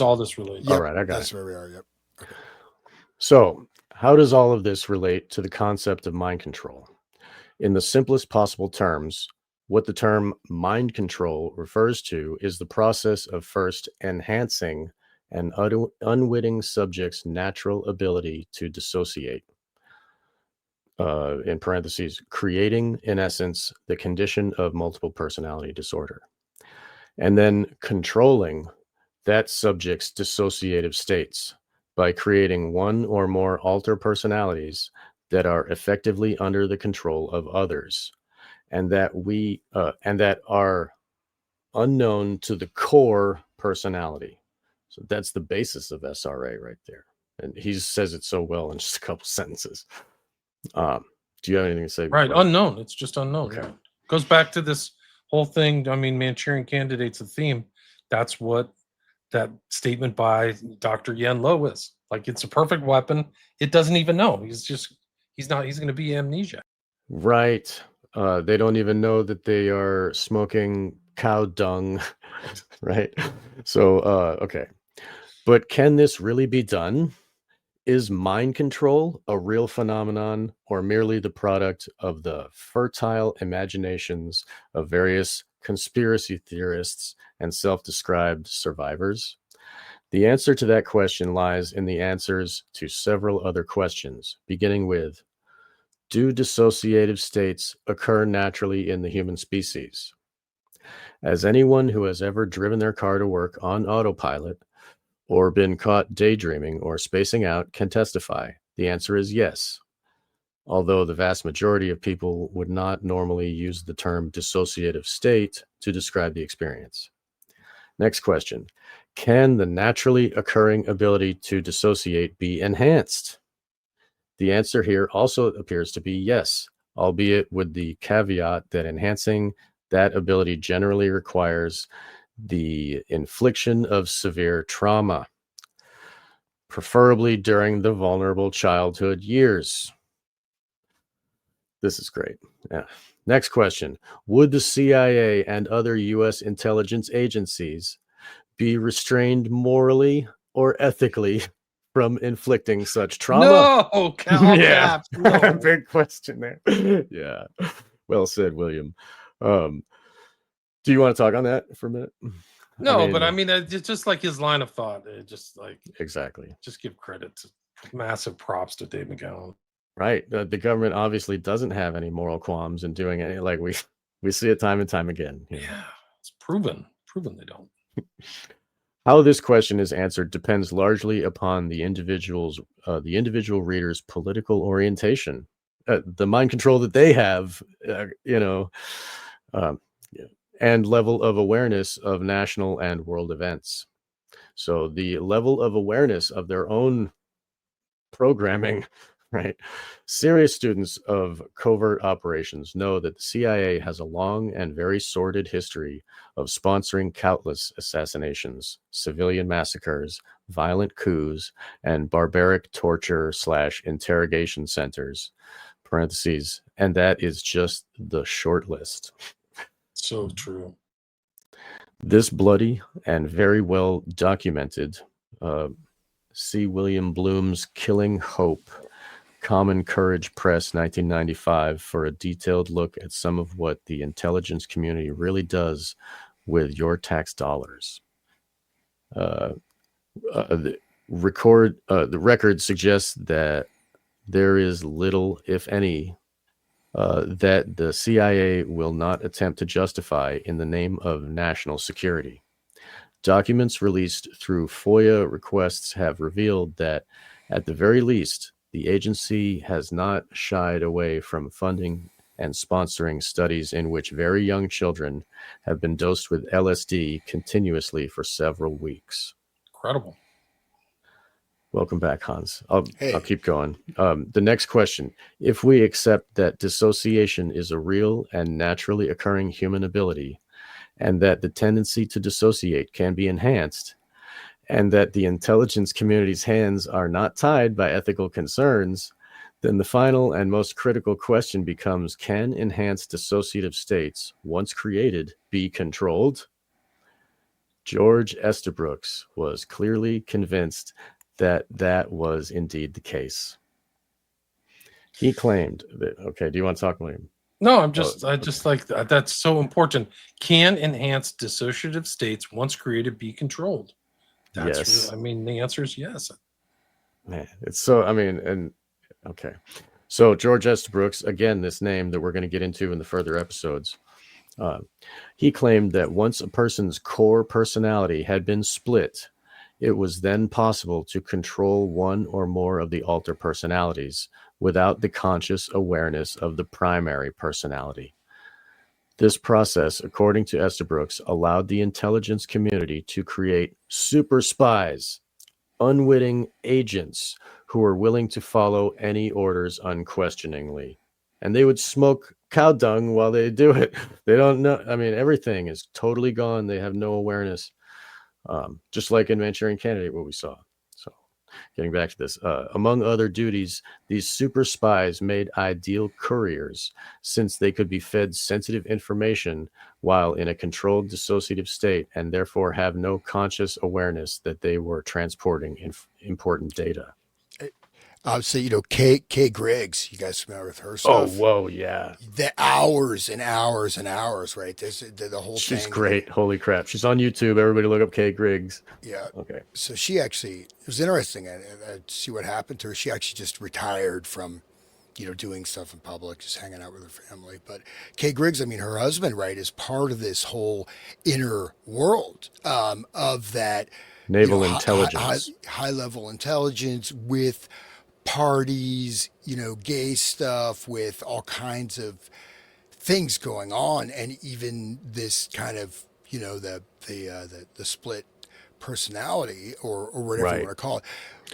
all this relate? Yep, all right, I got that's it. Where we are. Yep. Okay. So how does all of this relate to the concept of mind control? In the simplest possible terms, what the term mind control refers to is the process of first enhancing an unwitting subject's natural ability to dissociate. In parentheses, creating, in essence, the condition of multiple personality disorder. And then controlling that subject's dissociative states by creating one or more alter personalities that are effectively under the control of others, and that are unknown to the core personality. So that's the basis of SRA right there. And he says it so well in just a couple sentences. Do you have anything to say? Right. Unknown. It's just unknown. Okay. Goes back to this whole thing. I mean, Manchurian Candidate's a theme. That's what that statement by Dr. Yen Lo is. Like it's a perfect weapon. It doesn't even know. He's going to be amnesia. Right. They don't even know that they are smoking cow dung, right? So, okay. But can this really be done? Is mind control a real phenomenon or merely the product of the fertile imaginations of various conspiracy theorists and self-described survivors? The answer to that question lies in the answers to several other questions, beginning with, do dissociative states occur naturally in the human species? As anyone who has ever driven their car to work on autopilot or been caught daydreaming or spacing out can testify, the answer is yes. Although the vast majority of people would not normally use the term dissociative state to describe the experience. Next question. Can the naturally occurring ability to dissociate be enhanced? The answer here also appears to be yes, albeit with the caveat that enhancing that ability generally requires the infliction of severe trauma, preferably during the vulnerable childhood years. This is great. Yeah. Next question. Would the CIA and other U.S. intelligence agencies be restrained morally or ethically from inflicting such trauma? No, all caps. No. Big question there. Yeah. Well said, William. Do you want to talk on that for a minute? No, but I mean, it's just like his line of thought. Just like exactly. Just give credit to massive props to Dave McGowan. Right. The government obviously doesn't have any moral qualms in doing any. Like we see it time and time again. You know? Yeah, it's proven they don't. How this question is answered depends largely upon the individual reader's political orientation, the mind control that they have, and level of awareness of national and world events. So the level of awareness of their own programming, right? Serious students of covert operations know that the CIA has a long and very sordid history of sponsoring countless assassinations, civilian massacres, violent coups, and barbaric torture/interrogation centers, parentheses, and that is just the short list. So true. This bloody and very well documented, see William Bloom's Killing Hope, Common Courage Press, 1995, for a detailed look at some of what the intelligence community really does with your tax dollars. The record suggests that there is little, if any, that the CIA will not attempt to justify in the name of national security. Documents released through FOIA requests have revealed that, at the very least, the agency has not shied away from funding and sponsoring studies in which very young children have been dosed with LSD continuously for several weeks. Incredible. Welcome back, Hans. I'll keep going. The next question. If we accept that dissociation is a real and naturally occurring human ability, and that the tendency to dissociate can be enhanced, and that the intelligence community's hands are not tied by ethical concerns, then the final and most critical question becomes, can enhanced dissociative states, once created, be controlled? George Estabrooks was clearly convinced that that was indeed the case. He claimed that, okay, do you want to talk, William? No, I just like that. That's so important. Can enhanced dissociative states, once created, be controlled? Yes. The answer is yes. Man, it's so, okay. So George Estabrooks, again, this name that we're going to get into in the further episodes, he claimed that once a person's core personality had been split, it was then possible to control one or more of the alter personalities without the conscious awareness of the primary personality. This process, according to Estabrooks, allowed the intelligence community to create super spies, unwitting agents who were willing to follow any orders unquestioningly. And they would smoke cow dung while they do it. They don't know. Everything is totally gone. They have no awareness. Just like in Manchurian Candidate, what we saw. So getting back to this, among other duties, these super spies made ideal couriers since they could be fed sensitive information while in a controlled dissociative state and therefore have no conscious awareness that they were transporting important data. Obviously, Kay Griggs, you guys familiar with her Oh, stuff? whoa, yeah. The hours and hours and hours, right? There's the whole She's thing. great. Holy crap. She's on YouTube. Everybody look up Kay Griggs. Yeah. Okay. So she actually, it was interesting. I see what happened to her. She actually just retired from, doing stuff in public, just hanging out with her family. But Kay Griggs, I mean, her husband, right, is part of this whole inner world of that Naval intelligence. high level intelligence with parties, gay stuff, with all kinds of things going on, and even this kind of, the split personality or whatever you Right. want to call it.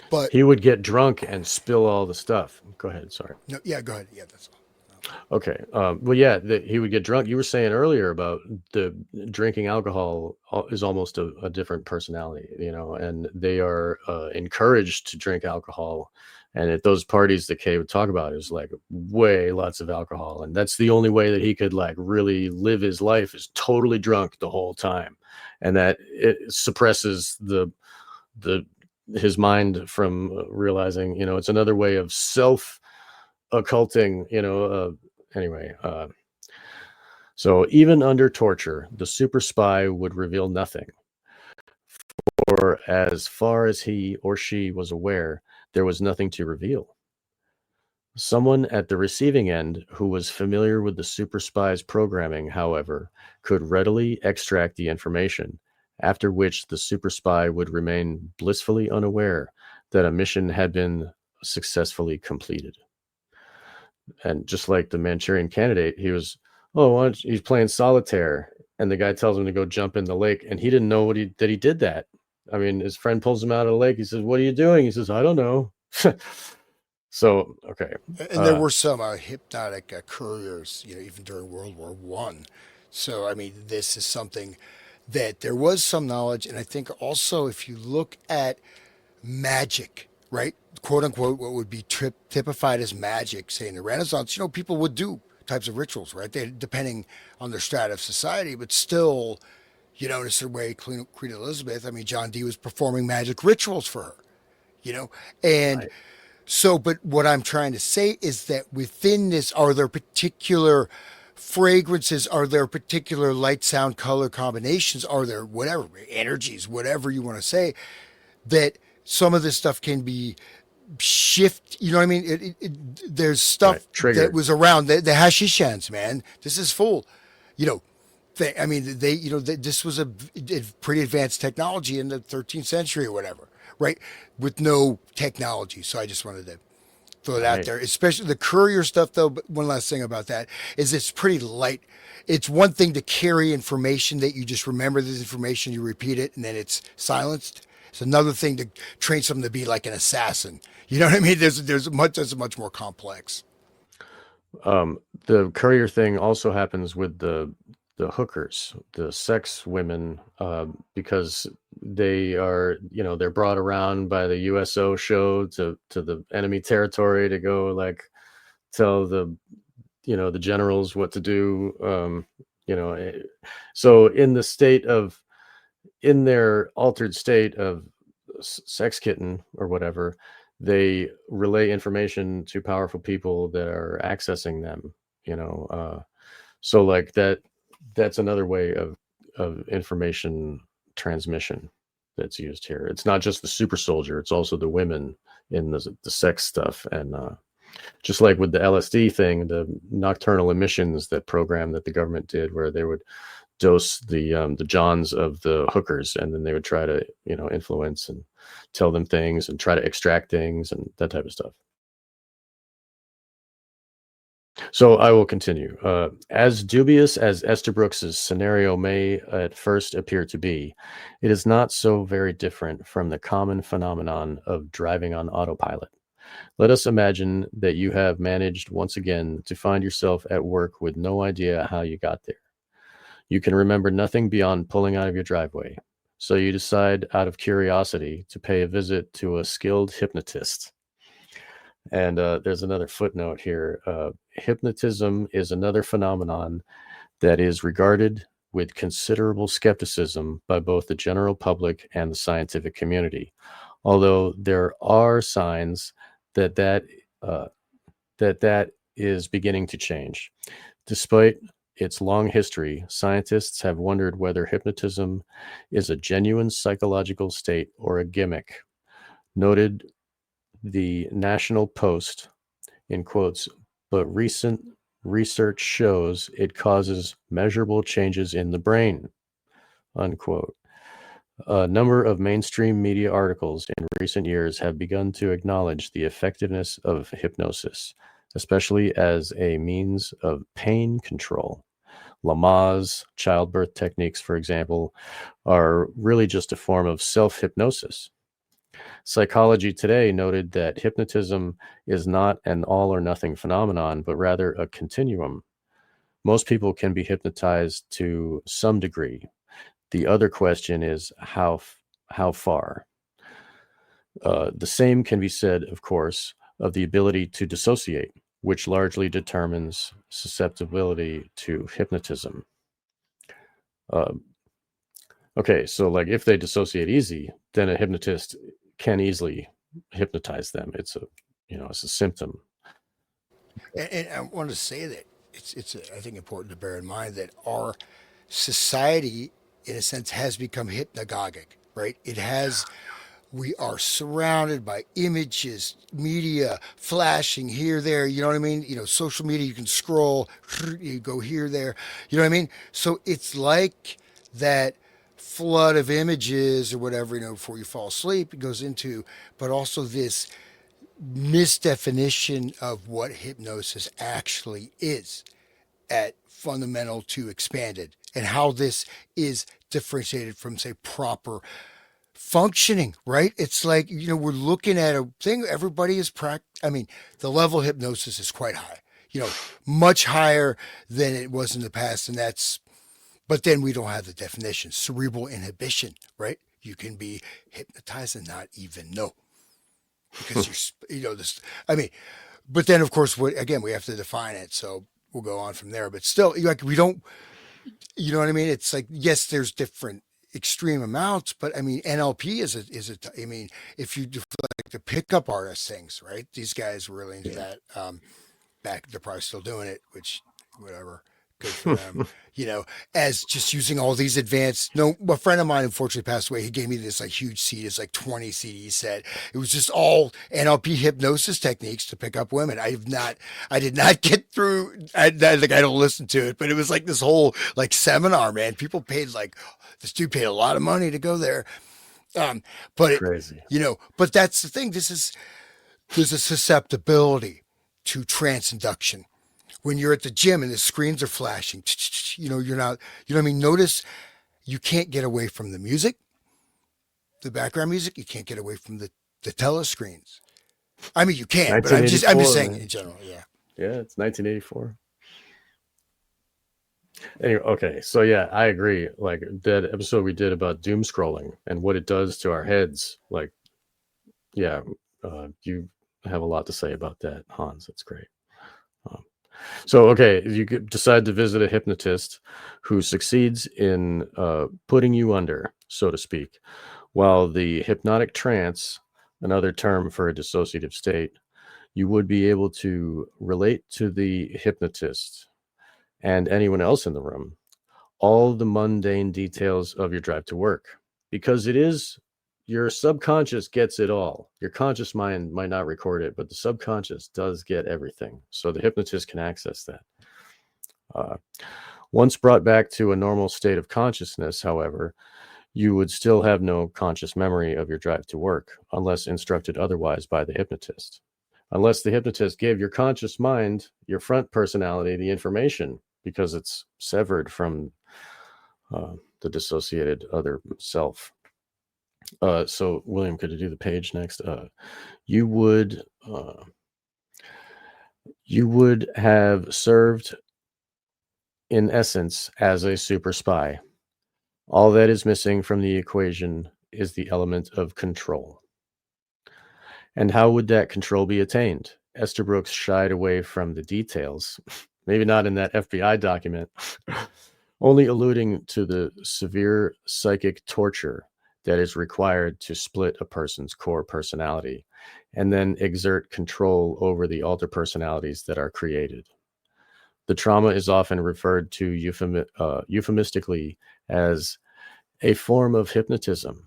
But He would get drunk and spill all the stuff. Go ahead. Sorry. no, yeah, go ahead. Yeah, that's all. Okay. Well, yeah, he would get drunk. You were saying earlier about the drinking alcohol is almost a different personality, and they are encouraged to drink alcohol. And at those parties that Kay would talk about is like way lots of alcohol. And that's the only way that he could like really live his life is totally drunk the whole time. And that it suppresses his mind from realizing, it's another way of occulting, anyway. So even under torture, the super spy would reveal nothing. For as far as he or she was aware, there was nothing to reveal. Someone at the receiving end who was familiar with the super spy's programming, however, could readily extract the information, after which the super spy would remain blissfully unaware that a mission had been successfully completed. And just like the Manchurian Candidate, he was, he's playing solitaire, and the guy tells him to go jump in the lake, and he didn't know that he did that. I mean, his friend pulls him out of the lake. He says, "What are you doing?" He says, "I don't know." So, okay. And there were some hypnotic couriers, even during World War One. So, I mean, this is something that there was some knowledge, and I think also if you look at magic, right, quote unquote, what would be typified as magic, say in the Renaissance, people would do types of rituals, right? They depending on their strata of society, but still, in a certain way, Queen Elizabeth. I mean, John Dee was performing magic rituals for her, and. Right. So, but what I'm trying to say is that within this, are there particular fragrances? Are there particular light, sound, color combinations? Are there whatever energies, whatever you want to say, that some of this stuff can be shift? You know what I mean? There's stuff that was around the hashishans, man. This is full, this was a pretty advanced technology in the 13th century or whatever. Right, with no technology. So I just wanted to throw it out there, especially the courier stuff, though. But one last thing about that is it's pretty light. It's one thing to carry information that you just remember this information, you repeat it, and then it's silenced. It's another thing to train someone to be like an assassin. You know what I mean? There's much more complex. The courier thing also happens with the hookers, the sex women, because they are, they're brought around by the USO show to the enemy territory to go like tell the generals what to do. So in their altered state of sex kitten or whatever, they relay information to powerful people that are accessing them, so like that's another way of information transmission that's used here. It's not just the super soldier, it's also the women in the sex stuff. And just like with the LSD thing, the nocturnal emissions, that program that the government did where they would dose the johns of the hookers, and then they would try to influence and tell them things and try to extract things and that type of stuff. So I will continue. As dubious as Estabrooks's scenario may at first appear to be, it is not so very different from the common phenomenon of driving on autopilot. Let us imagine that you have managed once again to find yourself at work with no idea how you got there. You can remember nothing beyond pulling out of your driveway. So you decide out of curiosity to pay a visit to a skilled hypnotist. And there's another footnote here. Hypnotism is another phenomenon that is regarded with considerable skepticism by both the general public and the scientific community, although there are signs that that is beginning to change. Despite its long history, scientists have wondered whether hypnotism is a genuine psychological state or a gimmick. Noted the National Post, in quotes, but recent research shows it causes measurable changes in the brain, unquote. A number of mainstream media articles in recent years have begun to acknowledge the effectiveness of hypnosis, especially as a means of pain control. Lamaze childbirth techniques, for example, are really just a form of self-hypnosis. Psychology Today noted that hypnotism is not an all or nothing phenomenon, but rather a continuum. Most people can be hypnotized to some degree. The other question is how far. The same can be said, of course, of the ability to dissociate, which largely determines susceptibility to hypnotism. Okay, so like if they dissociate easy, then a hypnotist can easily hypnotize them. It's a symptom. And I want to say that I think important to bear in mind that our society, in a sense, has become hypnagogic, right? It has. We are surrounded by images, media, flashing here, there. You know what I mean? Social media. You can scroll, you go here, there. You know what I mean? So it's like that flood of images or whatever, before you fall asleep. It goes into, but also this misdefinition of what hypnosis actually is at fundamental to expanded, and how this is differentiated from, say, proper functioning, right? It's like, we're looking at a thing, everybody is the level of hypnosis is quite high, much higher than it was in the past. And but then we don't have the definition, cerebral inhibition, right? You can be hypnotized and not even know, because this, but then of course, again, we have to define it. So we'll go on from there, but still, like, we don't, you know what I mean? It's like, yes, there's different extreme amounts, but NLP if you do like the pickup artist things, right? These guys were really into that. Back, they're probably still doing it, which, whatever, good for them. As just using all these advanced. No, a friend of mine unfortunately passed away. He gave me this like huge CD. It's like 20 CD set. It was just all NLP hypnosis techniques to pick up women. I did not get through. I don't listen to it, but it was like this whole like seminar, man. People paid this dude paid a lot of money to go there. But Crazy. But that's the thing. There's a susceptibility to transinduction. When you're at the gym and the screens are flashing, you're not, notice you can't get away from the music, the background music. You can't get away from the telescreens. You can, but I'm just saying, man. In general. Yeah. Yeah. It's 1984. Anyway, okay. So yeah, I agree. Like that episode we did about doom scrolling and what it does to our heads. Like, yeah, you have a lot to say about that, Hans. That's great. So, okay, you decide to visit a hypnotist who succeeds in putting you under, so to speak, while the hypnotic trance, another term for a dissociative state, you would be able to relate to the hypnotist and anyone else in the room all the mundane details of your drive to work, because it is your subconscious gets it all. Your conscious mind might not record it, but the subconscious does get everything. So the hypnotist can access that. Once brought back to a normal state of consciousness, however, you would still have no conscious memory of your drive to work unless instructed otherwise by the hypnotist. Unless the hypnotist gave your conscious mind, your front personality, the information, because it's severed from the dissociated other self. So William, could you do the page next? You would have served in essence as a super spy. All that is missing from the equation is the element of control. And how would that control be attained? Estabrooks shied away from the details, maybe not in that FBI document, only alluding to the severe psychic torture that is required to split a person's core personality and then exert control over the alter personalities that are created. The trauma is often referred to euphemistically as a form of hypnotism.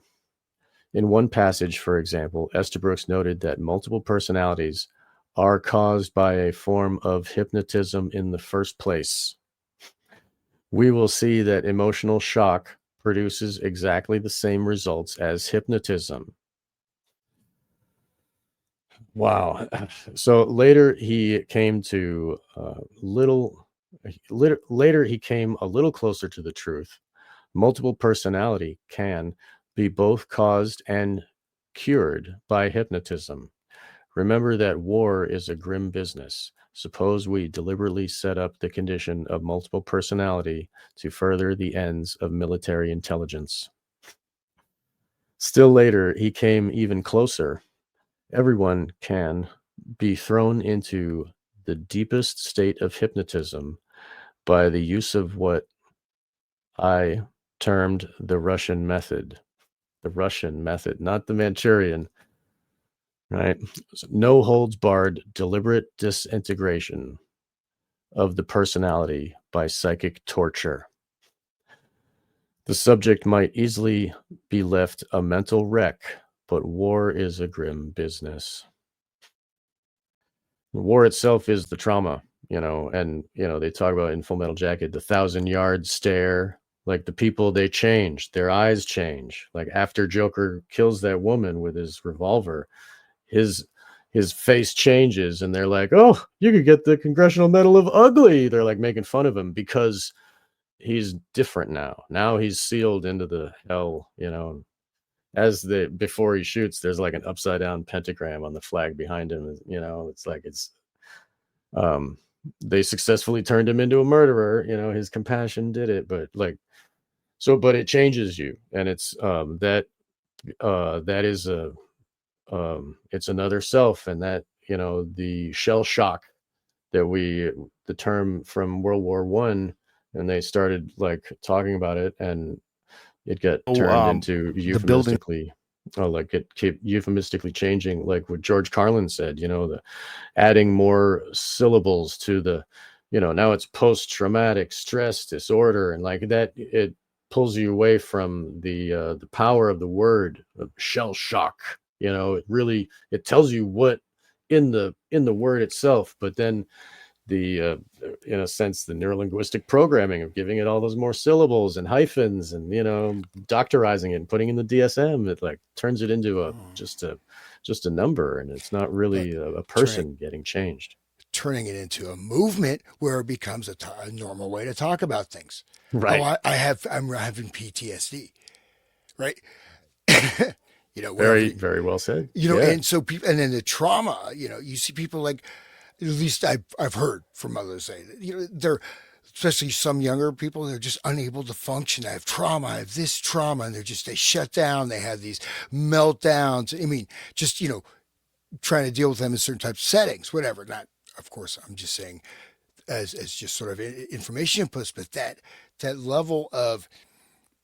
In one passage, for example, Estabrooks noted that multiple personalities are caused by a form of hypnotism in the first place. We will see that emotional shock produces exactly the same results as hypnotism. Wow. So later he came to later he came a little closer to the truth. Multiple personality can be both caused and cured by hypnotism. Remember that war is a grim business. Suppose we deliberately set up the condition of multiple personality to further the ends of military intelligence. Still later, he came even closer. Everyone can be thrown into the deepest state of hypnotism by the use of what I termed the Russian method. The Russian method, not the Manchurian, right? So no holds barred, deliberate disintegration of the personality by psychic torture. The subject might easily be left a mental wreck, but war is a grim business. War itself is the trauma, and they talk about in Full Metal Jacket the 1,000-yard stare. Like the people, they change, their eyes change. Like after Joker kills that woman with his revolver, his face changes, and they're like, "Oh, you could get the Congressional Medal of Ugly." They're like making fun of him because he's different now. Now he's sealed into the hell, before he shoots, there's like an upside down pentagram on the flag behind him. It's like um they successfully turned him into a murderer. His compassion did it, but but it changes you, and it's that is it's another self, and that the shell shock the term from World War One, and they started like talking about it, and it got turned into the building. euphemistically, like it kept euphemistically changing, like what George Carlin said, the adding more syllables to the, now it's post-traumatic stress disorder, and like that, it pulls you away from the power of the word of shell shock. It tells you what in the word itself, but then the in a sense the neurolinguistic programming of giving it all those more syllables and hyphens and doctorizing it and putting in the DSM, it like turns it into just a number, and it's not really a person getting changed. Turning it into a movement where it becomes a normal way to talk about things. Right. Oh, I'm having PTSD, right? Very, very well said. And so people, and then the trauma, you see people like, at least I've heard from others say that, they're, especially some younger people, they're just unable to function. I have trauma, I have this trauma, and they shut down. They have these meltdowns. I mean, just, trying to deal with them in certain types of settings, whatever. Not, of course, I'm just saying as just sort of information inputs, but that level of,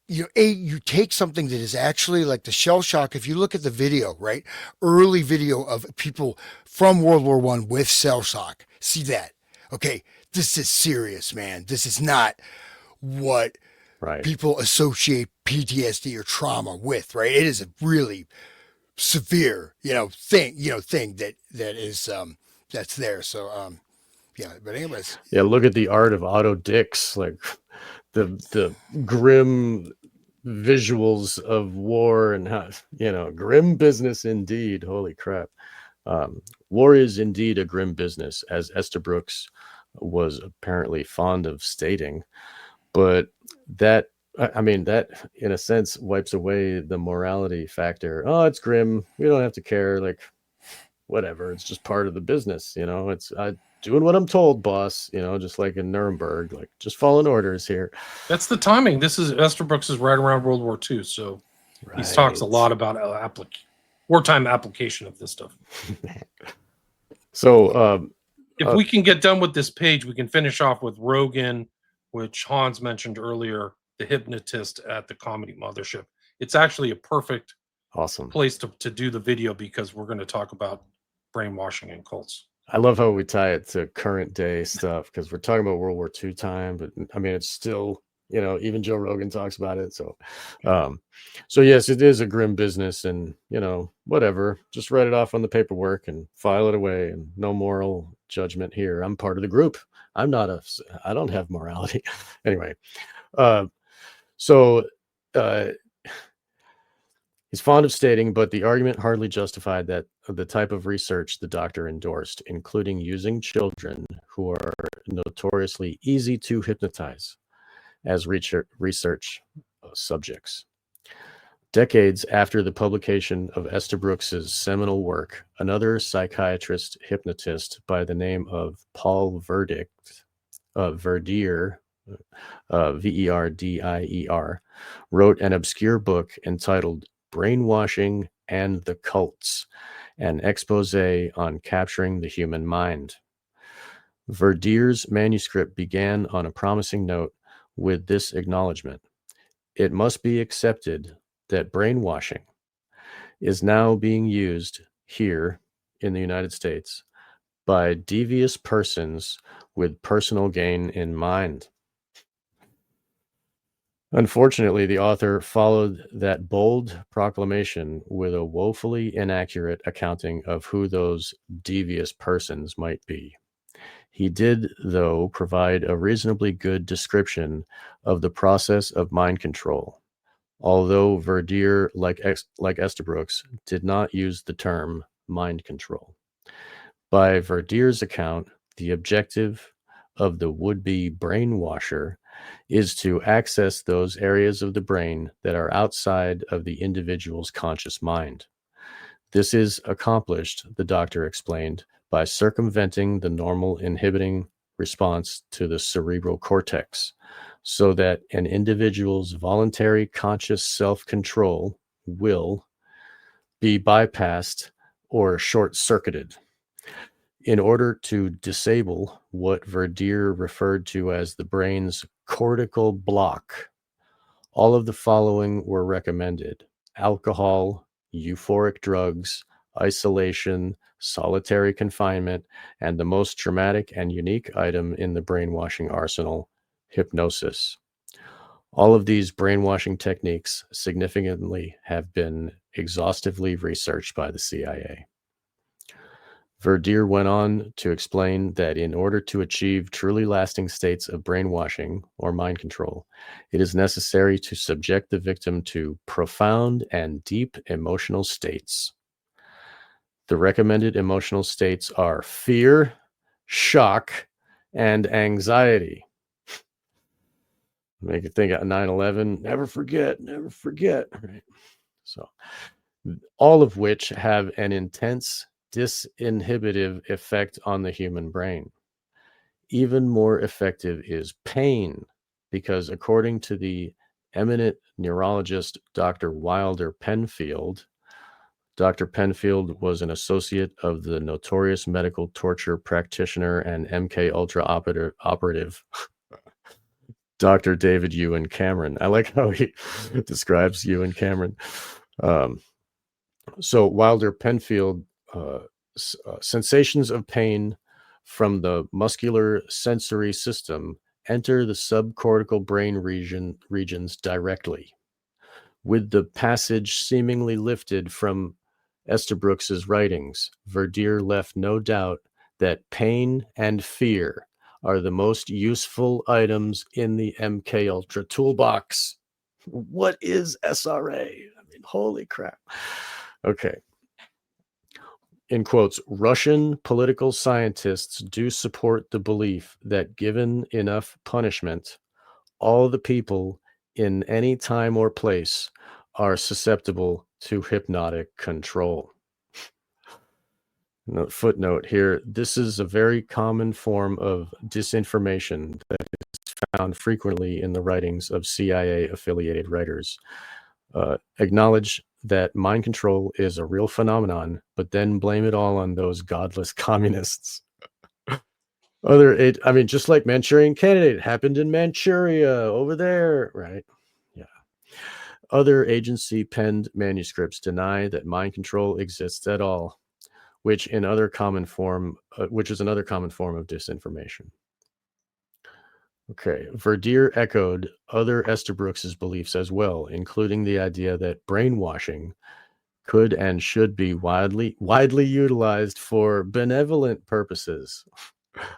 you take something that is actually like the shell shock. If you look at the video, right, early video of people from World War One with shell shock, see that? Okay, this is serious, man. This is not what people associate PTSD or trauma with, right? It is a really severe, thing that is that's there. So, yeah. But anyways, yeah. Look at the art of Otto Dix, like the grim visuals of war and how grim business indeed. Holy crap. War is indeed a grim business, as Estabrooks was apparently fond of stating, but that in a sense wipes away the morality factor. Oh, it's grim, we don't have to care, like whatever, it's just part of the business. It's doing what I'm told, boss. Just like in Nuremberg, like just following orders here. That's the timing. This is Estabrooks is right around World War II, so he talks a lot about wartime application of this stuff. So if we can get done with this page, we can finish off with Rogan, which Hans mentioned earlier, the hypnotist at the Comedy Mothership. It's actually a perfect awesome place to do the video because we're going to talk about brainwashing and cults. I love how we tie it to current day stuff because we're talking about World War II time, but I mean, it's still, even Joe Rogan talks about it. So yes, it is a grim business and, whatever, just write it off on the paperwork and file it away and no moral judgment here. I'm part of the group. I don't have morality. Anyway. He's fond of stating, but the argument hardly justified that the type of research the doctor endorsed, including using children who are notoriously easy to hypnotize as research subjects. Decades after the publication of Estabrooks' seminal work, another psychiatrist hypnotist by the name of Paul Verdier, Verdier, wrote an obscure book entitled Brainwashing and the Cults, an expose on capturing the human mind. Verdier's manuscript began on a promising note with this acknowledgement. It must be accepted that brainwashing is now being used here in the United States by devious persons with personal gain in mind. Unfortunately, the author followed that bold proclamation with a woefully inaccurate accounting of who those devious persons might be. He did, though, provide a reasonably good description of the process of mind control, although Verdier, like Estabrooks, did not use the term mind control. By Verdier's account, the objective of the would-be brainwasher is to access those areas of the brain that are outside of the individual's conscious mind. This is accomplished, the doctor explained, by circumventing the normal inhibiting response to the cerebral cortex, so that an individual's voluntary conscious self-control will be bypassed or short-circuited. In order to disable what Verdier referred to as the brain's cortical block, all of the following were recommended: alcohol, euphoric drugs, isolation, solitary confinement, and the most dramatic and unique item in the brainwashing arsenal, hypnosis. All of these brainwashing techniques significantly have been exhaustively researched by the CIA. Verdier went on to explain that in order to achieve truly lasting states of brainwashing or mind control, it is necessary to subject the victim to profound and deep emotional states. The recommended emotional states are fear, shock, and anxiety. Make you think of 9/11, never forget, right? So, all of which have an intense disinhibitive effect on the human brain. Even more effective is pain, because according to the eminent neurologist Dr. Wilder Penfield, Dr. Penfield was an associate of the notorious medical torture practitioner and MK Ultra operative Dr. David Ewan Cameron. I like how he describes Ewan Cameron. So Wilder Penfield, sensations of pain from the muscular sensory system enter the subcortical brain regions directly. With the passage seemingly lifted from Estabrooks' writings, Verdier left no doubt that pain and fear are the most useful items in the MK Ultra toolbox. What is SRA? I mean, holy crap. Okay. In quotes, Russian political scientists do support the belief that given enough punishment, all the people in any time or place are susceptible to hypnotic control. Footnote here. This is a very common form of disinformation that is found frequently in the writings of CIA-affiliated writers. Acknowledge that mind control is a real phenomenon, but then blame it all on those godless communists. Just like Manchurian Candidate happened in Manchuria over there, right? Yeah. Other agency penned manuscripts deny that mind control exists at all, which is another common form of disinformation. Okay, Verdier echoed other Estabrooks's beliefs as well, including the idea that brainwashing could and should be widely utilized for benevolent purposes.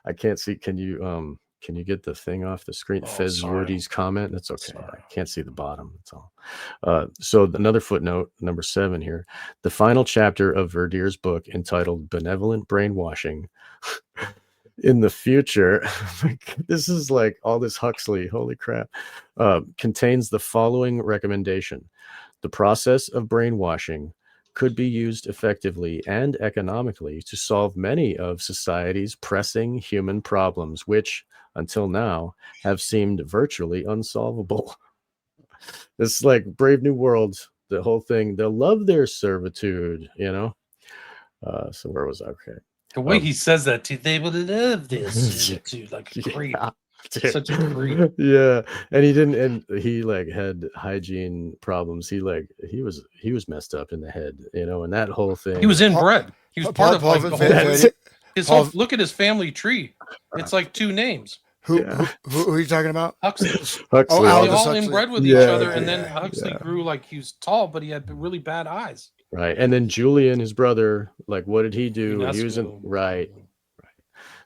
I can't see. Can you get the thing off the screen? Fez Woody's comment. That's okay. Sorry. I can't see the bottom. That's all. So another footnote, number 7 here. The final chapter of Verdier's book, entitled "Benevolent Brainwashing." In the future, this is like all this Huxley, holy crap, contains the following recommendation. The process of brainwashing could be used effectively and economically to solve many of society's pressing human problems, which, until now, have seemed virtually unsolvable. It's like Brave New World, the whole thing. They'll love their servitude, So where was I? Okay. The way he says that too, they would love this attitude, like a creep. Such a creep. Yeah, and he like had hygiene problems. He was messed up in the head, and that whole thing. He was inbred. He was part of like the whole look at his family tree. It's like 2 names. Who are you talking about? Huxley. They all inbred with each other, and then Huxley grew like he was tall, but he had really bad eyes. Right, and then Julian, his brother, like what did he do? He was right.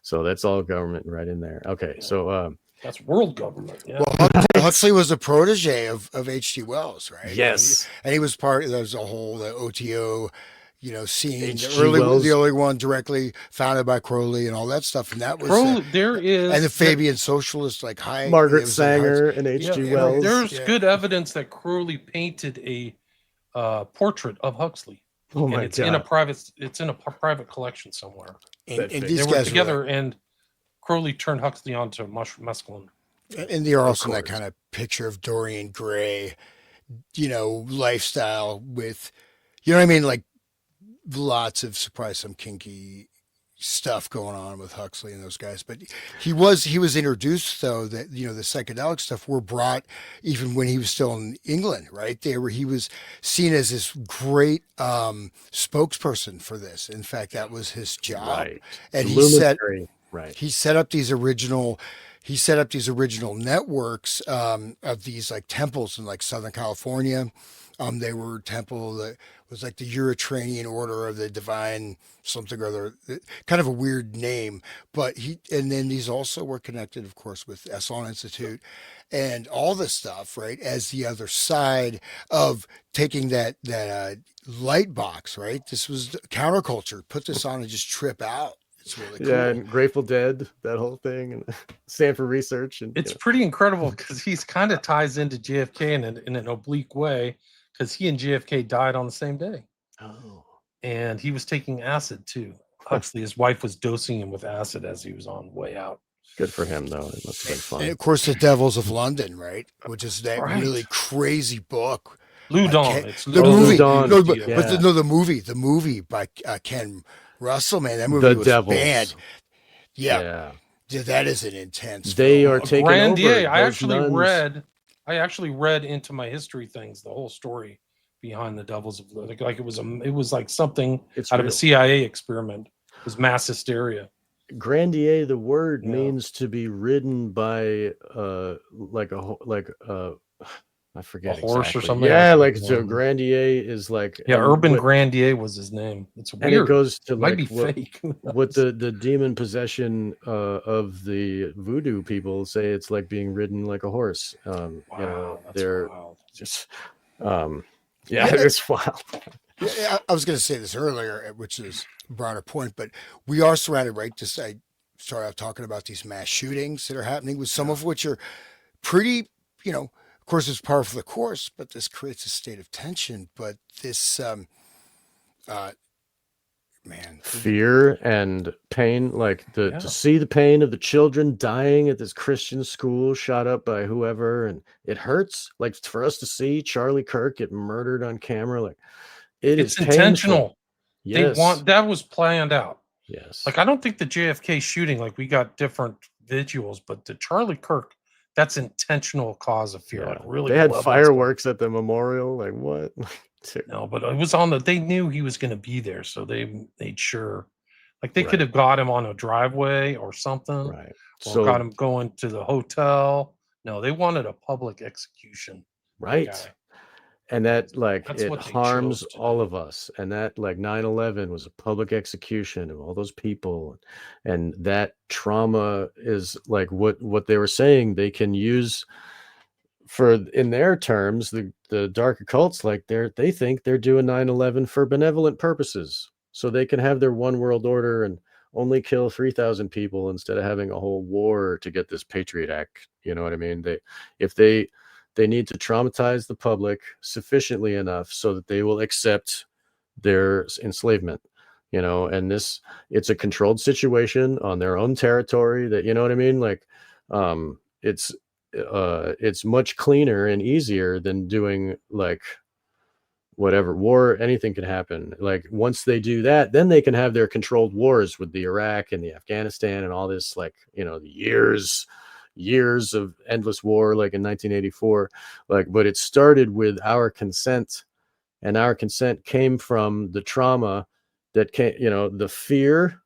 So that's all government right in there. Okay, so that's world government. Yeah. Well, Huxley was a protege of H.G. Wells, right? Yes, and he was part. There was a whole the OTO, scene, the early one directly founded by Crowley and all that stuff, and that was and the Fabian Socialist, like Margaret Sanger and H.G. Wells. There's good evidence that Crowley painted a portrait of Huxley. Oh my God! It's in a private collection somewhere. And they these were guys together, and Crowley turned Huxley onto mescaline. And they're also in that kind of picture of Dorian Gray, lifestyle with, like lots of some kinky stuff going on with Huxley and those guys. But he was introduced, though, that the psychedelic stuff were brought even when he was still in England, right? He was seen as this great spokesperson for this. In fact, that was his job, right. And he set up these original networks of these like temples in like Southern California. They were a temple that was like the Eritrean Order of the Divine something or other, kind of a weird name. But and then these also were connected, of course, with Esalen Institute and all this stuff, right? As the other side of taking that light box, right? This was counterculture. Put this on and just trip out. It's really cool. Yeah, and Grateful Dead, that whole thing, and Stanford Research, and it's pretty incredible because he's kind of ties into JFK in an oblique way. Because he and JFK died on the same day. Oh. And he was taking acid too. Huxley, his wife was dosing him with acid as he was on way out. Good for him, though. It must have been fun. And of course, The Devils of London, right? Which is that really crazy book. Loudon. It's the movie. The movie by Ken Russell, man. That movie was banned. Yeah. That is an intense They are taking over. I actually read into my history things the whole story behind the Devils of like it was like something out of a CIA experiment. It was mass hysteria. Grandier, the word means to be ridden by I forget, a horse exactly. or something. Yeah, so Grandier is like Urban Grandier was his name. It's weird. And it goes to might be fake. What the demon possession of the voodoo people say, it's like being ridden like a horse. Wow, they're wild. just it's wild. Yeah, I was going to say this earlier, which is a broader point, but we are surrounded, right? I started out talking about these mass shootings that are happening, with some of which are pretty, of course, it's par for the course, but this creates a state of tension. But this man. fear and pain, like to see the pain of the children dying at this Christian school shot up by whoever, and it hurts. Like for us to see Charlie Kirk get murdered on camera, like it's intentional. Yes. That was planned out. Yes. Like I don't think the JFK shooting, like we got different visuals, but the Charlie Kirk, that's intentional cause of fear. Yeah. Like really, they had fireworks at the memorial. Like what? No, but it was they knew he was going to be there, so they made sure. Like they Right. could have got him on a driveway or something, Right? or So got him going to the hotel. No, they wanted a public execution. right. Guy. And that like That's it what they harms chose to all do. of us. And that like 9/11 was a public execution of all those people. And that trauma is like what they were saying they can use for, in their terms, the dark occults, like they think they're doing 9/11 for benevolent purposes. So they can have their one world order and only kill 3,000 people instead of having a whole war to get this Patriot Act. You know what I mean? If they need to traumatize the public sufficiently enough so that they will accept their enslavement, and it's a controlled situation on their own territory that, you know what I mean? Like, it's much cleaner and easier than doing like whatever war. Anything can happen. Like once they do that, then they can have their controlled wars with the Iraq and the Afghanistan and all this, like, the years of endless war, like in 1984, like, but it started with our consent, and our consent came from the trauma that came, the fear,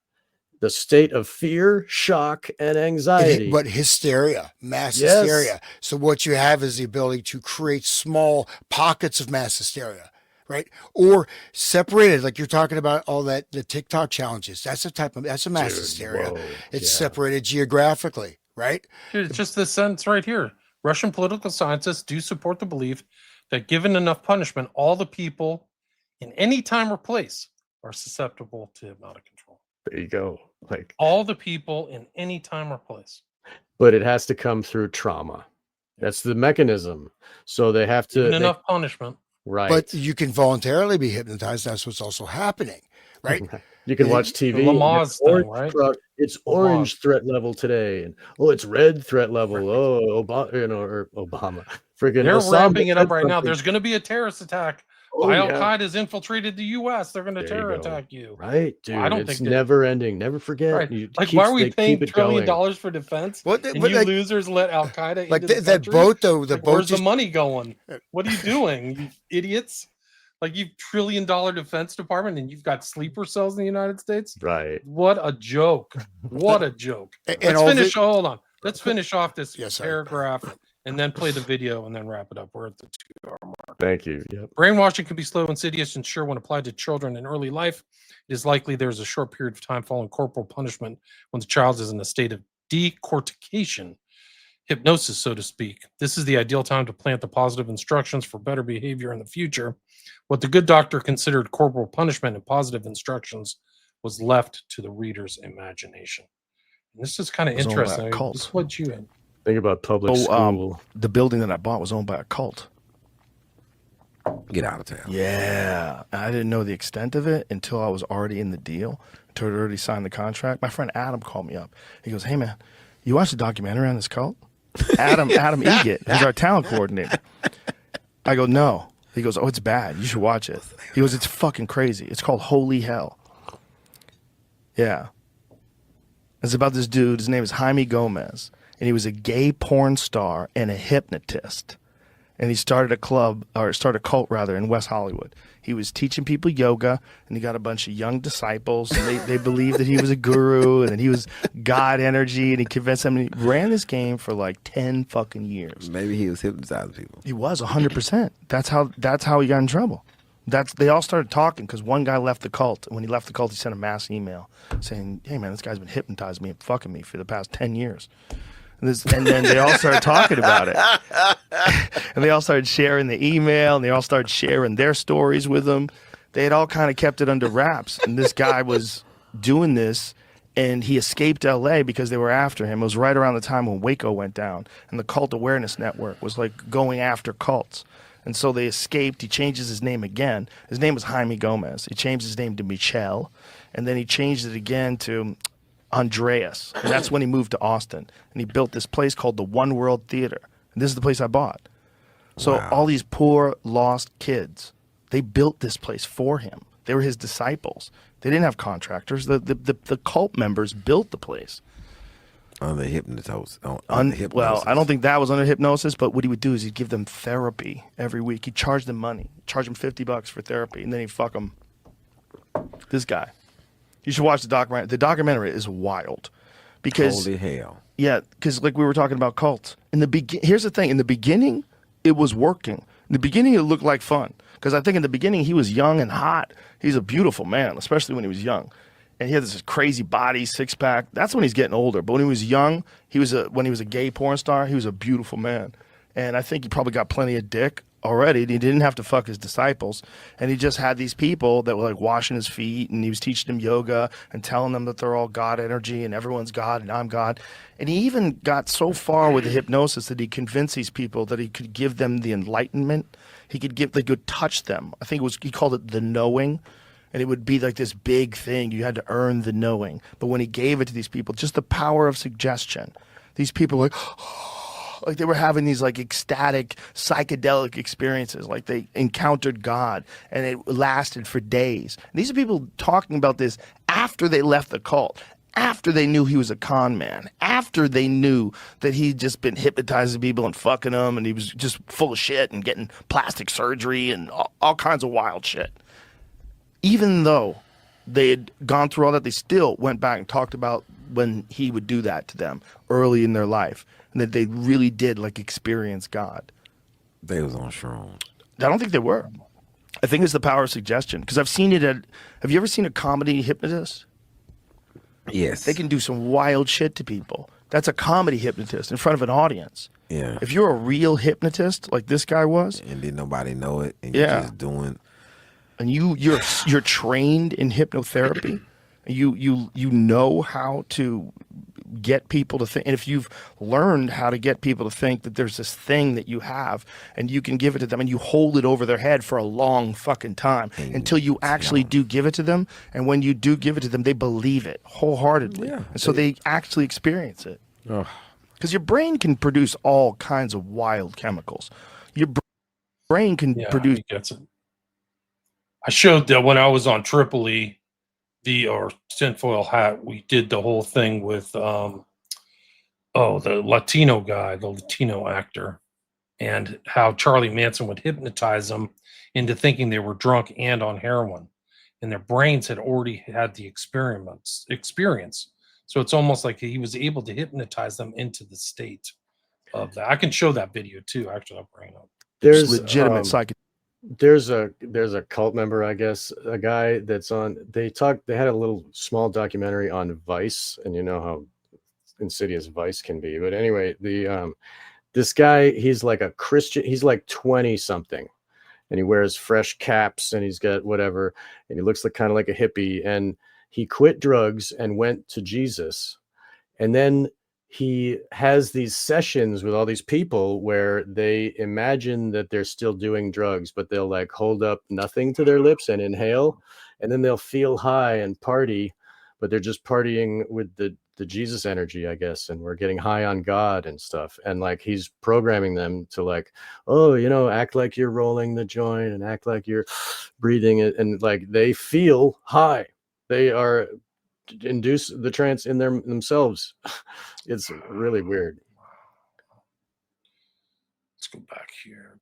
the state of fear, shock, and anxiety. But hysteria, mass Yes. hysteria. So what you have is the ability to create small pockets of mass hysteria, right? Or separated, like you're talking about all that, the TikTok challenges. That's a mass Dude, hysteria. whoa, It's yeah. separated geographically, right? Dude, it's just this sentence right here. Russian political scientists do support the belief that given enough punishment, all the people in any time or place are susceptible to hypnotic control. There you go. Like all the people in any time or place. But it has to come through trauma. That's the mechanism. So they have to enough punishment. Right. But you can voluntarily be hypnotized. That's what's also happening, right? You can watch TV. Lamaze thing, right? It's orange threat level today, and it's red threat level. Oh, Obama, or Obama. Freaking they're Osama ramping it up right something. now. There's going to be a terrorist attack. Al Qaeda's infiltrated the U.S. They're going to terror attack you. Right, dude. I don't think never ending. Never forget. Right. Like, why are we paying $1 trillion for defense? And you losers let Al Qaeda like into that boat, though. The boat. Where's the money going? What are you doing, you idiots? Like, you've $1 trillion defense department, and you've got sleeper cells in the United States. Right. What a joke! What a joke. Let's finish. Hold on. Let's finish off this paragraph. And then play the video and then wrap it up. We're at the 2-hour mark. Thank you. Yep. Brainwashing can be slow, insidious, and sure when applied to children in early life. It is likely there's a short period of time following corporal punishment when the child is in a state of decortication, hypnosis, so to speak. This is the ideal time to plant the positive instructions for better behavior in the future. What the good doctor considered corporal punishment and positive instructions was left to the reader's imagination. And this is kind of interesting. This is what you had. Think about public school. The building that I bought was owned by a cult. Get out of town. Yeah. I didn't know the extent of it until I was already in the deal, until I'd already signed the contract. My friend Adam called me up. He goes, "Hey, man, you watched the documentary on this cult?" Adam Egett, who's our talent coordinator. I go, "No." He goes, "Oh, it's bad. You should watch it." He goes, "It's fucking crazy. It's called Holy Hell." Yeah. It's about this dude. His name is Jaime Gomez. And he was a gay porn star and a hypnotist. And he started a cult in West Hollywood. He was teaching people yoga, and he got a bunch of young disciples, and they believed that he was a guru, and that he was God energy, and he convinced them. And he ran this game for like 10 fucking years. Maybe he was hypnotizing people. He was 100%. That's how he got in trouble. They all started talking because one guy left the cult. When he left the cult, he sent a mass email saying, "Hey, man, this guy's been hypnotizing me and fucking me for the past 10 years." And then they all started talking about it. And they all started sharing the email, and they all started sharing their stories with him. They had all kind of kept it under wraps. And this guy was doing this, and he escaped L.A. because they were after him. It was right around the time when Waco went down, and the Cult Awareness Network was like going after cults. And so they escaped. He changes his name again. His name was Jaime Gomez. He changed his name to Michel, and then he changed it again to Andreas. And that's when he moved to Austin. And he built this place called the One World Theater. And this is the place I bought. So all these poor, lost kids, they built this place for him. They were his disciples. They didn't have contractors. The cult members built the place. Under hypnosis. Well, I don't think that was under hypnosis, but what he would do is he'd give them therapy every week. He'd charge them money, charge them $50 for therapy, and then he'd fuck them. This guy. You should watch the documentary. The documentary is wild. Because, holy hell. Yeah, because like we were talking about cults. Here's the thing. In the beginning, it was working. In the beginning, it looked like fun. Because I think in the beginning, he was young and hot. He's a beautiful man, especially when he was young. And he had this crazy body, six-pack. That's when he's getting older. But when he was young, when he was a gay porn star, he was a beautiful man. And I think he probably got plenty of dick already. He didn't have to fuck his disciples. And he just had these people that were like washing his feet, and he was teaching them yoga and telling them that they're all God energy and everyone's God and I'm God. And he even got so far with the hypnosis that he convinced these people that he could give them the enlightenment. They could touch them. I think he called it the knowing. And it would be like this big thing. You had to earn the knowing. But when he gave it to these people, just the power of suggestion, these people were like they were having these like ecstatic, psychedelic experiences. Like they encountered God, and it lasted for days. And these are people talking about this after they left the cult, after they knew he was a con man, after they knew that he'd just been hypnotizing people and fucking them, and he was just full of shit and getting plastic surgery and all kinds of wild shit. Even though they had gone through all that, they still went back and talked about when he would do that to them early in their life, and that they really did like experience God. They was on shrooms. I don't think they were. I think it's the power of suggestion, because I've seen it at. Have you ever seen a comedy hypnotist? Yes. They can do some wild shit to people. That's a comedy hypnotist in front of an audience. Yeah. If you're a real hypnotist, like this guy was, and then nobody know it, and you're just doing. And you're trained in hypnotherapy. You know how to get people to think. And if you've learned how to get people to think that there's this thing that you have, and you can give it to them, and you hold it over their head for a long fucking time until you actually do give it to them. And when you do give it to them, they believe it wholeheartedly. Yeah, and so they actually experience it. Because your brain can produce all kinds of wild chemicals. Your brain can produce. He gets it. I showed that when I was on Tripoli, or tinfoil hat, we did the whole thing with the Latino guy, the Latino actor, and how Charlie Manson would hypnotize them into thinking they were drunk and on heroin, and their brains had already had the experience. So it's almost like he was able to hypnotize them into the state of that. I can show that video too. Actually, I'll bring it up. There's legitimate psychedelic. There's a cult member, I guess, a guy that's on. They had a little small documentary on Vice, and you know how insidious Vice can be. But anyway, this guy, he's like a Christian. He's like 20 something, and he wears fresh caps, and he's got whatever, and he looks like kind of like a hippie. And he quit drugs and went to Jesus, and then he has these sessions with all these people where they imagine that they're still doing drugs, but they'll like hold up nothing to their lips and inhale, and then they'll feel high and party, but they're just partying with the Jesus energy, I guess, and we're getting high on God and stuff. And like he's programming them to like, act like you're rolling the joint and act like you're breathing it, and like they feel high. They are induce the trance in themselves. It's really weird. Let's go back here.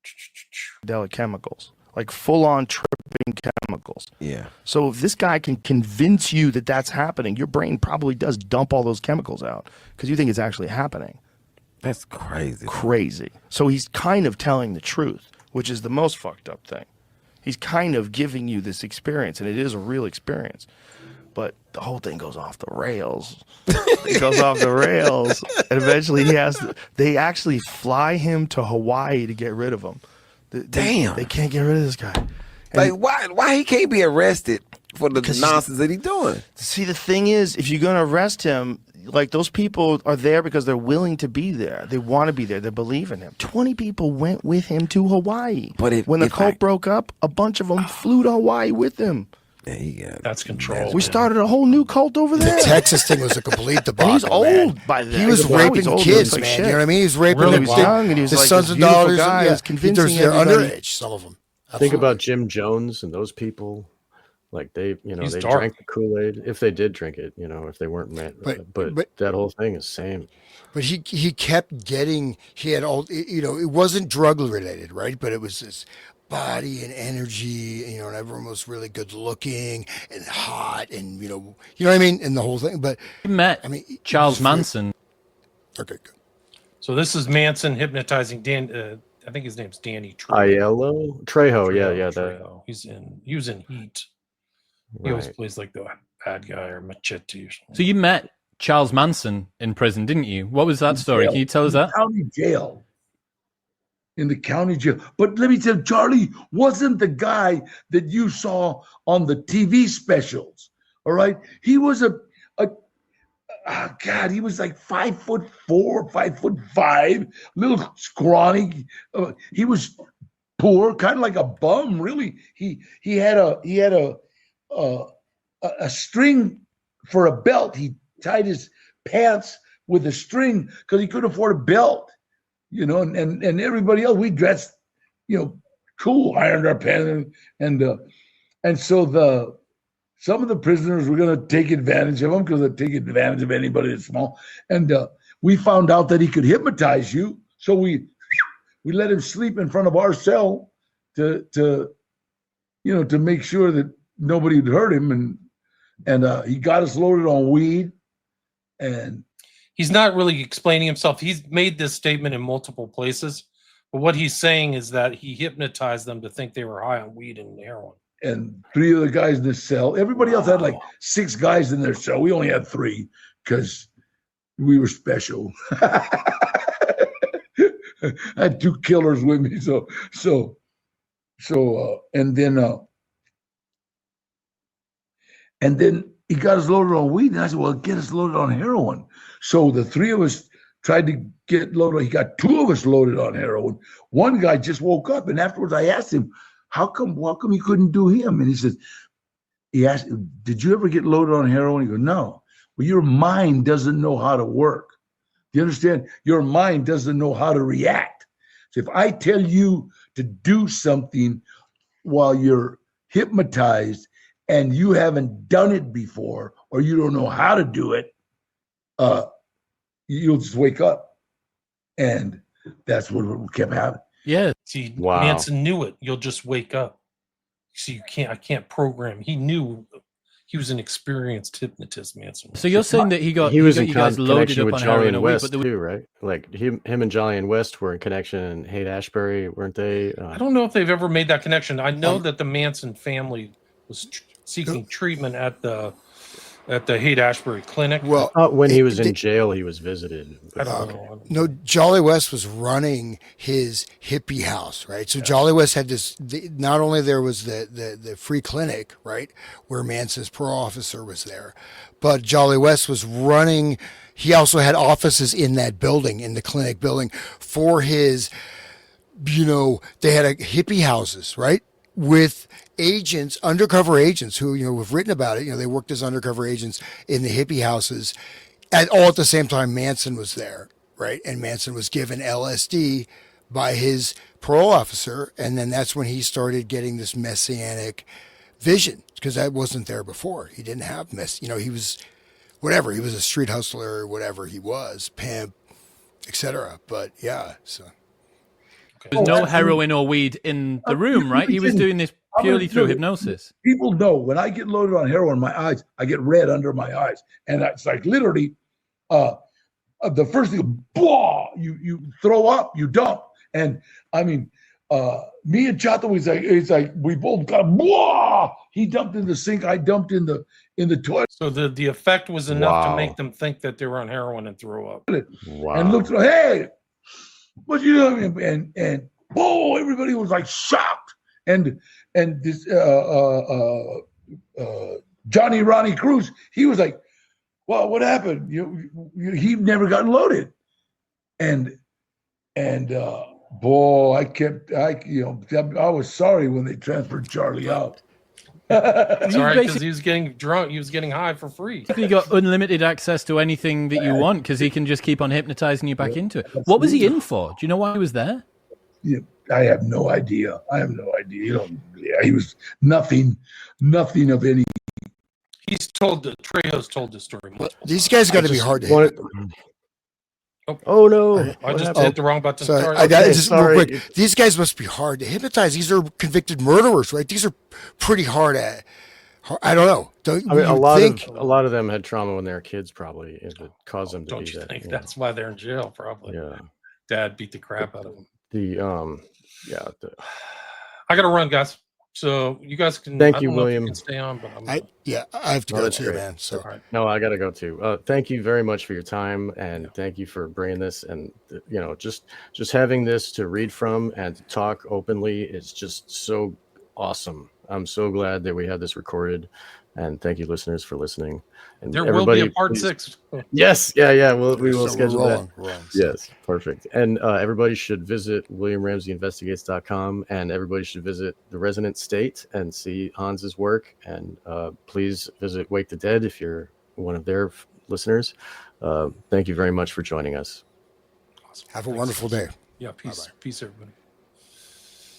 Psychedelic chemicals, like full-on tripping chemicals. Yeah. So if this guy can convince you that that's happening, your brain probably does dump all those chemicals out because you think it's actually happening. That's crazy. Crazy. So he's kind of telling the truth, which is the most fucked up thing. He's kind of giving you this experience, and it is a real experience. But the whole thing goes off the rails. It goes off the rails. And eventually they actually fly him to Hawaii to get rid of him. Damn. They can't get rid of this guy. Like, why he can't be arrested for the nonsense that he's doing? See, the thing is, if you're going to arrest him, like those people are there because they're willing to be there. They want to be there. They believe in him. 20 people went with him to Hawaii. But when the cult broke up, a bunch of them flew to Hawaii with him. That's control. We started a whole new cult over there. The Texas thing was a complete debacle. And he's old man. by then. He was raping kids, like man. shit. You know what I mean? He was raping Really them. young, and he was his like sons this and beautiful daughters. guy. Yeah. Was convincing They're everybody. underage, some of them. Think about Jim Jones and those people. Like they, He's they dark. drank the Kool-Aid if they did drink it. If they weren't meant. But that whole thing is same. But he kept getting. He had all. It wasn't drug related, right? But it was this body and energy. And everyone was really good looking and hot, and you know what I mean, and the whole thing. But You met Charles Manson. Okay, good. So this is Manson hypnotizing Dan. I think his name's Danny Trejo. Trejo. Yeah. Trejo. He was in Heat. He always plays like the bad guy or Machete or something. So you met Charles Manson in prison, didn't you? What was that story? Can you tell us that? County jail. In the county jail. But let me tell you, Charlie wasn't the guy that you saw on the TV specials. All right. He was he was like 5'4", 5'5", little scrawny. He was poor, kind of like a bum, really. He had a string for a belt. He tied his pants with a string because he couldn't afford a belt, and everybody else, we dressed, cool, ironed our pants, and so some of the prisoners were going to take advantage of him because they take advantage of anybody that's small. And we found out that he could hypnotize you. So we let him sleep in front of our cell to make sure that nobody would hurt him. And he got us loaded on weed. And he's not really explaining himself. He's made this statement in multiple places. But what he's saying is that he hypnotized them to think they were high on weed and heroin. And 3 of the guys in the cell. Everybody else had like 6 guys in their cell. We only had 3 because we were special. I had 2 killers with me. And then he got us loaded on weed. And I said, well, get us loaded on heroin. So the 3 of us tried to get loaded. He got 2 of us loaded on heroin. One guy just woke up. And afterwards I asked him, how come he couldn't do him? And he asked, did you ever get loaded on heroin? He goes, no. Well, your mind doesn't know how to work. Do you understand? Your mind doesn't know how to react. So if I tell you to do something while you're hypnotized and you haven't done it before, or you don't know how to do it, you'll just wake up. And that's what kept happening. Yeah. See, Wow. Manson knew it. You'll just wake up. See, I can't program. He knew. He was an experienced hypnotist, Manson. So you're saying that he was in you guys loaded connection up with on Jolly heroin and a week, West but there was, too, right? Like him and Jolly and West were in connection in Haight-Ashbury, weren't they? I don't know if they've ever made that connection. I know that the Manson family was seeking treatment at the Haight-Ashbury clinic. Well, when he was in jail, he was visited. no, Jolly West was running his hippie house, right? So Jolly West had this. Not only there was the free clinic, right, where Manson's parole officer was there, but Jolly West was running. He also had offices in that building, in the clinic building, for his. They had hippie houses, right, with agents, undercover agents who, have written about it. They worked as undercover agents in the hippie houses all at the same time Manson was there, right? And Manson was given LSD by his parole officer. And then that's when he started getting this messianic vision, because that wasn't there before. He didn't have he was whatever. He was a street hustler or whatever he was, pimp, etc. But yeah, so. there's no heroin or weed in the room, right? He was doing this purely through hypnosis. People know when I get loaded on heroin, my eyes, I get red under my eyes. And it's like literally the first thing, blah, you throw up, you dump. And I mean, me and Chato, it's like we both got blah. He dumped in the sink, I dumped in the toilet. So the effect was enough to make them think that they were on heroin and throw up. Wow. And looked, hey, what you doing? And oh, everybody was like shocked. And this Johnny Ronnie Cruz, he was like, well, what happened? He never got loaded. And boy, I was sorry when they transferred Charlie out. It's all right, because he was getting drunk. He was getting high for free. You got unlimited access to anything that you want because he can just keep on hypnotizing you back into it. What was he in for? Do you know why he was there? Yeah, I have no idea. He was nothing of any. Trejo's told this story. These guys got to be hard to hit. Oh no! I just hit the wrong button. Sorry, Sorry. just real quick. These guys must be hard to hypnotize. These are convicted murderers, right? These are pretty hard at. I don't know. A lot of them had trauma when they were kids, probably. If it caused them to Don't be you that. think that's why they're in jail? Probably. Yeah. Dad beat the crap out of them. I got to run, guys. So you guys can. Thank you, William. You can stay on, but I have to go too, man. So no, I got to go too. Thank you very much for your time, and thank you for bringing this. And just having this to read from and to talk openly is just so awesome. I'm so glad that we had this recorded, and thank you, listeners, for listening. And there will be a part 6. Yes, yeah. We will schedule that. Wrong. Yes, perfect. And everybody should visit WilliamRamseyInvestigates.com, and everybody should visit the Resonant State and see Hans's work. And please visit Wake the Dead if you're one of their listeners. Thank you very much for joining us. Awesome. Have a wonderful day. Yeah, peace. Bye-bye. Peace, everybody.